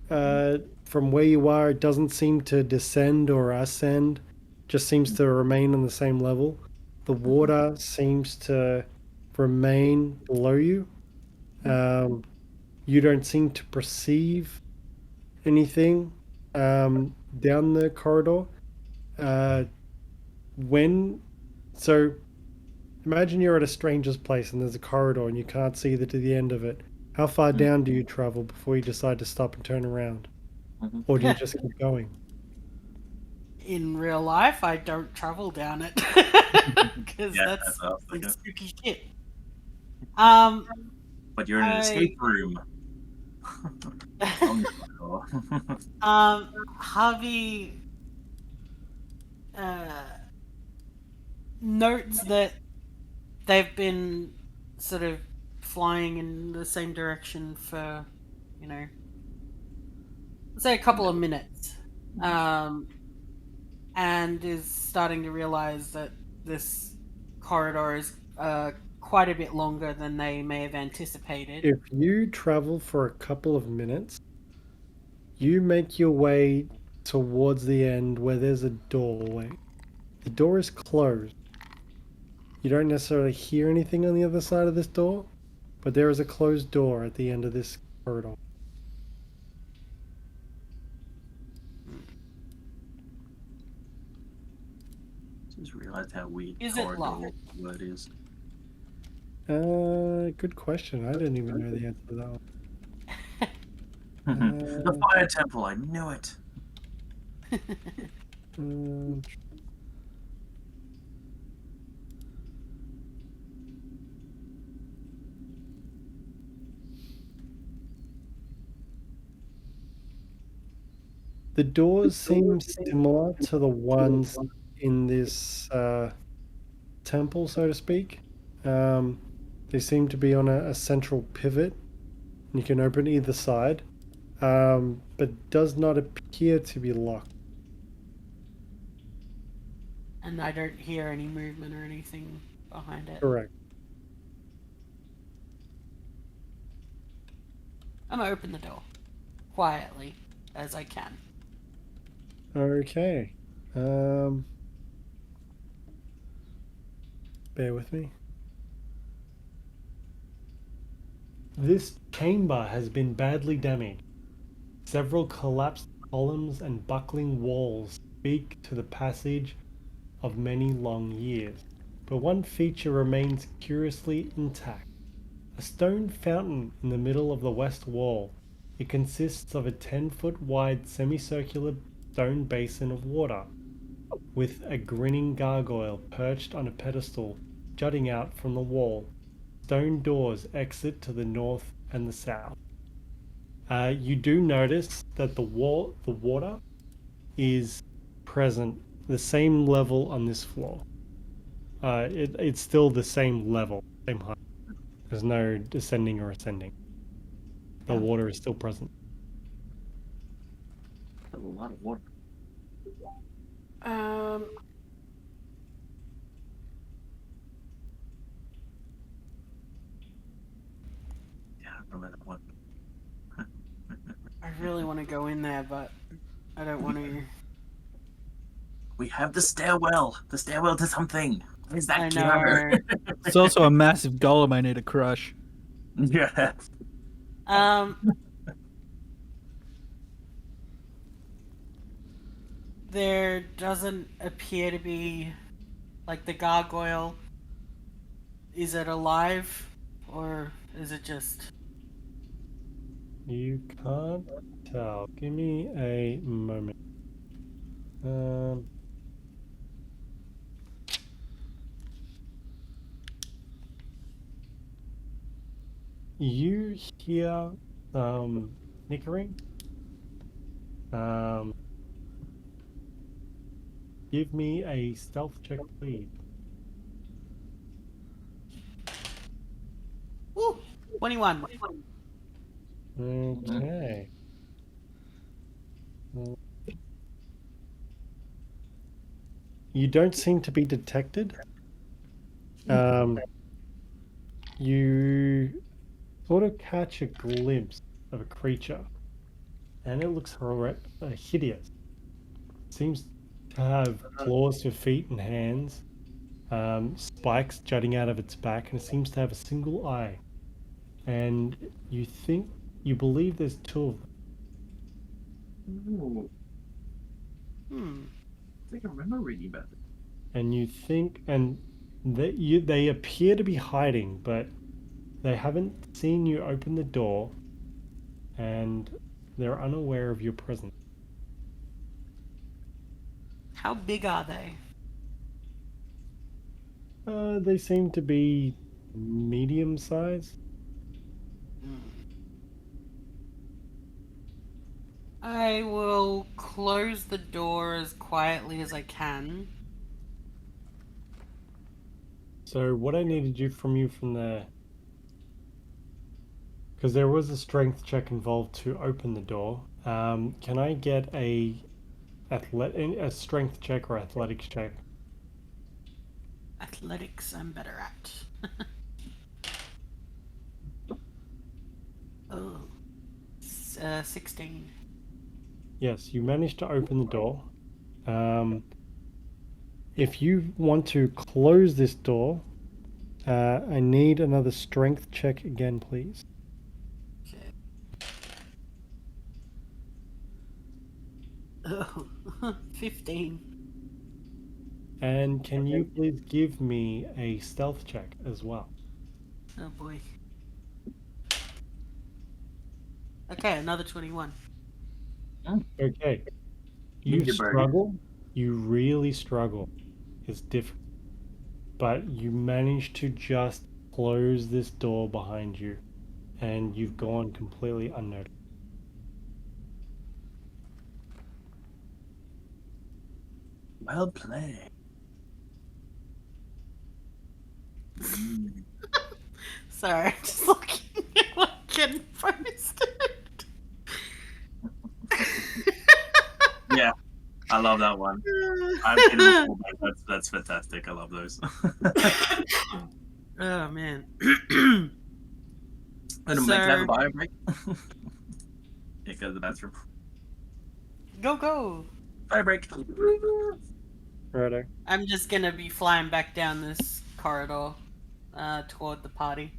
From where you are, it doesn't seem to descend or ascend. Just seems to remain on the same level. The water seems to remain below you. You don't seem to perceive anything down the corridor. Uh, when so imagine you're at a stranger's place and there's a corridor and you can't see to the end of it. How far down do you travel before you decide to stop and turn around? Or do you just keep going? In real life, I don't travel down it because Yeah, that's what I was some thinking. spooky shit. But you're in an escape room. On the floor. Havi notes that they've been sort of flying in the same direction for, let's say a couple of minutes, and is starting to realize that this corridor is quite a bit longer than they may have anticipated. If you travel for a couple of minutes, you make your way towards the end where there's a doorway. The door is closed. You don't necessarily hear anything on the other side of this door, but there is a closed door at the end of this corridor. Just realized how weird Is it corridor locked? word is. Good question. I didn't even know the answer to that one. The fire temple, I knew it. The doors seem similar to the ones in this temple, so to speak. They seem to be on a central pivot. You can open either side, but does not appear to be locked. And I don't hear any movement or anything behind it. Correct. I'm gonna open the door quietly as I can. Okay. Bear with me. This chamber has been badly damaged. Several collapsed columns and buckling walls speak to the passage of many long years, but one feature remains curiously intact. A stone fountain in the middle of the west wall. It consists of a 10-foot wide semicircular stone basin of water, with a grinning gargoyle perched on a pedestal jutting out from the wall. Stone doors exit to the north and the south. You do notice that the water is present the same level on this floor. It's still the same level, same height. There's no descending or ascending. The water is still present. That's a lot of water. Yeah, I remember that one. I really want to go in there, but I don't want to. We have the stairwell. The stairwell to something. What is that, I Keanu? know. It's also a massive golem I need to crush. Yeah. There doesn't appear to be, like, the gargoyle. Is it alive, or is it just? You can't tell. Give me a moment. you hear snickering. Give me a stealth check, please. Woo! 21. Okay. You don't seem to be detected. You sort of catch a glimpse of a creature, and it looks hideous. Seems to have claws for feet and hands, spikes jutting out of its back, and it seems to have a single eye. And you believe there's two of them. Ooh, Hmm. I think I remember reading about this. And you think, and they appear to be hiding, but they haven't seen you open the door, and they're unaware of your presence. How big are they? They seem to be medium size. I will close the door as quietly as I can. So what I needed from you from there, because there was a strength check involved to open the door. Can I get a strength check or athletics check? Athletics, I'm better at. Oh, 16. Yes, you managed to open the door. If you want to close this door, I need another strength check again, please. Okay. Oh, 15. And can you please give me a stealth check as well? Oh boy. Okay, another 21. Okay. You Ninja birdie. struggle. You really struggle. It's difficult. But you manage to just close this door behind you, and you've gone completely unnoticed. Well played. Sorry, I'm just looking at what Ken posted. Yeah, I love that one. I've seen them before, but that's fantastic. I love those. Oh man. I'm gonna make have a So- bio break. Yeah, go to the bathroom. Go. Bio break. Righto. I'm just gonna be flying back down this corridor toward the party.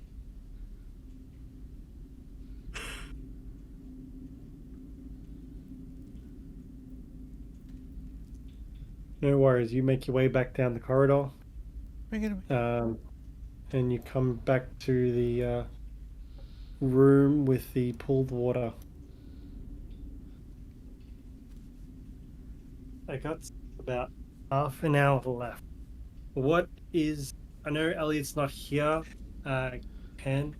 No worries. You make your way back down the corridor, Bring it away. and you come back to the room with the pooled water. I got about half an hour left. I know Elliot's not here. Ken,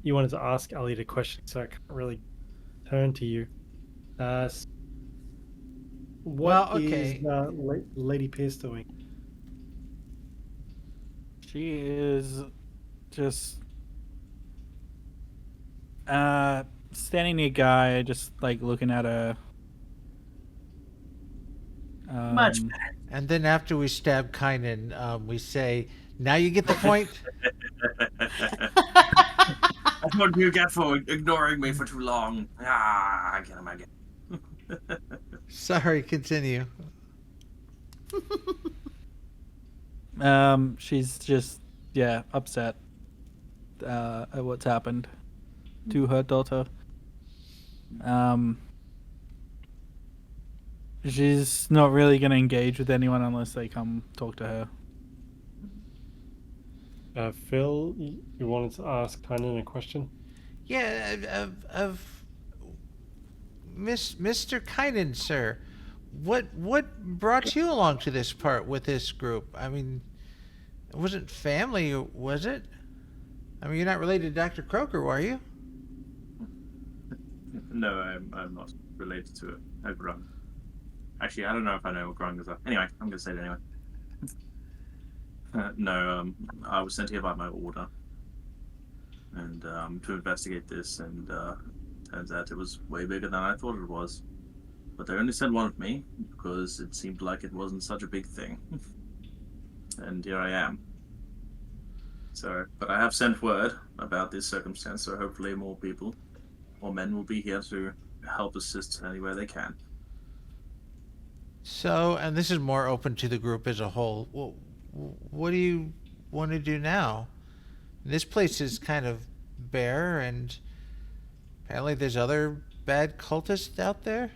you wanted to ask Elliot a question, so I can't really turn to you. What is Lady Pierce doing? She is just standing near Guy, just like looking at her. Much better. And then after we stab Kainen, we say, "Now you get the point." That's what you get for ignoring me for too long. I get him again. Sorry, continue. She's just upset at what's happened to her daughter. She's not really going to engage with anyone unless they come talk to her. Phil, you wanted to ask Kainen a question? Yeah, of Mr. Kainen, sir. What brought you along to this part with this group? I mean, It wasn't family, was it? I mean, you're not related to Dr. Croker, are you? No, I'm not related to a Grung. Actually, I don't know if I know what Grung is. Anyway, I'm gonna say it anyway. No, I was sent here by my order, and to investigate this, and turns out it was way bigger than I thought it was. But they only sent one of me because it seemed like it wasn't such a big thing. And here I am. So, but I have sent word about this circumstance, so hopefully more people or men will be here to help assist anywhere they can. So, and this is more open to the group as a whole. What do you want to do now? This place is kind of bare, and apparently there's other bad cultists out there.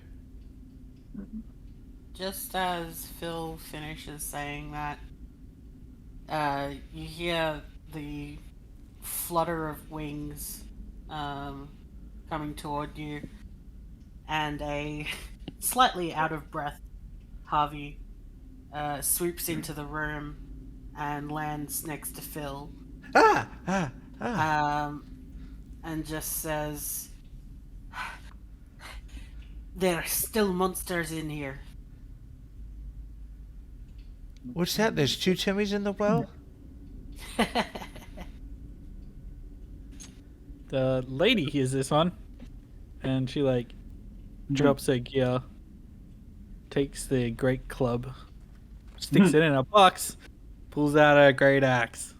Just as Phil finishes saying that, you hear the flutter of wings coming toward you, and a slightly out of breath Havi swoops into the room and lands next to Phil. And just says, "There are still monsters in here." What's that? There's 2 Timmys in the well? The lady hears this one, and she like drops her gear, takes the great club, sticks it in a box, pulls out a great axe.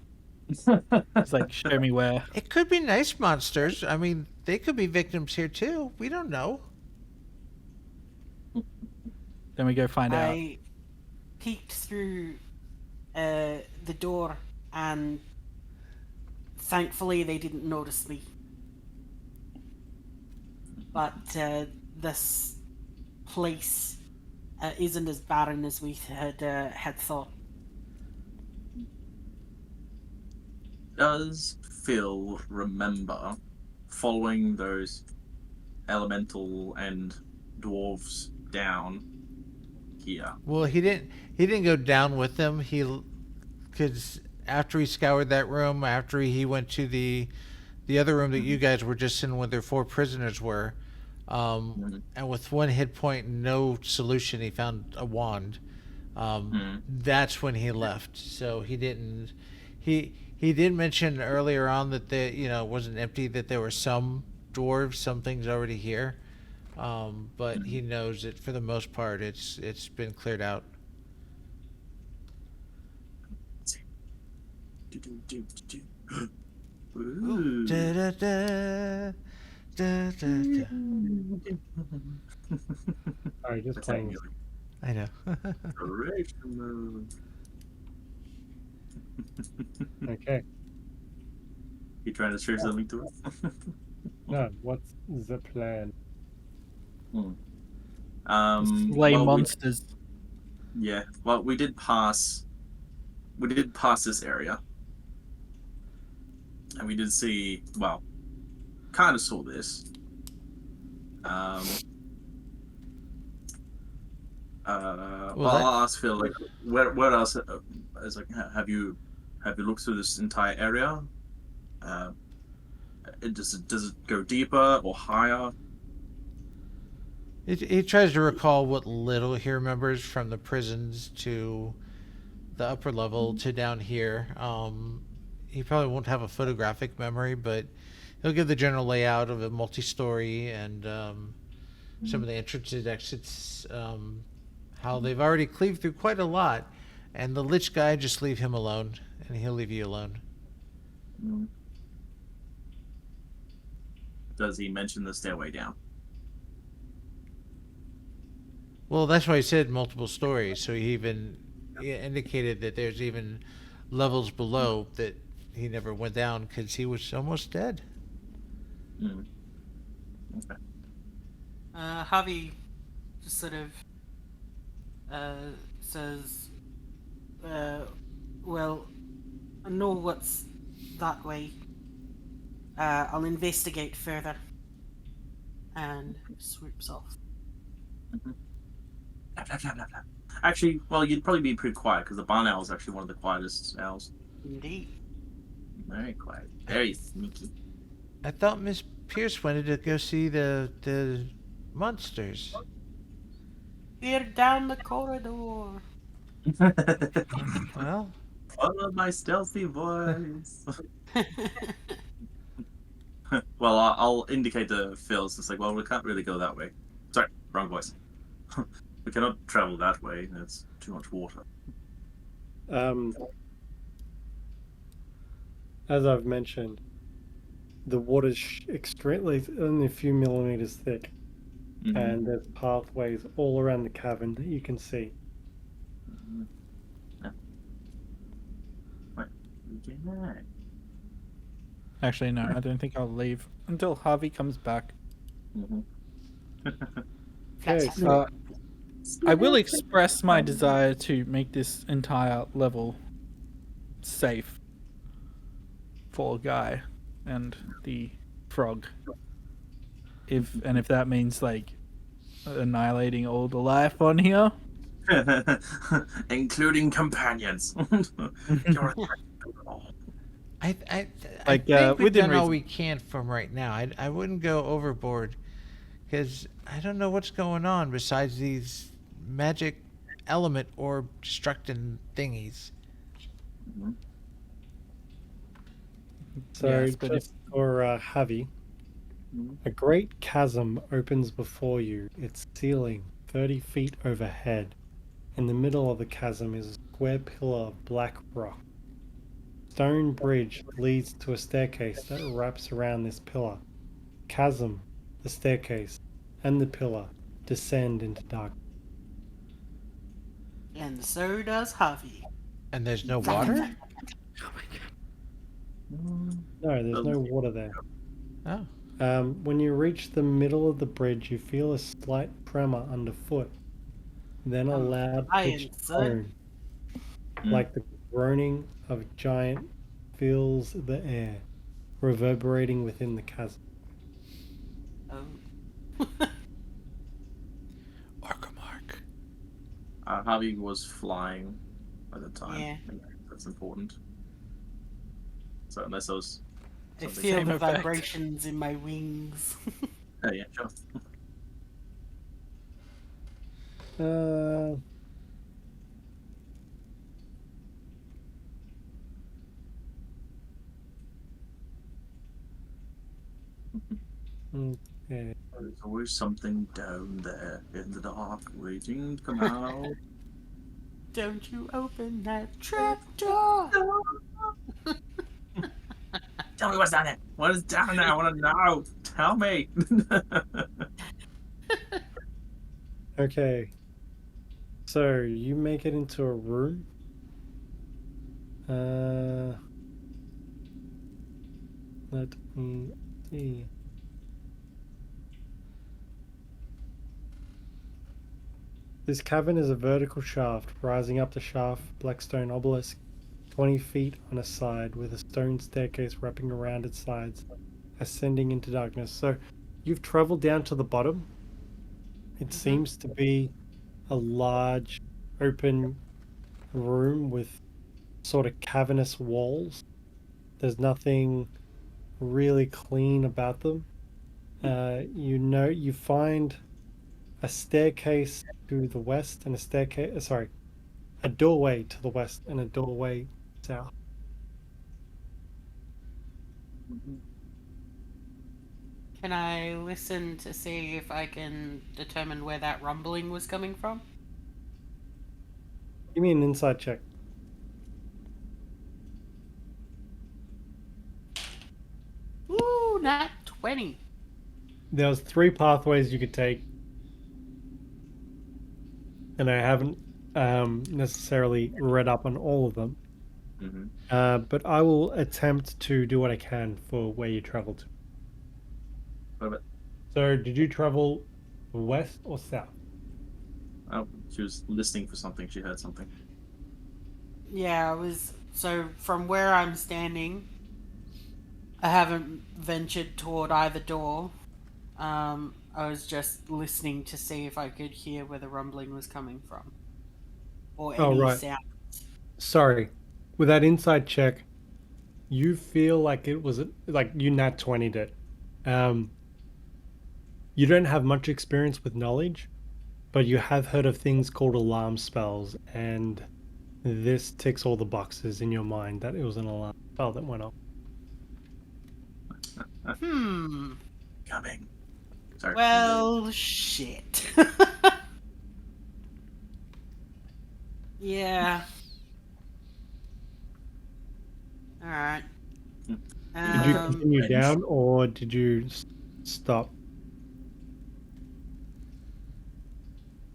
It's like, show me where. It could be nice monsters. I mean, they could be victims here too. We don't know. Then we go find out. I peeked through the door, and thankfully they didn't notice me. But this place isn't as barren as we had thought. Does Phil remember following those elemental and dwarves down here? Well, he didn't go down with them. Because after he scoured that room, after he went to the other room that you guys were just in, where their 4 prisoners were, and with 1 hit point and no solution, he found a wand. That's when he left. So he didn't. He did mention earlier on that it wasn't empty, that there were some dwarves, some things already here. But he knows that for the most part, it's been cleared out. Ooh. Da, da, da, da, da, da. Sorry, just That's playing. I know. Okay. You trying to share something to us? No, what's the plan? Slay monsters. Well, we did pass this area, and we did see, well, kind of saw this. I'll ask Phil, like, where else? Is like, have you looked through this entire area? Does it go deeper or higher? He tries to recall what little he remembers from the prisons to the upper level to down here. He probably won't have a photographic memory, but he'll give the general layout of a multi-story and some of the entrances, exits, how they've already cleaved through quite a lot. And the Lich guy, just leave him alone, and he'll leave you alone. Does he mention the stairway down? Well, that's why he said multiple stories. So he indicated that there's even levels below that he never went down because he was almost dead. Okay. Havi just sort of says, well, I know what's that way. I'll investigate further. And swoops off. Actually, well, you'd probably be pretty quiet because the barn owl is actually one of the quietest owls. Indeed. Very quiet. Very sneaky. I thought Miss Pierce wanted to go see the monsters. We're down the corridor. Well, Follow my stealthy voice. Well, I'll indicate to Phil. It's like, well, we can't really go that way. Sorry, wrong voice. We cannot travel that way. It's too much water. As I've mentioned, the water's extremely only a few millimeters thick, and there's pathways all around the cavern that you can see. Yeah. Right. Okay. Actually, no, I don't think I'll leave until Harvey comes back. Okay, so I will express my desire to make this entire level safe for Guy and the frog. If that means like annihilating all the life on here, Including companions. I Like, think we've within done all reason. we can from right now. I wouldn't go overboard because I don't know what's going on besides these magic element orb destructing thingies. So Yes, but just for Havi, a great chasm opens before you, its ceiling 30 feet overhead. In the middle of the chasm is a square pillar of black rock. Stone bridge leads to a staircase that wraps around this pillar. Chasm, the staircase, and the pillar descend into darkness. And so does Havi. And there's no water? No, there's no water there. Oh. When you reach the middle of the bridge, you feel a slight tremor underfoot. Then a loud pitched tone, like the groaning of a giant, fills the air, reverberating within the chasm. Oh. Orcamark. Harvey was flying at the time. Yeah. That's important. So unless those... I something- feel Same the effect. vibrations in my wings. Oh, yeah, sure. Okay. There's always something down there in the dark waiting to come out. Don't you open that trap door! Tell me what's down there. What is down there? I want to know. Tell me. Okay. So you make it into a room. Let me see. This cavern is a vertical shaft. Rising up the shaft, black stone obelisk, 20 feet on a side, with a stone staircase wrapping around its sides, ascending into darkness. So you've traveled down to the bottom. It seems to be a large open room with sort of cavernous walls. There's nothing really clean about them. You find a staircase to the west and a doorway to the west and a doorway south. Can I listen to see if I can determine where that rumbling was coming from? Give me an inside check. Ooh, nat 20. There was 3 pathways you could take, and I haven't necessarily read up on all of them. But I will attempt to do what I can for where you traveled to. What So, did you travel west or south? Oh, she was listening for something. She heard something. Yeah, I was. So, from where I'm standing, I haven't ventured toward either door. I was just listening to see if I could hear where the rumbling was coming from. or Oh, any right. sound. Sorry. With that inside check, you feel like it was like you nat 20'd it. You don't have much experience with knowledge, but you have heard of things called alarm spells, and this ticks all the boxes in your mind that it was an alarm spell that went off. Coming. Sorry. Well, shit. Yeah. Alright. Did you continue down, or did you stop?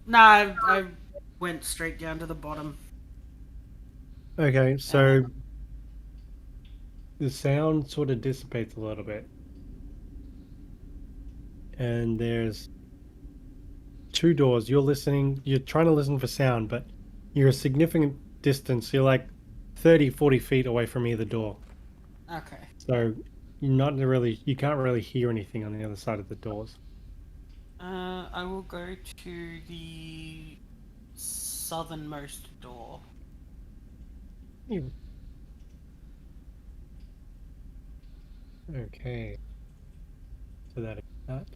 No, I went straight down to the bottom. Okay, so the sound sort of dissipates a little bit. And there's 2 doors. You're trying to listen for sound, but you're a significant distance. You're like 30, 40 feet away from either door. Okay. So you can't really hear anything on the other side of the doors. I will go to the southernmost door. Okay. So that is that.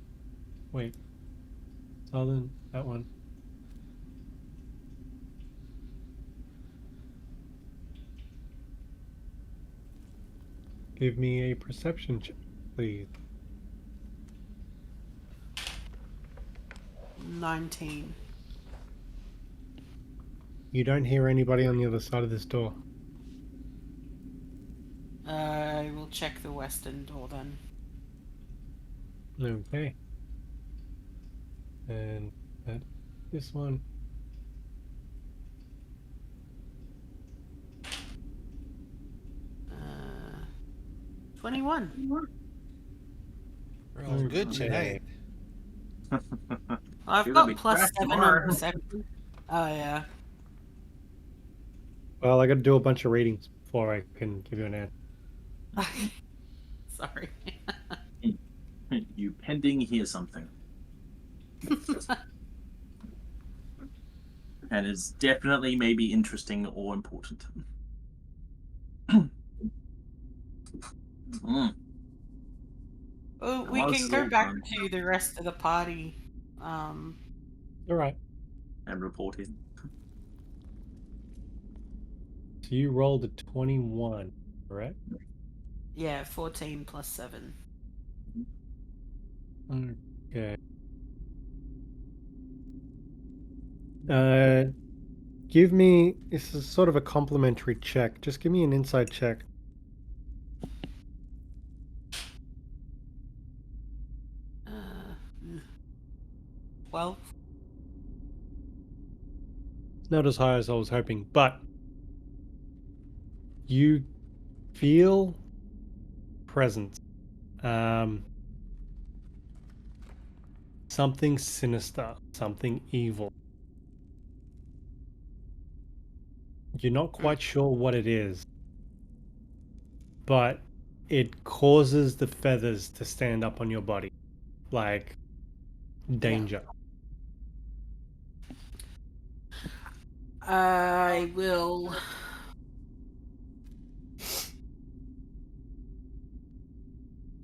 Wait. Southern, that one. Give me a perception check, please. 19. You don't hear anybody on the other side of this door. I will check the western door then. Okay. And this one. Uh, 21. We're all good tonight. I've You're got gonna be plus crap 7 tomorrow. on perception. Oh, yeah. Well, I got to do a bunch of readings before I can give you an answer. Sorry. You pending hear something. And it's definitely maybe interesting or important. Well, we Well, can it's go all back fun. to the rest of the party. All right. And report in. So you rolled a 21, correct? Yeah, 14 plus 7. Okay. Give me, this is sort of a complimentary check. Just give me an inside check. Uh, 12. Not as high as I was hoping, but you feel presence. Something sinister, something evil. You're not quite sure what it is, but it causes the feathers to stand up on your body, like danger. I will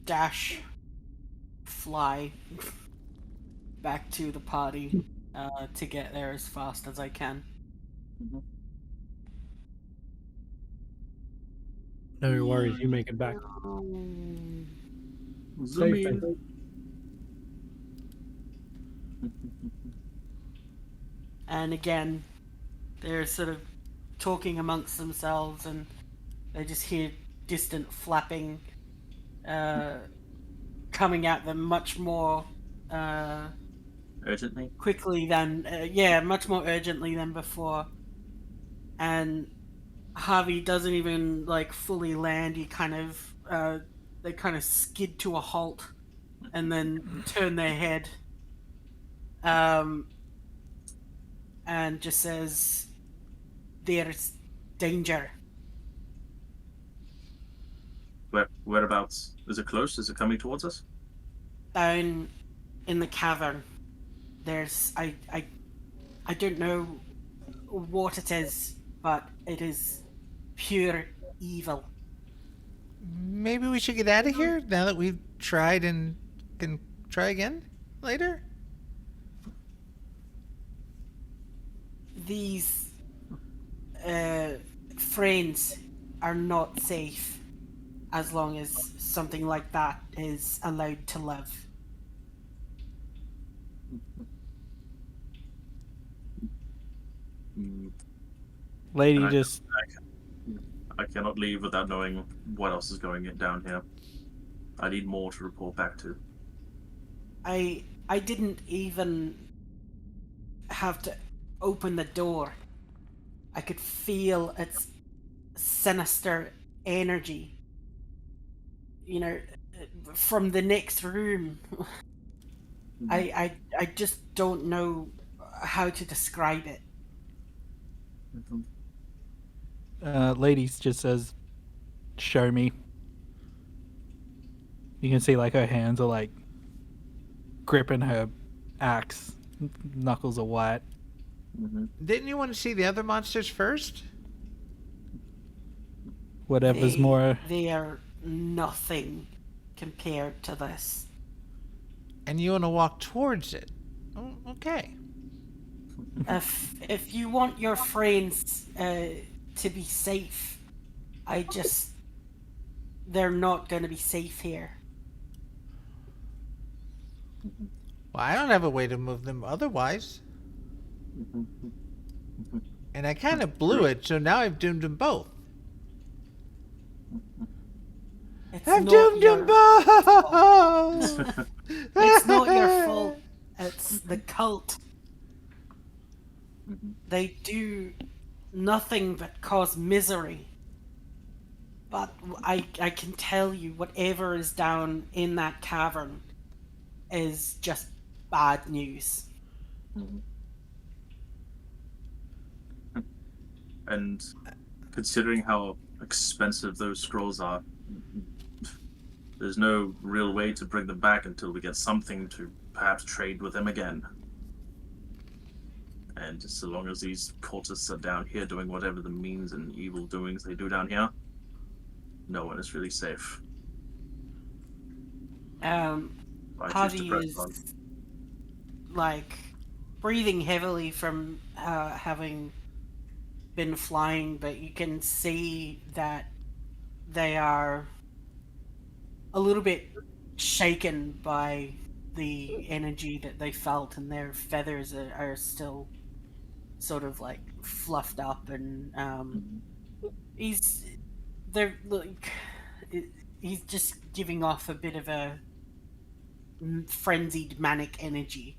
dash, fly back to the party to get there as fast as I can. No worries, you make it back. Zoom Safe, in. And again, they're sort of talking amongst themselves, and they just hear distant flapping coming at them much more Urgently. quickly than much more urgently than before. And Havi doesn't even like fully land. He kind of they kind of skid to a halt and then turn their head and just says, "There's danger." Whereabouts? Is it close? Is it coming towards us? Down in the cavern, there's I don't know what it is, but it is pure evil. Maybe we should get out of here now that we've tried and can try again later? These friends are not safe as long as something like that is allowed to live. Lady And just I cannot leave without knowing what else is going down here. I need more to report back to. I didn't even have to open the door. I could feel its sinister energy. You know, from the next room. I just don't know how to describe it. lady just says, "Show me." You can see like her hands are like gripping her axe. Knuckles are white. Didn't you want to see the other monsters first? Whatever's more. They are nothing compared to this. And you want to walk towards it? Oh, okay. If you want your friends to be safe, they're not going to be safe here. Well, I don't have a way to move them otherwise. And I kind of blew it, so now I've doomed them both. I've doomed them both! It's not your fault. It's the cult. They do nothing but cause misery. But I can tell you, whatever is down in that cavern is just bad news. And considering how expensive those scrolls are, there's no real way to bring them back until we get something to perhaps trade with them again. And just so long as these cultists are down here doing whatever the means and evil doings they do down here, no one is really safe. Havi is like breathing heavily from having been flying, but you can see that they are a little bit shaken by the energy that they felt, and their feathers are still sort of like fluffed up, and he's just giving off a bit of a frenzied manic energy.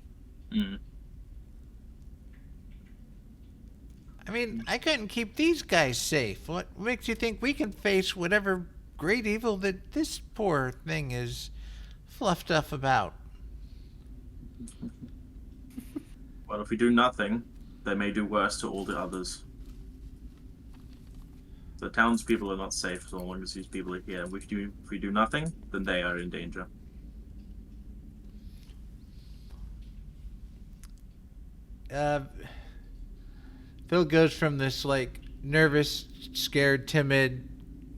I mean, I couldn't keep these guys safe. What makes you think we can face whatever great evil that this poor thing is fluffed up about? Well, if we do nothing, they may do worse to all the others. The townspeople are not safe so long as these people are here. If we do nothing, then they are in danger. Phil goes from this like nervous, scared, timid,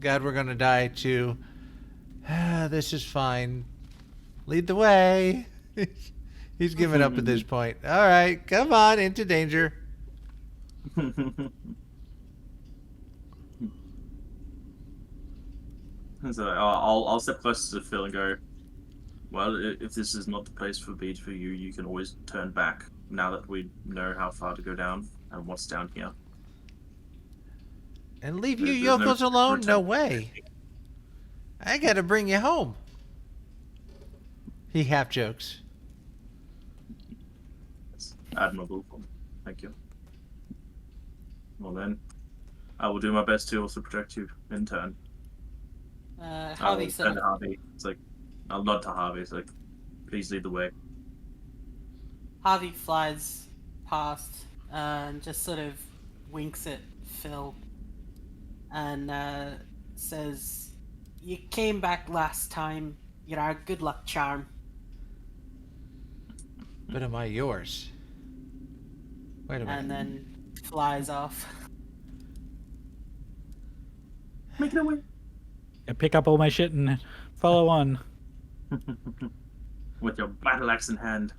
God, we're gonna die to this is fine. Lead the way. He's given up at this point. All right, come on, into danger. So I'll step closer to Phil and go, well, if this is not the place for you, you can always turn back now that we know how far to go down and what's down here. And leave you There's yokels no alone? No return. way. I gotta bring you home. He half jokes. It's admirable. Thank you. Well then, I will do my best to also protect you in turn. Havi I'll said, turn to Harvey. It's like, I'll nod to Harvey. It's like, please lead the way. Havi flies past and just sort of winks at Phil and says, "You came back last time. You're our good luck charm." But am I yours? Wait a minute. And then flies off. Make it away. I pick up all my shit and follow on. With your battle axe in hand.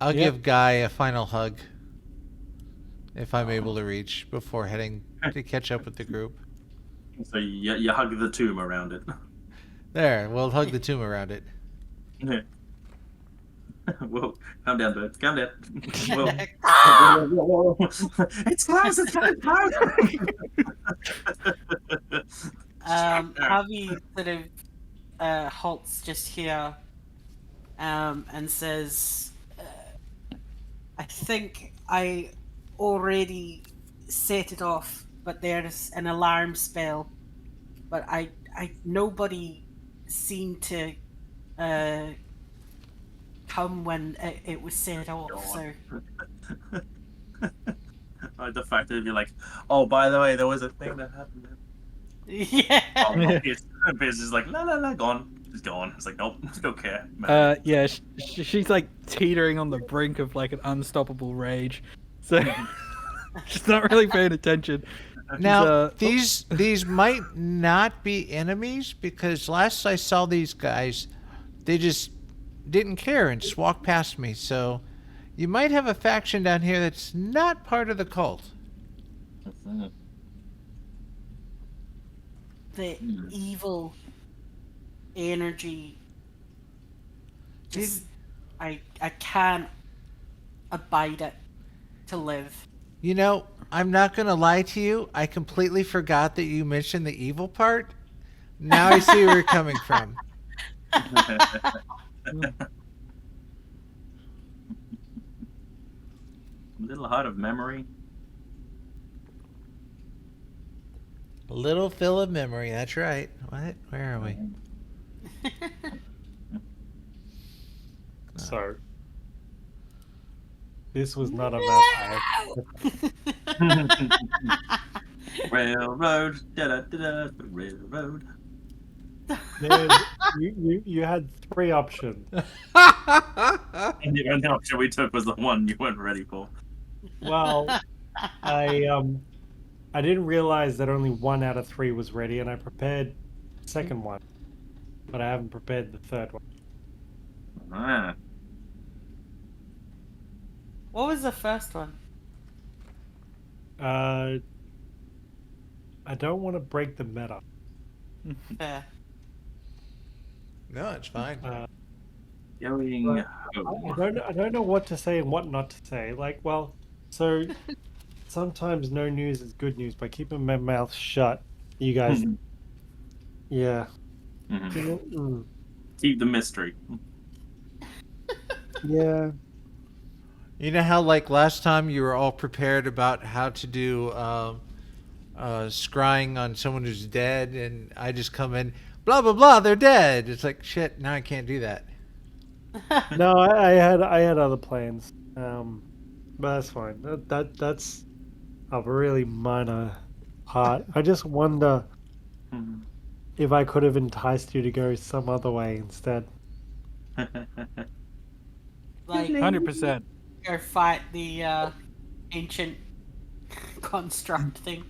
I'll Yep. give Guy a final hug if I'm able to reach before heading to catch up with the group. So you hug the tomb around it. There, we'll hug the tomb around it. Whoa, calm down, bird. Calm down. Whoa. It's close. It's close. Havi sort of halts just here and says, I think I already set it off, but there's an alarm spell. But nobody seemed to come when it was set off, so... The fact that you're like, oh, by the way, there was a thing that happened. Yeah. Biz is like, no, gone. She's gone. It's like, nope, don't care. Yeah, she's like teetering on the brink of like an unstoppable rage. So she's not really paying attention. Now, these might not be enemies, because last I saw these guys, they just didn't care and just walked past me. So you might have a faction down here that's not part of the cult. The evil energy. Just, I can't abide it to live. You know, I'm not going to lie to you. I completely forgot that you mentioned the evil part. Now I see where you're coming from. Little heart of memory. Little fill of memory. That's right. What? Where are we? So, this was not a map. Railroad, da-da-da-da, railroad. You had 3 options. And the only option we took was the one you weren't ready for. Well, I didn't realize that only 1 out of 3 was ready, and I prepared the second one, but I haven't prepared the third one. Ah. What was the first one? I don't want to break the meta. Fair. No, it's fine. Going I don't know what to say and what not to say. Like, well, so sometimes no news is good news. By keeping my mouth shut, you guys, yeah. Keep the mystery. Yeah. You know how, like, last time you were all prepared about how to do scrying on someone who's dead, and I just come in, blah, blah, blah, they're dead. It's like, shit, now I can't do that. No, I had other plans. But that's fine. That's a really minor part. I just wonder if I could have enticed you to go some other way instead. Like 100%. go fight the ancient construct thing.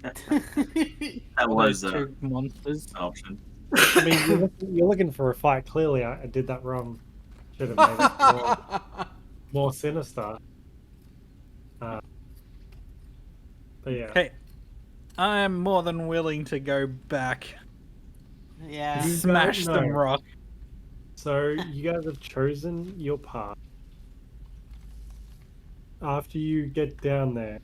That was two monsters. an option. I mean, you're looking for a fight. Clearly, I did that wrong. Should have made it more sinister. But yeah. Okay, I am more than willing to go back. Yeah. You Smash don't them know. rock. So you guys have chosen your path. After you get down there,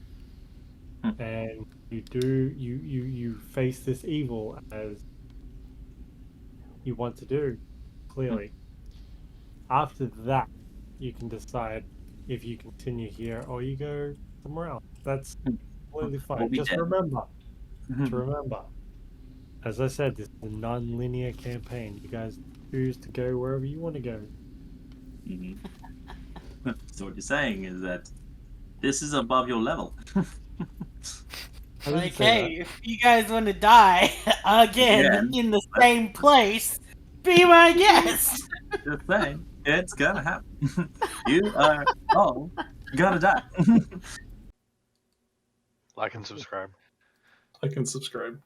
and you face this evil as you want to do, clearly. After that, you can decide if you continue here or you go somewhere else. That's completely fine. Just remember, as I said, this is a non-linear campaign. You guys choose to go wherever you want to go. So what you're saying is that this is above your level. Like, hey, if you guys want to die again in the same place, be my guest. Just saying, it's gonna happen. You are all gonna die. Like and subscribe. Like and subscribe.